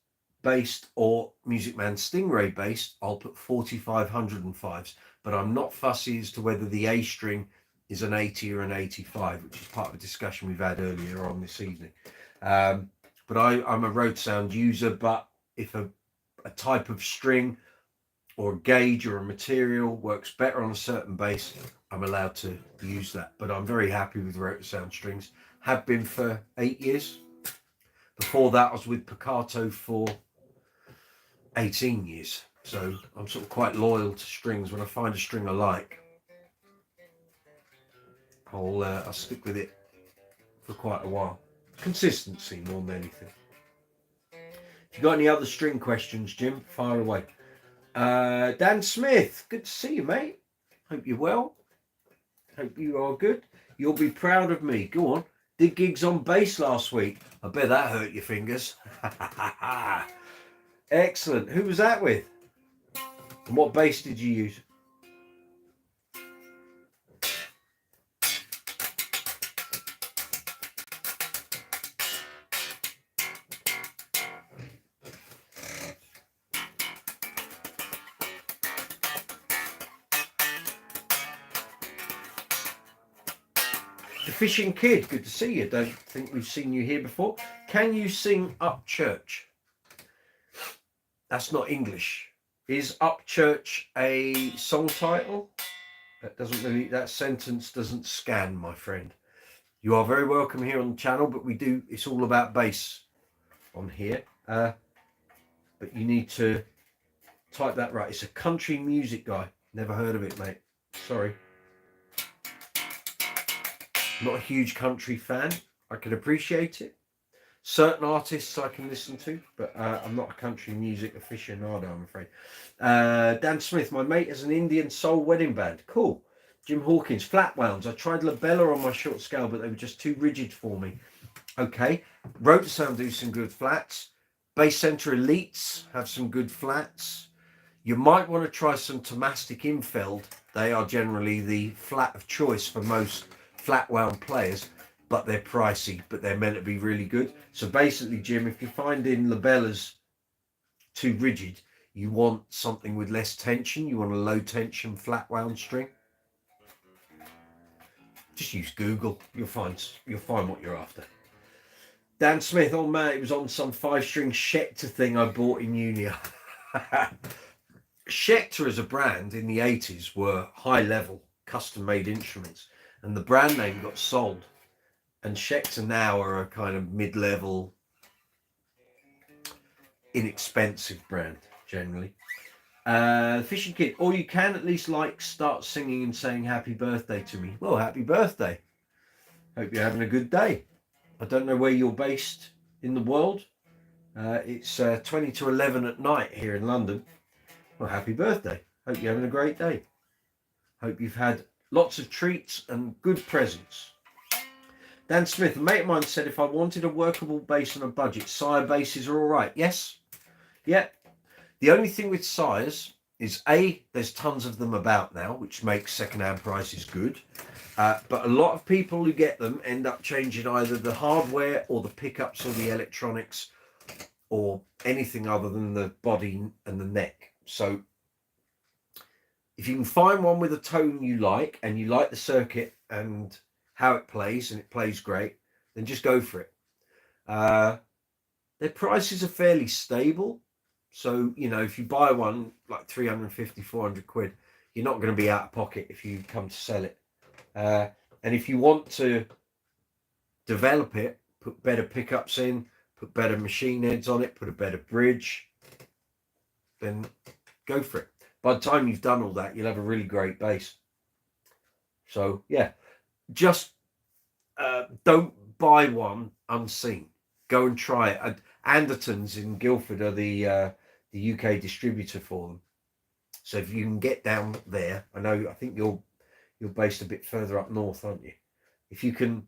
or Music Man Stingray based, I'll put 45, 105s. But I'm not fussy as to whether the A string is an 80 or an 85, which is part of a discussion we've had earlier on this evening. But I'm a Road Sound user, but if a type of string or a gauge or a material works better on a certain bass, I'm allowed to use that. But I'm very happy with Rotor Sound strings. Have been for 8 years. Before that, I was with Piccato for 18 years. So I'm sort of quite loyal to strings. When I find a string I like, I'll stick with it for quite a while. Consistency more than anything. If you got any other string questions, Jim, fire away. Dan Smith, good to see you, mate. Hope you're well. Hope you are good. You'll be proud of me. Go on. Did gigs on bass last week. I bet that hurt your fingers. Excellent. Who was that with? And what bass did you use? The Fishing Kid, good to see you. Don't think we've seen you here before. Can you sing Up Church? That's not English. Is Up Church a song title? That sentence doesn't scan, my friend. You are very welcome here on the channel, but it's all about bass on here. But you need to type that right. It's a country music guy. Never heard of it, mate. Sorry. Not a huge country fan. I can appreciate it. Certain artists I can listen to, but I'm not a country music aficionado, I'm afraid. Dan Smith, my mate has an Indian soul wedding band. Cool. Jim Hawkins, flat wounds. I tried labella on my short scale, but they were just too rigid for me. Okay. Rotosound do some good flats. Bass Center Elites have some good flats. You might want to try some Thomastic Infeld. They are generally the flat of choice for most flat wound players, but they're pricey, but they're meant to be really good. So basically, Jim, if you're finding labellas too rigid, you want something with less tension. You want a low tension flat wound string. Just use Google. You'll find what you're after. Dan Smith, oh man, it was on some 5-string Schecter thing I bought in uni. Schecter as a brand in the 80s were high-level, custom-made instruments, and the brand name got sold. And Schecter now are a kind of mid-level, inexpensive brand, generally. Fishing Kid, or you can at least start singing and saying happy birthday to me. Well, happy birthday. Hope you're having a good day. I don't know where you're based in the world. It's 20 to 11 at night here in London. Well, happy birthday. Hope you're having a great day. Hope you've had lots of treats and good presents. Dan Smith, a mate of mine said if I wanted a workable bass on a budget, Sire basses are all right. Yes. Yeah. The only thing with Sires is there's tons of them about now, which makes second-hand prices good. But a lot of people who get them end up changing either the hardware or the pickups or the electronics or anything other than the body and the neck. So if you can find one with a tone you like and you like the circuit and how it plays and it plays great, then just go for it. Their prices are fairly stable. So, you know, if you buy one like 350, 400 quid, you're not going to be out of pocket if you come to sell it. And if you want to develop it, put better pickups in, put better machine heads on it, put a better bridge, then go for it. By the time you've done all that, you'll have a really great bass. So, yeah, just don't buy one unseen. Go and try it. Andertons in Guildford are the UK distributor for them. So if you can get down there, I think you're based a bit further up north, aren't you? If you can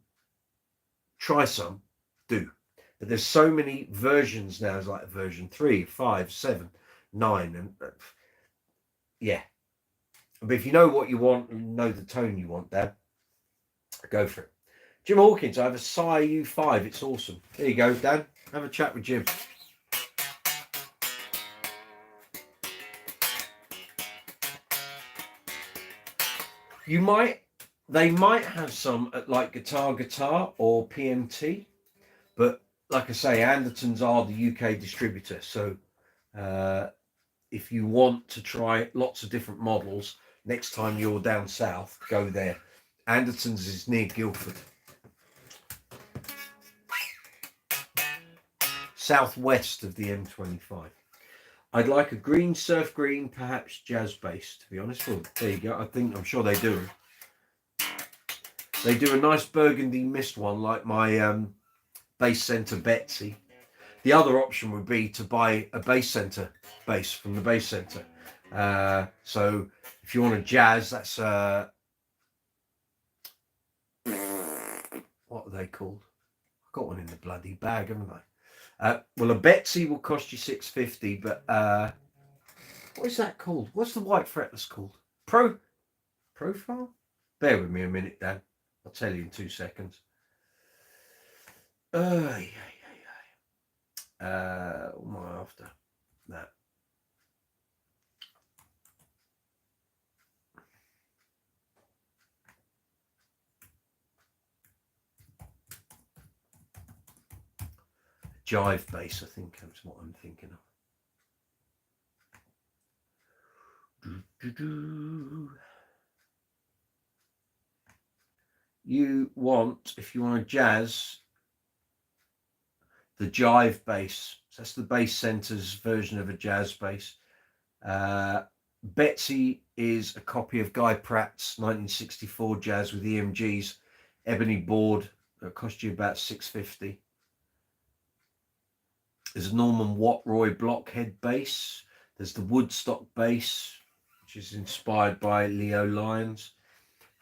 try some, do. But there's so many versions now. It's like version 3, 5, 7, 9, and yeah. But if you know what you want and know the tone you want, Dan, go for it. Jim Hawkins, I have a Sire U5. It's awesome. There you go, Dan. Have a chat with Jim. They might have some at like Guitar or PMT, but like I say, Andertons are the UK distributor. So if you want to try lots of different models, next time you're down south, go there. Andertons is near Guildford. Southwest of the M25. I'd like a green surf green, perhaps jazz bass, to be honest. Well, there you go. I'm sure they do. They do a nice burgundy mist one, like my Bass Center Betsy. The other option would be to buy a Bass Center bass from the Bass Center. So if you want a jazz, that's what are they called? I've got one in the bloody bag, haven't I? Well, a Betsy will cost you $6.50, but what is that called? What's the white fretless called? Profile? Bear with me a minute, Dan. I'll tell you in 2 seconds. What am I after? That. jive bass, I think that's what I'm thinking of. You want, if you want a jazz, the jive bass. So that's the bass center's version of a jazz bass. Betsy is a copy of Guy Pratt's 1964 jazz with EMG's ebony board that cost you about $6.50. There's a Norman Watt-Roy blockhead bass. There's the Woodstock bass, which is inspired by Leo Lyons.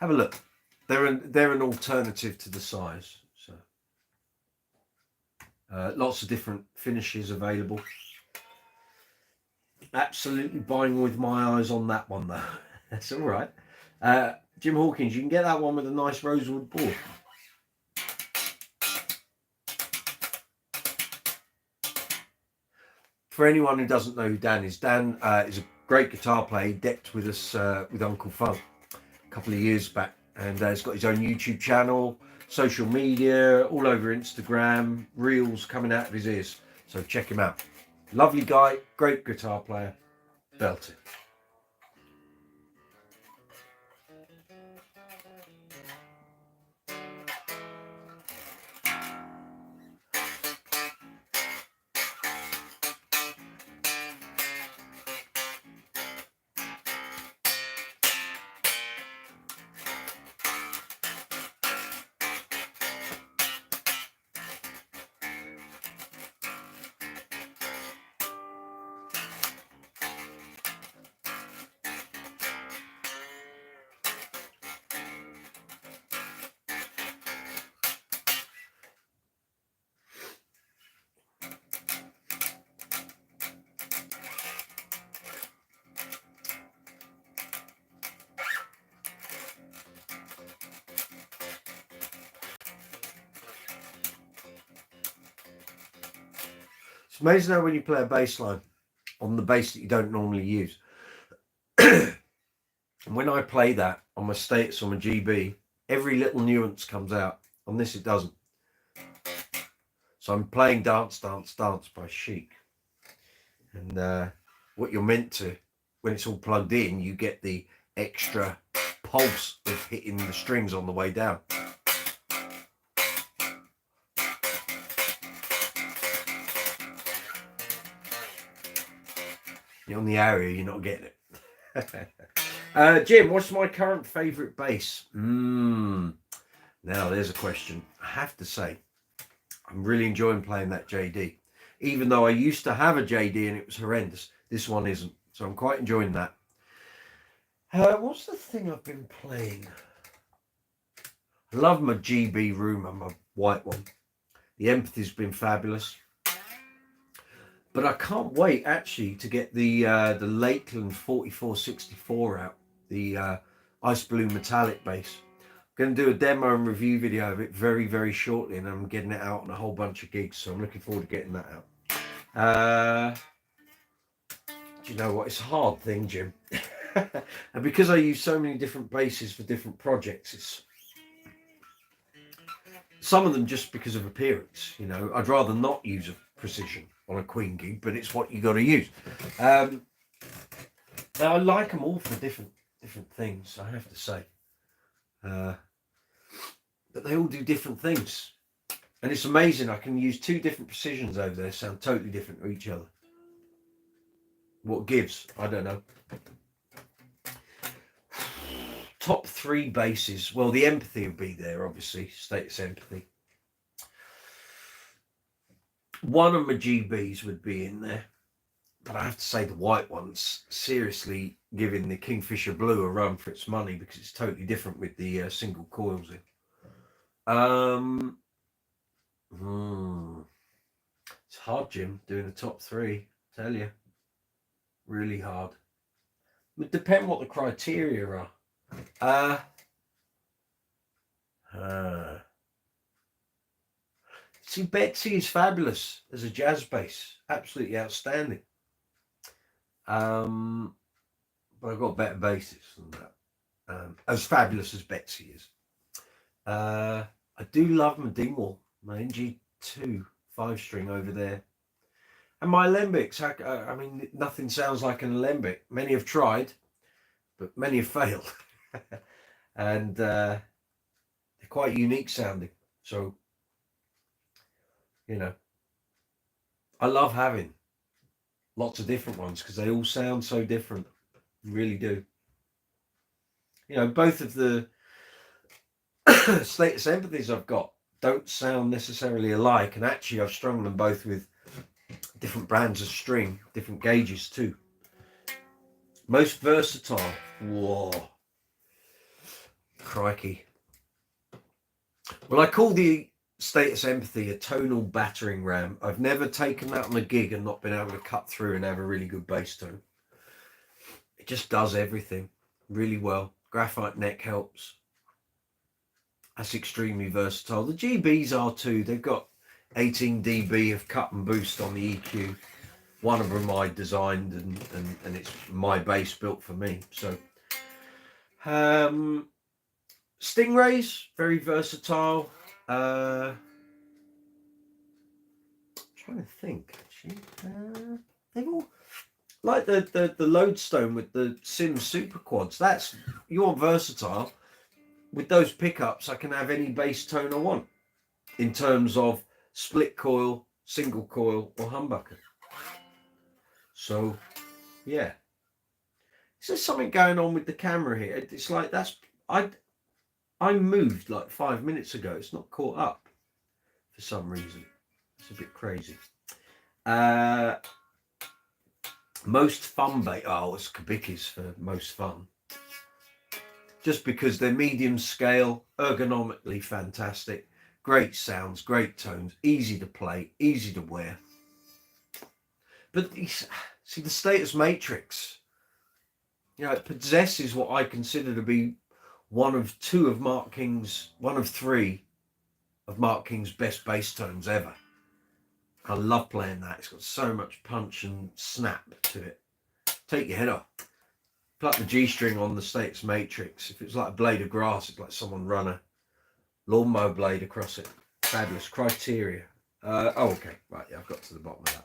Have a look. They're an alternative to the size. So lots of different finishes available. Absolutely buying with my eyes on that one though. That's all right. Jim Hawkins, you can get that one with a nice rosewood board. For anyone who doesn't know who Dan is a great guitar player. He decked with us with Uncle Funk a couple of years back, and he's got his own YouTube channel, social media, all over Instagram, reels coming out of his ears. So check him out. Lovely guy, great guitar player, belted. It's amazing how when you play a bass line on the bass that you don't normally use, and when I play that on my Status or my GB, every little nuance comes out. On this it doesn't. So I'm playing Dance, Dance, Dance by Chic. And what you're meant to, when it's all plugged in, you get the extra pulse of hitting the strings on the way down. You're on the area, you're not getting it. Jim, what's my current favourite bass? Now there's a question. I have to say, I'm really enjoying playing that JD. Even though I used to have a JD and it was horrendous, this one isn't. So I'm quite enjoying that. What's the thing I've been playing? I love my GB Rumor, my white one. The Empathy's been fabulous. But I can't wait actually to get the Lakeland 4464 out, the Ice Blue Metallic bass. I'm going to do a demo and review video of it very, very shortly, and I'm getting it out on a whole bunch of gigs, so I'm looking forward to getting that out. Do you know what? It's a hard thing, Jim. And because I use so many different basses for different projects, it's some of them just because of appearance. You know, I'd rather not use a Precision on a Queen gig, but it's what you got to use. Now I like them all for different things, I have to say. But they all do different things, and it's amazing. I can use two different Precisions over there, sound totally different to each other. What gives? I don't know. Top 3 basses. Well, the Empathy would be there, obviously. Status Empathy. One of my GBs would be in there, but I have to say the white one's seriously giving the Kingfisher Blue a run for its money, because it's totally different with the single coils in. It's hard, Jim, doing the top 3. I tell you, really hard. It would depend what the criteria are. See, Betsy is fabulous as a jazz bass, absolutely outstanding. But I've got better basses than that. As fabulous as Betsy is. I do love my Dingwall, my NG2 5-string over there. And my alembics, I mean, nothing sounds like an alembic. Many have tried, but many have failed. And they're quite unique sounding. So, you know, I love having lots of different ones because they all sound so different. You really do. You know, both of the status empathies I've got don't sound necessarily alike. And actually, I've strung them both with different brands of string, different gauges too. Most versatile. Whoa. Crikey. Well, I call the status empathy a tonal battering ram. I've never taken that on a gig and not been able to cut through and have a really good bass tone. It just does everything really well. Graphite neck helps. That's extremely versatile. The GBs are too. They've got 18 dB of cut and boost on the EQ. One of them I designed and it's my bass built for me. So Stingrays, very versatile. Trying to think actually. They've all like the Lodestone with the Sims Super Quads. That's, you want versatile. With those pickups, I can have any bass tone I want in terms of split coil, single coil, or humbucker. So, yeah. Is there something going on with the camera here? It's like I moved like 5 minutes ago. It's not caught up for some reason. It's a bit crazy. Most fun bass. Oh, it's Kubicki's for most fun. Just because they're medium scale, ergonomically fantastic, great sounds, great tones, easy to play, easy to wear. But see, the Status Matrix, you know, it possesses what I consider to be one of three of Mark King's best bass tones ever. I love playing that. It's got so much punch and snap to it. Take your head off. Pluck the G string on the Status Matrix. If it's like a blade of grass, it's like someone run a lawnmower blade across it. Fabulous. Criteria. Oh, okay. Right, yeah, I've got to the bottom of that.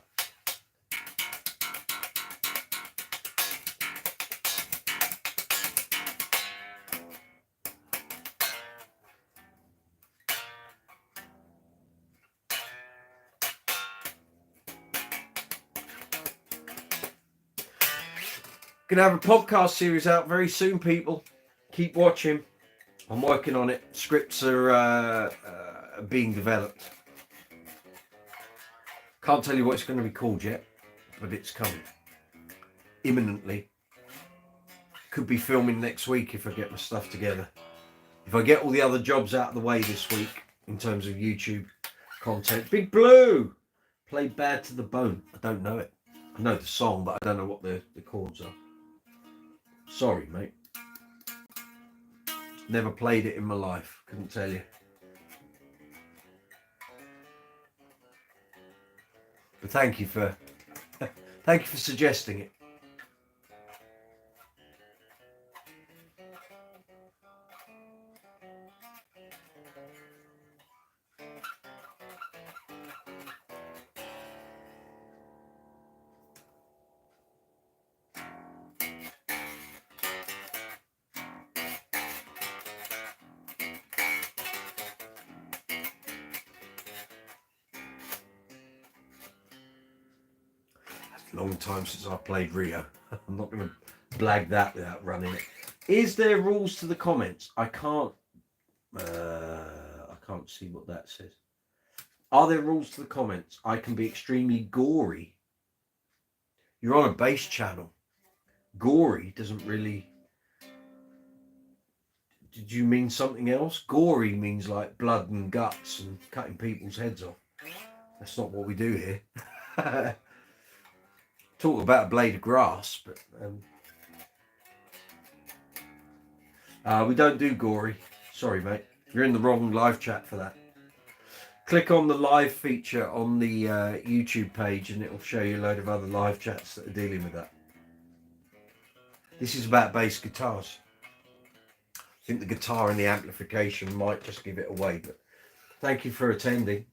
Gonna have a podcast series out very soon, people. Keep watching. I'm working on it. Scripts are being developed. Can't tell you what it's going to be called yet, but it's coming imminently. Could be filming next week if I get my stuff together. If I get all the other jobs out of the way this week in terms of YouTube content. Big Blue played Bad to the Bone. I don't know it. I know the song, but I don't know what the chords are. Sorry, mate. Never played it in my life. Couldn't tell you. But thank you for suggesting it. Long time since I played Rio. I'm not going to blag that without running it. Is there rules to the comments? I can't see what that says. Are there rules to the comments? I can be extremely gory. You're on a bass channel. Gory doesn't really... Did you mean something else? Gory means like blood and guts and cutting people's heads off. That's not what we do here. Talk about a blade of grass, but we don't do gory. Sorry, mate. You're in the wrong live chat for that. Click on the live feature on the YouTube page and it'll show you a load of other live chats that are dealing with that. This is about bass guitars. I think the guitar and the amplification might just give it away, but thank you for attending.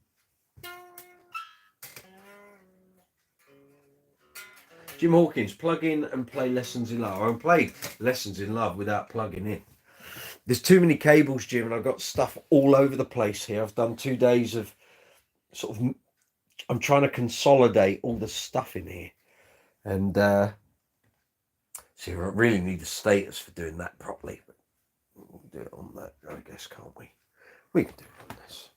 Jim Hawkins, plug in and play Lessons in Love. I played Lessons in Love without plugging in. There's too many cables, Jim, and I've got stuff all over the place here. I've done 2 days of sort of, I'm trying to consolidate all the stuff in here. And see, I really need a status for doing that properly. But we'll do it on that, I guess, can't we? We can do it on this.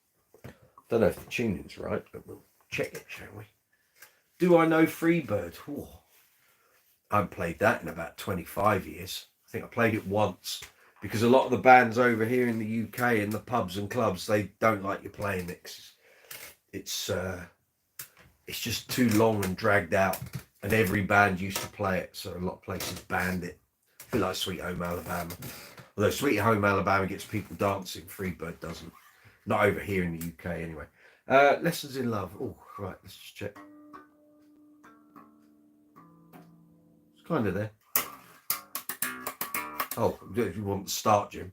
Don't know if the tuning's right, but we'll check it, shall we? Do I know Freebird? Ooh, I haven't played that in about 25 years. I think I played it once because a lot of the bands over here in the UK in the pubs and clubs, they don't like you playing it. It's just too long and dragged out, and every band used to play it, so a lot of places banned it. A bit like Sweet Home Alabama. Although Sweet Home Alabama gets people dancing, Freebird doesn't. Not over here in the UK anyway. Lessons in Love. Oh, right, let's just check. It's kind of there. Oh, if you want to start, Jim.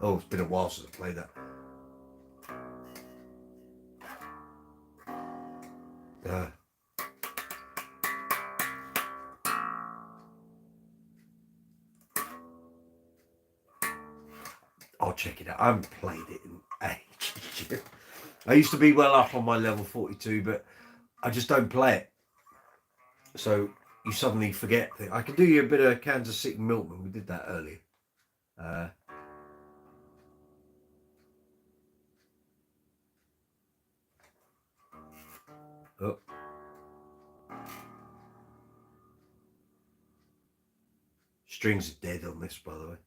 Oh, it's been a while since I played that. I'll check it out. I haven't played it in ages. I used to be well up on my level 42, but I just don't play it. So you suddenly forget. I can do you a bit of Kansas City Milkman. We did that earlier. Oh. Strings are dead on this, by the way.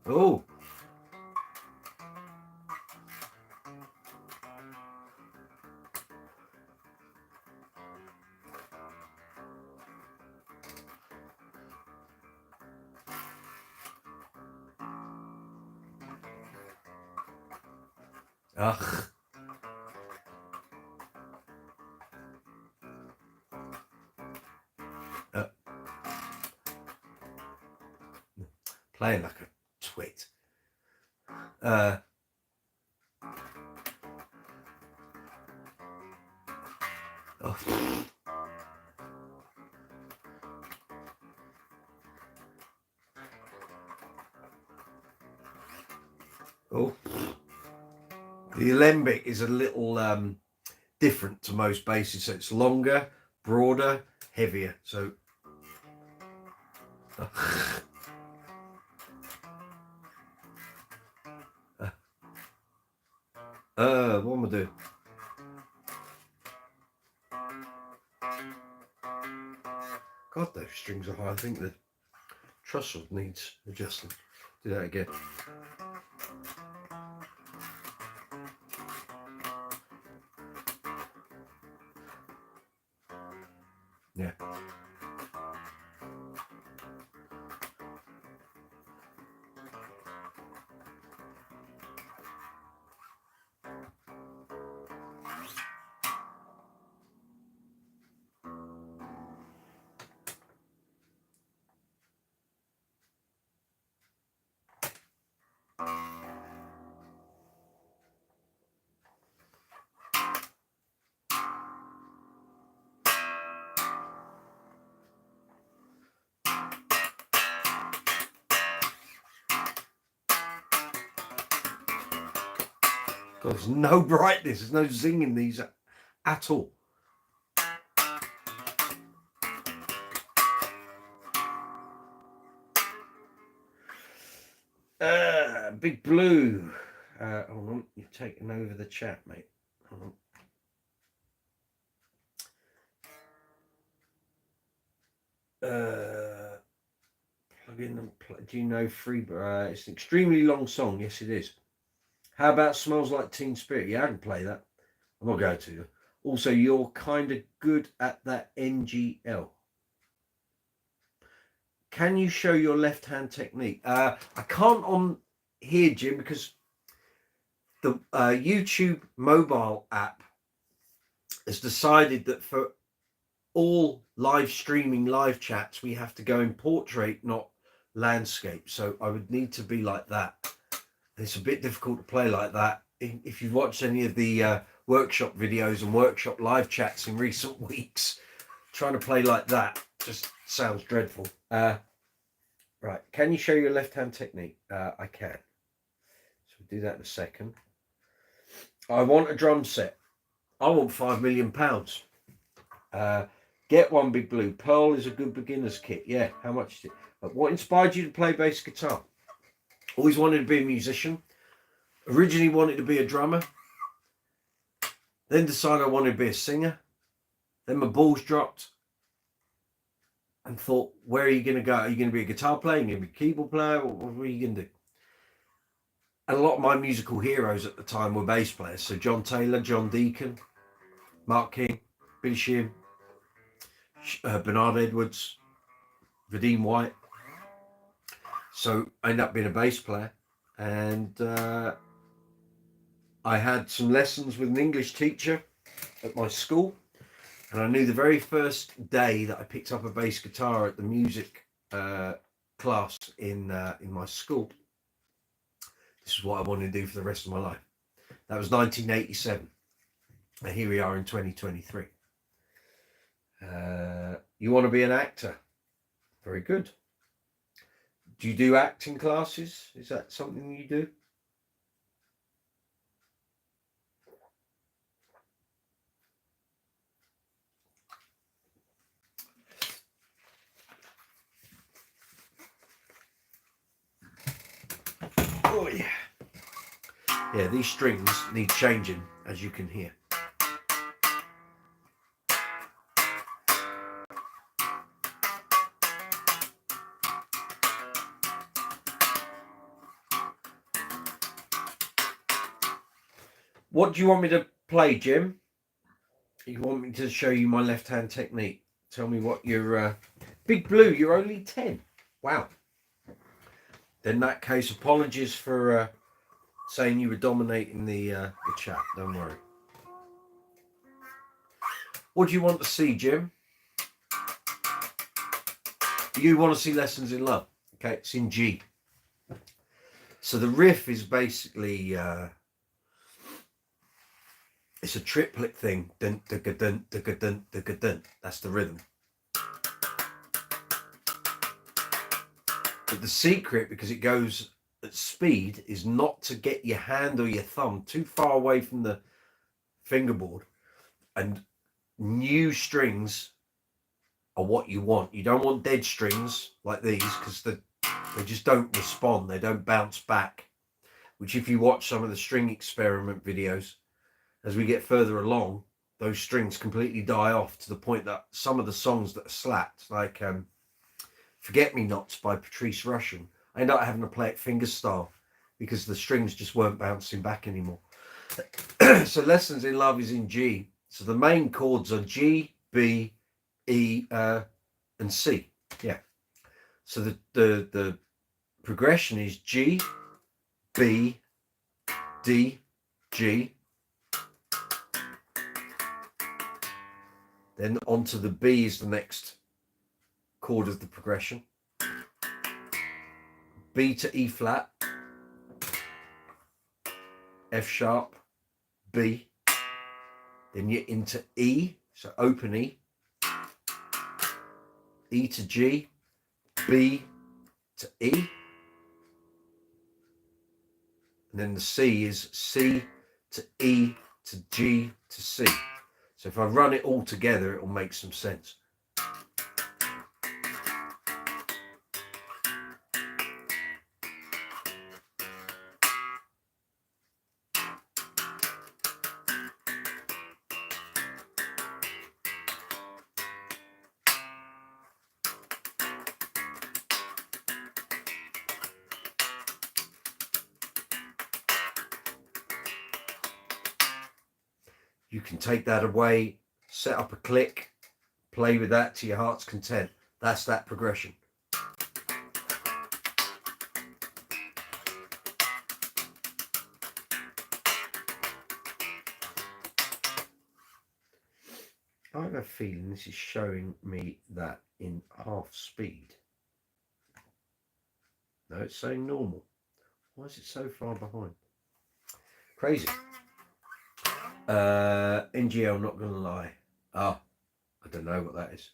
Oh. Ugh. Playing like a twit. Oh. Oh. The alembic is a little different to most basses, so it's longer, broader, heavier. So what am I doing? God, those strings are high. I think the trussel needs adjusting. Do that again. Yeah. God, there's no brightness, there's no zing in these at all. Big Blue. Hold on, you've taken over the chat, mate. Hold on. Plug in and play. Do you know Freebird? It's an extremely long song. Yes, it is. How about Smells Like Teen Spirit? Yeah, I can play that. I'm not going to. Also, you're kind of good at that NGL. Can you show your left hand technique? I can't on here, Jim, because the YouTube mobile app has decided that for all live streaming live chats, we have to go in portrait, not landscape. So I would need to be like that. It's a bit difficult to play like that. If you've watched any of the workshop videos and workshop live chats in recent weeks, trying to play like that just sounds dreadful. Right, can you show your left hand technique? I can. So we'll do that in a second. I want a drum set. I want £5 million. Get one, Big Blue. Pearl is a good beginner's kit. Yeah, how much is it? But what inspired you to play bass guitar? Always wanted to be a musician. Originally wanted to be a drummer. Then decided I wanted to be a singer. Then my balls dropped. And thought, where are you going to go? Are you going to be a guitar player? Are you going to be a keyboard player? What are you going to do? And a lot of my musical heroes at the time were bass players. So John Taylor, John Deacon, Mark King, Billy Sheehan, Bernard Edwards, Vadim White. So I ended up being a bass player. And I had some lessons with an English teacher at my school. And I knew the very first day that I picked up a bass guitar at the music class in my school, this is what I wanted to do for the rest of my life. That was 1987. And here we are in 2023. You want to be an actor? Very good. Do you do acting classes? Is that something you do? Oh yeah. Yeah, these strings need changing, as you can hear. What do you want me to play, Jim? You want me to show you my left-hand technique? Tell me what your Big Blue, you're only 10. Wow. In that case, apologies for saying you were dominating the chat. Don't worry. What do you want to see, Jim? You want to see Lessons in Love? Okay, it's in G. So the riff is basically it's a triplet thing. Dun, dun, dun, dun, dun, dun, dun, dun. That's the rhythm. But the secret, because it goes at speed, is not to get your hand or your thumb too far away from the fingerboard. And new strings are what you want. You don't want dead strings like these, because they just don't respond. They don't bounce back. Which, if you watch some of the string experiment videos, as we get further along, those strings completely die off, to the point that some of the songs that are slapped, like Forget Me Nots by Patrice Rushen, I ended up having to play it fingerstyle because the strings just weren't bouncing back anymore. So Lessons in Love is in G. So the main chords are G, B, E, and C. Yeah. So the progression is G, B, D, G. Then onto the B is the next chord of the progression. B to E flat, F sharp, B. Then you're into E, so open E. E to G, B to E. And then the C is C to E to G to C. So if I run it all together, it will make some sense. You can take that away, set up a click, play with that to your heart's content. That's that progression. I have a feeling this is showing me that in half speed. No, it's saying normal. Why is it so far behind? Crazy. NGL, not going to lie. I don't know what that is.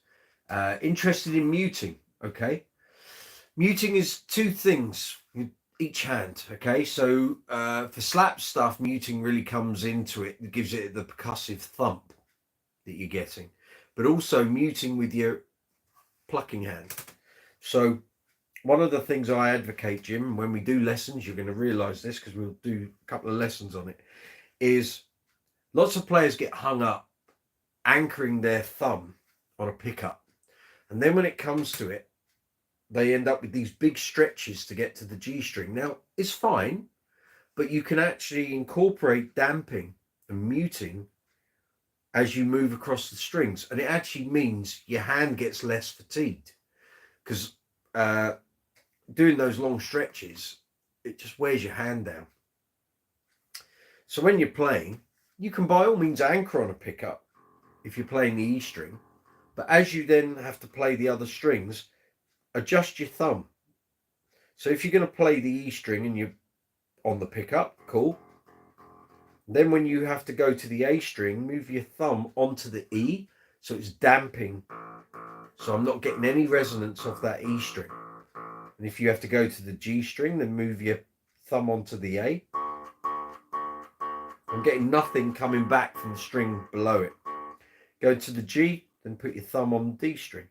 Interested in muting. Okay. Muting is two things with each hand. Okay. So for slap stuff, muting really comes into it. It gives it the percussive thump that you're getting. But also muting with your plucking hand. So one of the things I advocate, Jim, when we do lessons, you're going to realise this because we'll do a couple of lessons on it, is lots of players get hung up anchoring their thumb on a pickup. And then when it comes to it, they end up with these big stretches to get to the G string. Now, it's fine, but you can actually incorporate damping and muting as you move across the strings. And it actually means your hand gets less fatigued because doing those long stretches, it just wears your hand down. So when you're playing, you can by all means anchor on a pickup if you're playing the E string, but as you then have to play the other strings, adjust your thumb. So if you're going to play the E string and you're on the pickup, cool. Then when you have to go to the A string, move your thumb onto the E, so it's damping. So I'm not getting any resonance off that E string. And if you have to go to the G string, then move your thumb onto the A. I'm getting nothing coming back from the string below it. Go to the G, then put your thumb on the D string.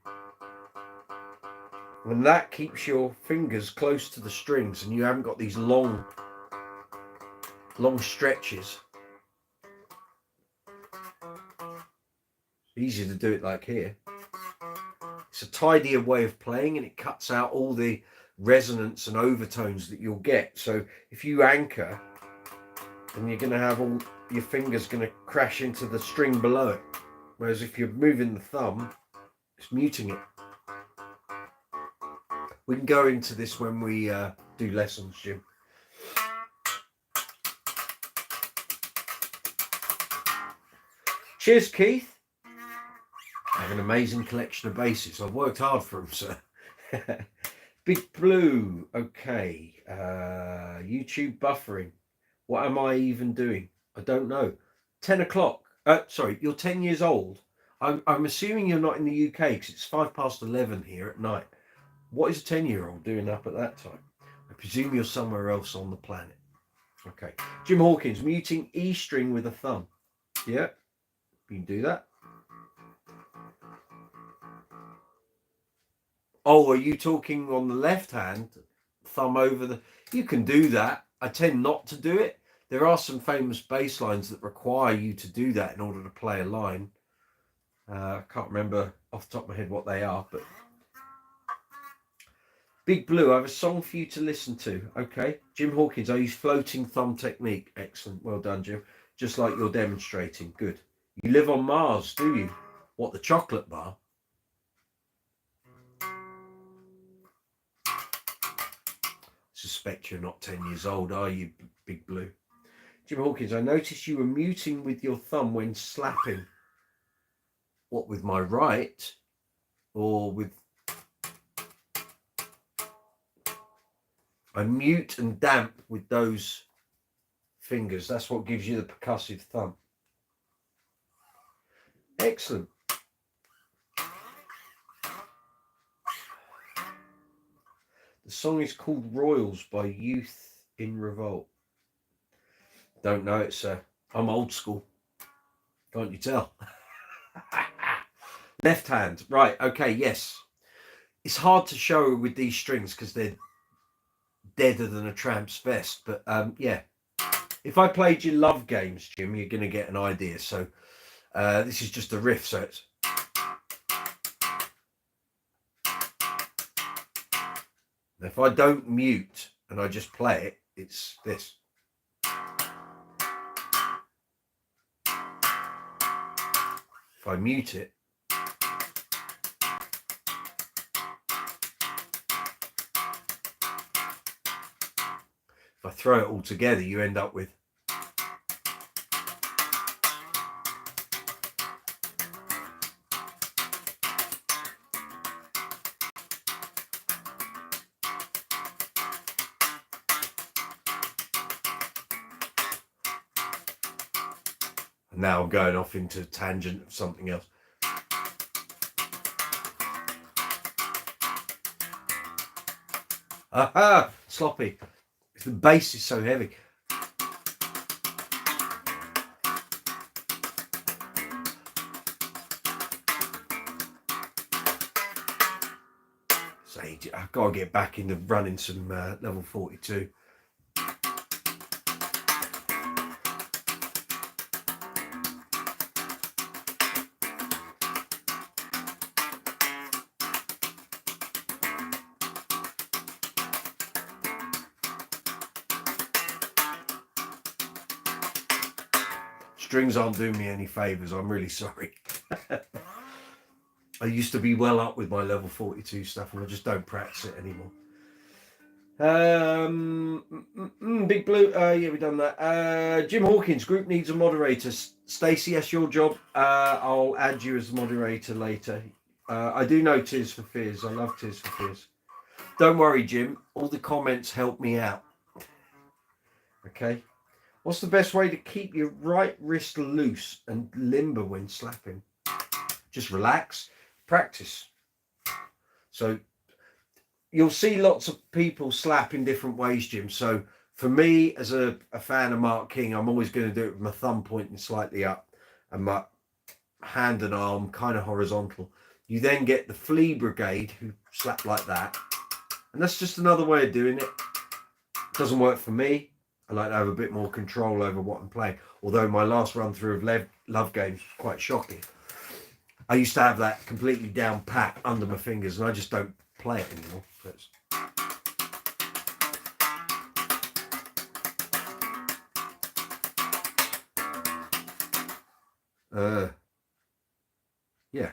And that keeps your fingers close to the strings and you haven't got these long stretches. Easier to do it like here. It's a tidier way of playing and it cuts out all the resonance and overtones that you'll get. So if you anchor, then you're going to have all your fingers going to crash into the string below it. Whereas if you're moving the thumb, it's muting it. We can go into this when we do lessons, Jim. Cheers, Keith. I have an amazing collection of basses. I've worked hard for them, sir. Big Blue. Okay. YouTube buffering. What am I even doing? I don't know. 10 o'clock. Sorry, you're 10 years old. I'm assuming you're not in the UK because it's 11:05 here at night. What is a 10-year-old doing up at that time? I presume you're somewhere else on the planet. Okay. Jim Hawkins, muting E string with a thumb. Yeah, you can do that. Oh, are you talking on the left hand? Thumb over the... You can do that. I tend not to do it. There are some famous bass lines that require you to do that in order to play a line. I can't remember off the top of my head what they are, but... Big Blue, I have a song for you to listen to. Okay. Jim Hawkins, I use floating thumb technique. Excellent. Well done, Jim. Just like you're demonstrating. Good. You live on Mars, do you? What, the chocolate bar? Suspect you're not 10 years old, are you, Big Blue? Jim Hawkins, I noticed you were muting with your thumb when slapping. What, with my right? Or with... I mute and damp with those fingers. That's what gives you the percussive thumb. Excellent. The song is called Royals by Youth in Revolt. Don't know it, sir. I'm old school. Can't you tell? Left hand. Right. Okay. Yes. It's hard to show with these strings because they're deader than a tramp's vest. But yeah. If I played you Love Games, Jim, you're going to get an idea. So this is just a riff. So it's... If I don't mute and I just play it, it's this. If I mute it, if I throw it all together, you end up with now I'm going off into a tangent of something else. Aha! Sloppy. The bass is so heavy. So I've got to get back into running some level 42. Strings aren't doing me any favours, I'm really sorry. I used to be well up with my level 42 stuff and I just don't practice it anymore. Big Blue, yeah, we've done that. Jim Hawkins, group needs a moderator. Stacey, that's your job. I'll add you as moderator later. I do know Tears for Fears. I love Tears for Fears. Don't worry, Jim. All the comments help me out. Okay. What's the best way to keep your right wrist loose and limber when slapping? Just relax, practice. So you'll see lots of people slap in different ways, Jim. So for me, as a fan of Mark King, I'm always going to do it with my thumb pointing slightly up and my hand and arm kind of horizontal. You then get the Flea Brigade who slap like that. And that's just another way of doing it. It doesn't work for me. I like to have a bit more control over what I'm playing. Although my last run through of Love Games was quite shocking. I used to have that completely down pat under my fingers and I just don't play it anymore. Yeah.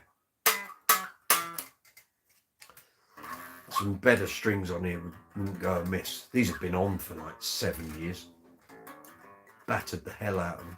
Some better strings on here wouldn't go amiss. These have been on for like 7 years. Battered the hell out of them.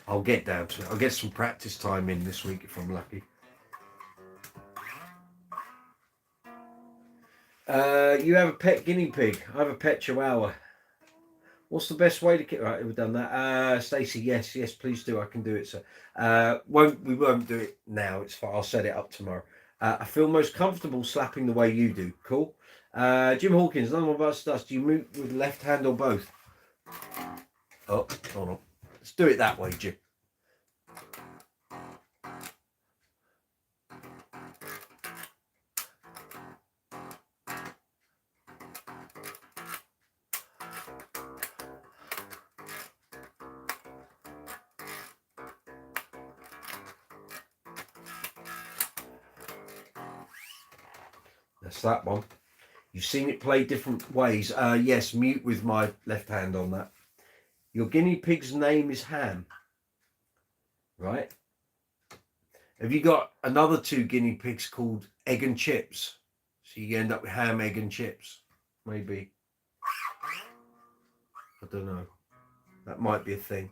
I'll get down to it. I'll get some practice time in this week if I'm lucky. You have a pet guinea pig. I have a pet chihuahua. What's the best way to keep... Right, we've done that. Stacey, yes, please do. I can do it, sir. We won't do it now. It's fine. I'll set it up tomorrow. I feel most comfortable slapping the way you do. Cool. Jim Hawkins, none of us does. Do you move with left hand or both? Oh, hold on. Let's do it that way, Jim. That's that one. You've seen it play different ways. Yes, mute with my left hand on that. Your guinea pig's name is Ham. Right? Have you got another 2 guinea pigs called Egg and Chips? So you end up with Ham, Egg and Chips. Maybe. I don't know. That might be a thing.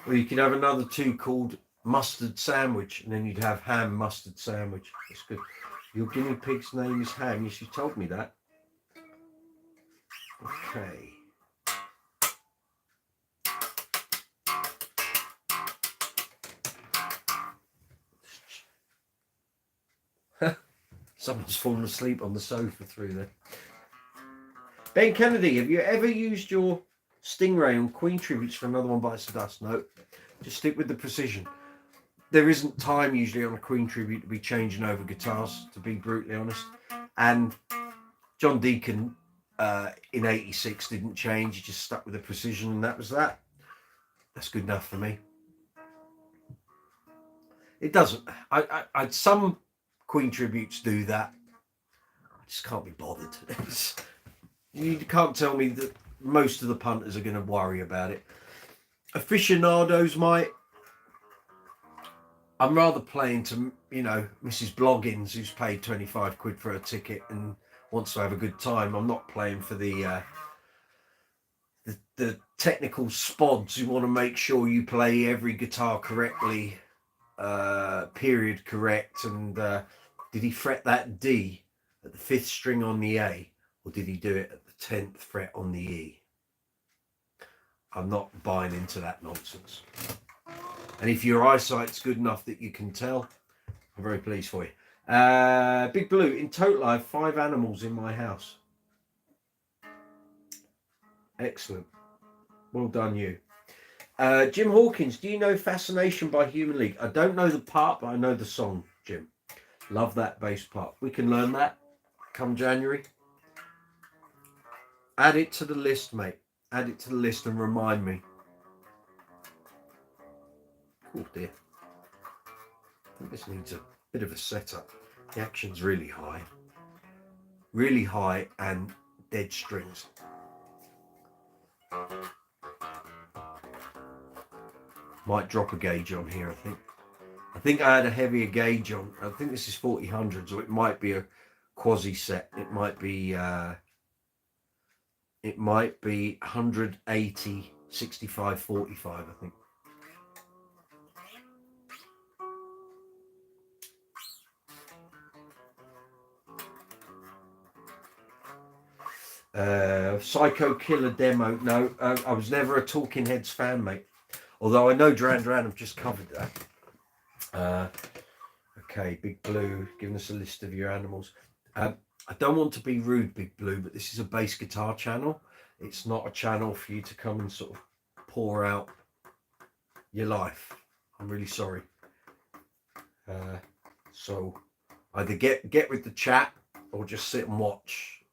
Or you could have another 2 called Mustard Sandwich, and then you'd have Ham Mustard Sandwich. That's good. Your guinea pig's name is Ham. Yes, you told me that. Okay. Someone's fallen asleep on the sofa through there. Ben Kennedy, have you ever used your Stingray on Queen tributes for Another One Bites the Dust? No, just stick with the precision. There isn't time usually on a Queen tribute to be changing over guitars, to be brutally honest. And John Deacon in '86 didn't change. He just stuck with the precision, and that was that. That's good enough for me. It doesn't. I some Queen tributes do that. I just can't be bothered. You can't tell me that most of the punters are going to worry about it. Aficionados might. I'm rather playing to, Mrs. Bloggins, who's paid 25 quid for a ticket and wants to have a good time. I'm not playing for the technical spods who want to make sure you play every guitar correctly, period correct, and did he fret that D at the 5th string on the A, or did he do it at the 10th fret on the E? I'm not buying into that nonsense. And if your eyesight's good enough that you can tell, I'm very pleased for you. Big Blue, in total I have 5 animals in my house. Excellent. Well done, you. Jim Hawkins, do you know Fascination by Human League? I don't know the part, but I know the song, Jim. Love that bass part. We can learn that come January. Add it to the list, mate. Add it to the list and remind me. Oh dear. I think this needs a bit of a setup. The action's really high. Really high and dead strings. Might drop a gauge on here, I think. I think I had a heavier gauge on. I think this is 4000, so it might be a quasi set. It might be 180, 65, 45, I think. Psycho Killer demo. No, I was never a Talking Heads fan, mate. Although I know Duran Duran have just covered that. Okay, Big Blue, giving us a list of your animals. I don't want to be rude, Big Blue, but this is a bass guitar channel. It's not a channel for you to come and sort of pour out your life. I'm really sorry. So either get with the chat or just sit and watch.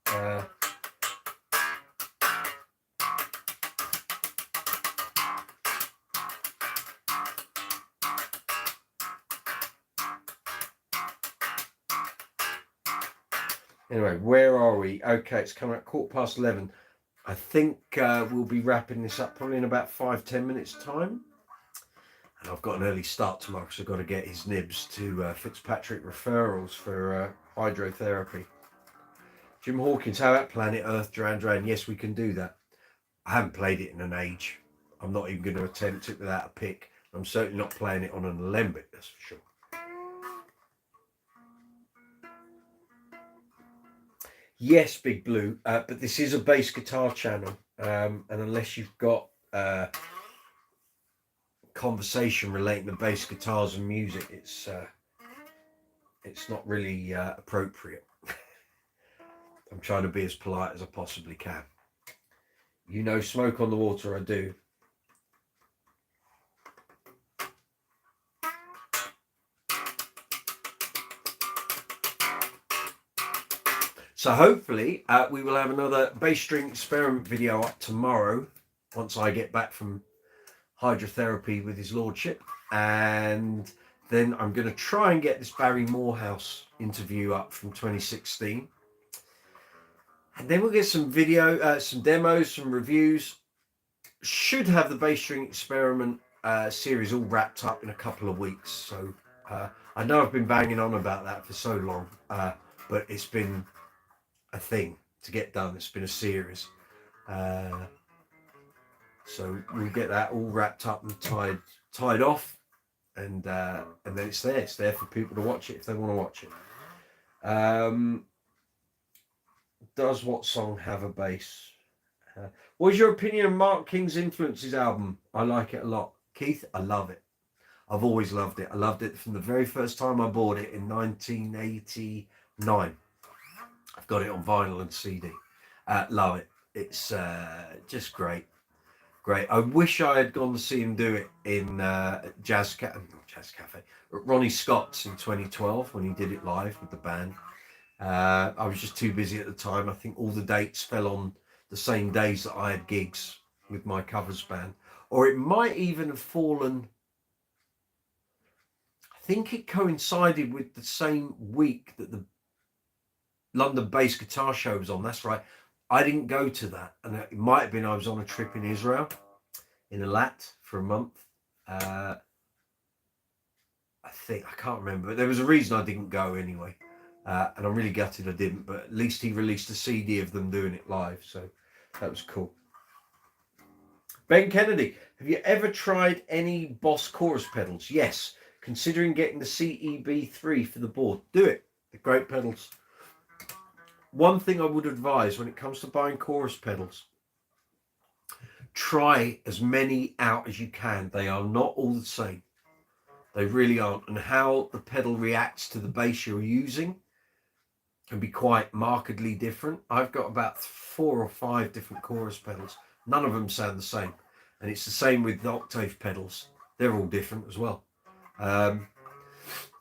Anyway, where are we? Okay, it's coming at 11:15. I think we'll be wrapping this up probably in about 5-10 minutes time. And I've got an early start tomorrow because I've got to get his nibs to Fitzpatrick referrals for hydrotherapy. Jim Hawkins, how about Planet Earth, Duran Duran? Yes, we can do that. I haven't played it in an age. I'm not even going to attempt it without a pick. I'm certainly not playing it on an alembic, that's for sure. Yes, Big Blue, but this is a bass guitar channel, and unless you've got conversation relating to bass guitars and music, it's not really appropriate. I'm trying to be as polite as I possibly can. You know, Smoke on the Water, I do. So hopefully we will have another bass string experiment video up tomorrow once I get back from hydrotherapy with his lordship, and then I'm going to try and get this Barry Morehouse interview up from 2016, and then we'll get some video, some demos, some reviews. Should have the bass string experiment series all wrapped up in a couple of weeks. So I know I've been banging on about that for so long, but it's been a thing to get done. It's been a series, so we'll get that all wrapped up and tied off, and then it's there for people to watch it if they want to watch it. Does What Song Have a Bass? What's your opinion of Mark King's Influences album? I like it a lot. Keith, I love it. I've always loved it. I loved it from the very first time I bought it in 1981, 9. I've got it on vinyl and CD. Love it. It's just great. Great. I wish I had gone to see him do it in Jazz Cafe, Ronnie Scott's in 2012 when he did it live with the band. I was just too busy at the time. I think all the dates fell on the same days that I had gigs with my covers band, or it might even have fallen. I think it coincided with the same week that the London Bass Guitar Show was on. That's right. I didn't go to that, and it might have been I was on a trip in Israel, in Eilat for a month. I can't remember, but there was a reason I didn't go anyway. And I'm really gutted I didn't, but at least he released a CD of them doing it live, so that was cool. Ben Kennedy, have you ever tried any Boss chorus pedals? Yes, considering getting the CEB3 for the board. Do it. They're great pedals. One thing I would advise when it comes to buying chorus pedals, try as many out as you can. They are not all the same. They really aren't. And how the pedal reacts to the bass you're using can be quite markedly different. I've got about 4 or 5 different chorus pedals. None of them sound the same. And it's the same with the octave pedals. They're all different as well.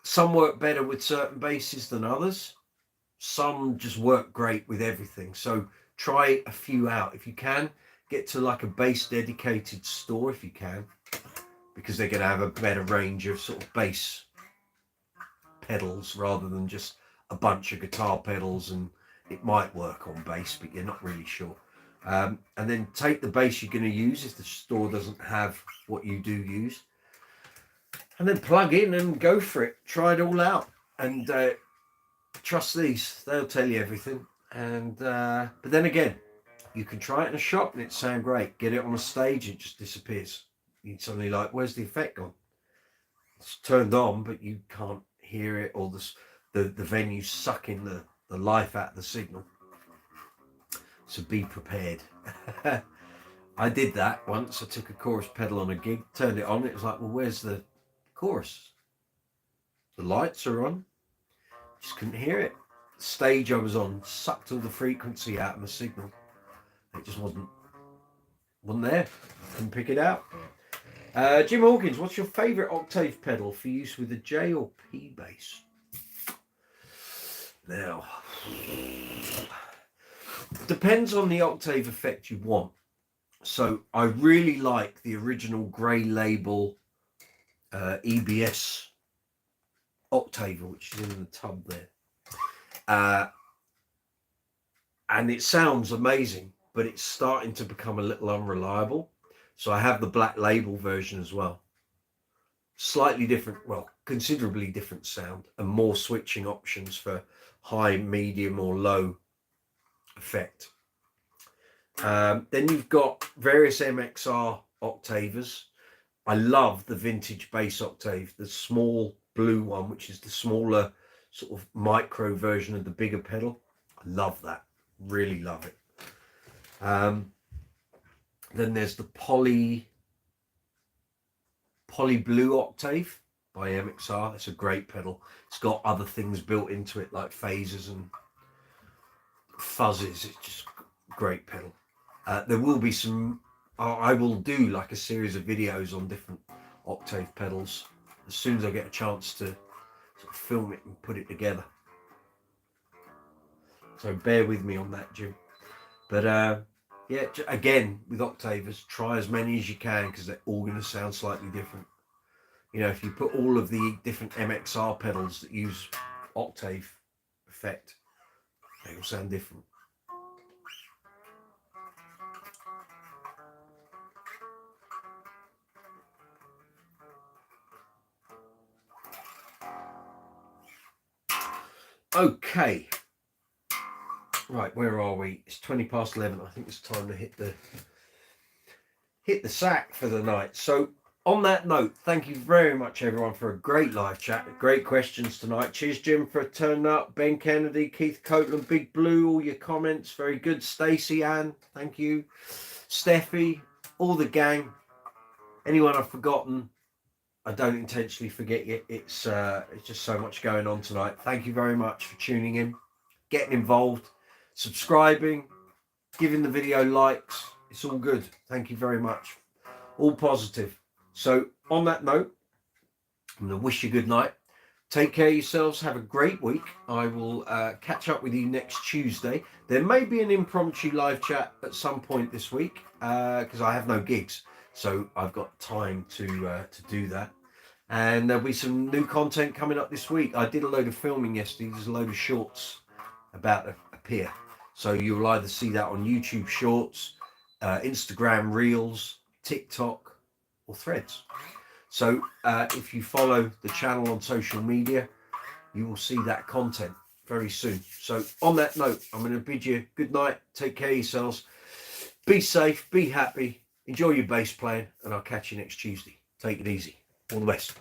Some work better with certain basses than others. Some just work great with everything. So try a few out. If you can, get to like a bass dedicated store if you can, because they're going to have a better range of sort of bass pedals rather than just a bunch of guitar pedals, and it might work on bass, but you're not really sure. And then take the bass you're going to use if the store doesn't have what you do use, and then plug in and go for it. Try it all out, and trust these, they'll tell you everything. And but then again, you can try it in a shop and it sound great. Get it on a stage, it just disappears. You suddenly like, where's the effect gone? It's turned on, but you can't hear it, or the venue sucking the life out of the signal. So be prepared. I did that once. I took a chorus pedal on a gig, turned it on. It was like, well, where's the chorus? The lights are on. Just couldn't hear it. The stage I was on sucked all the frequency out of the signal. It just wasn't there. Couldn't pick it out. Jim Hawkins, what's your favourite octave pedal for use with a J or P bass? Now, depends on the octave effect you want. So I really like the original Grey Label EBS octaver, which is in the tub there. And it sounds amazing, but it's starting to become a little unreliable. So I have the Black Label version as well. Slightly different, well, considerably different sound, and more switching options for high, medium or low effect. Then you've got various MXR octavers. I love the vintage bass octave, the small blue one, which is the smaller sort of micro version of the bigger pedal. I love that, really love it. Then there's the Poly Blue Octave by MXR. It's a great pedal. It's got other things built into it like phasers and fuzzes. It's just a great pedal. There will be some, I will do like a series of videos on different octave pedals as soon as I get a chance to sort of film it and put it together. So bear with me on that, Jim. But yeah, again, with octavers, try as many as you can because they're all going to sound slightly different. You know, if you put all of the different MXR pedals that use octave effect, they will sound different. Okay. Right, where are we? It's 11:20. I think it's time to hit the sack for the night. So on that note, thank you very much everyone for a great live chat, great questions tonight. Cheers Jim for turning up, Ben Kennedy, Keith Copeland, Big Blue, all your comments, very good. Stacey, Ann, thank you. Steffi, all the gang, anyone I've forgotten, I don't intentionally forget you. It's just so much going on tonight. Thank you very much for tuning in, getting involved, subscribing, giving the video likes. It's all good. Thank you very much. All positive. So on that note, I'm going to wish you good night. Take care of yourselves. Have a great week. I will catch up with you next Tuesday. There may be an impromptu live chat at some point this week because I have no gigs. So I've got time to do that. And there'll be some new content coming up this week. I did a load of filming yesterday. There's a load of shorts about to appear. So you'll either see that on YouTube Shorts, Instagram Reels, TikTok, or Threads. So if you follow the channel on social media, you will see that content very soon. So on that note, I'm going to bid you good night. Take care of yourselves. Be safe, be happy, enjoy your bass playing, and I'll catch you next Tuesday. Take it easy. All the best.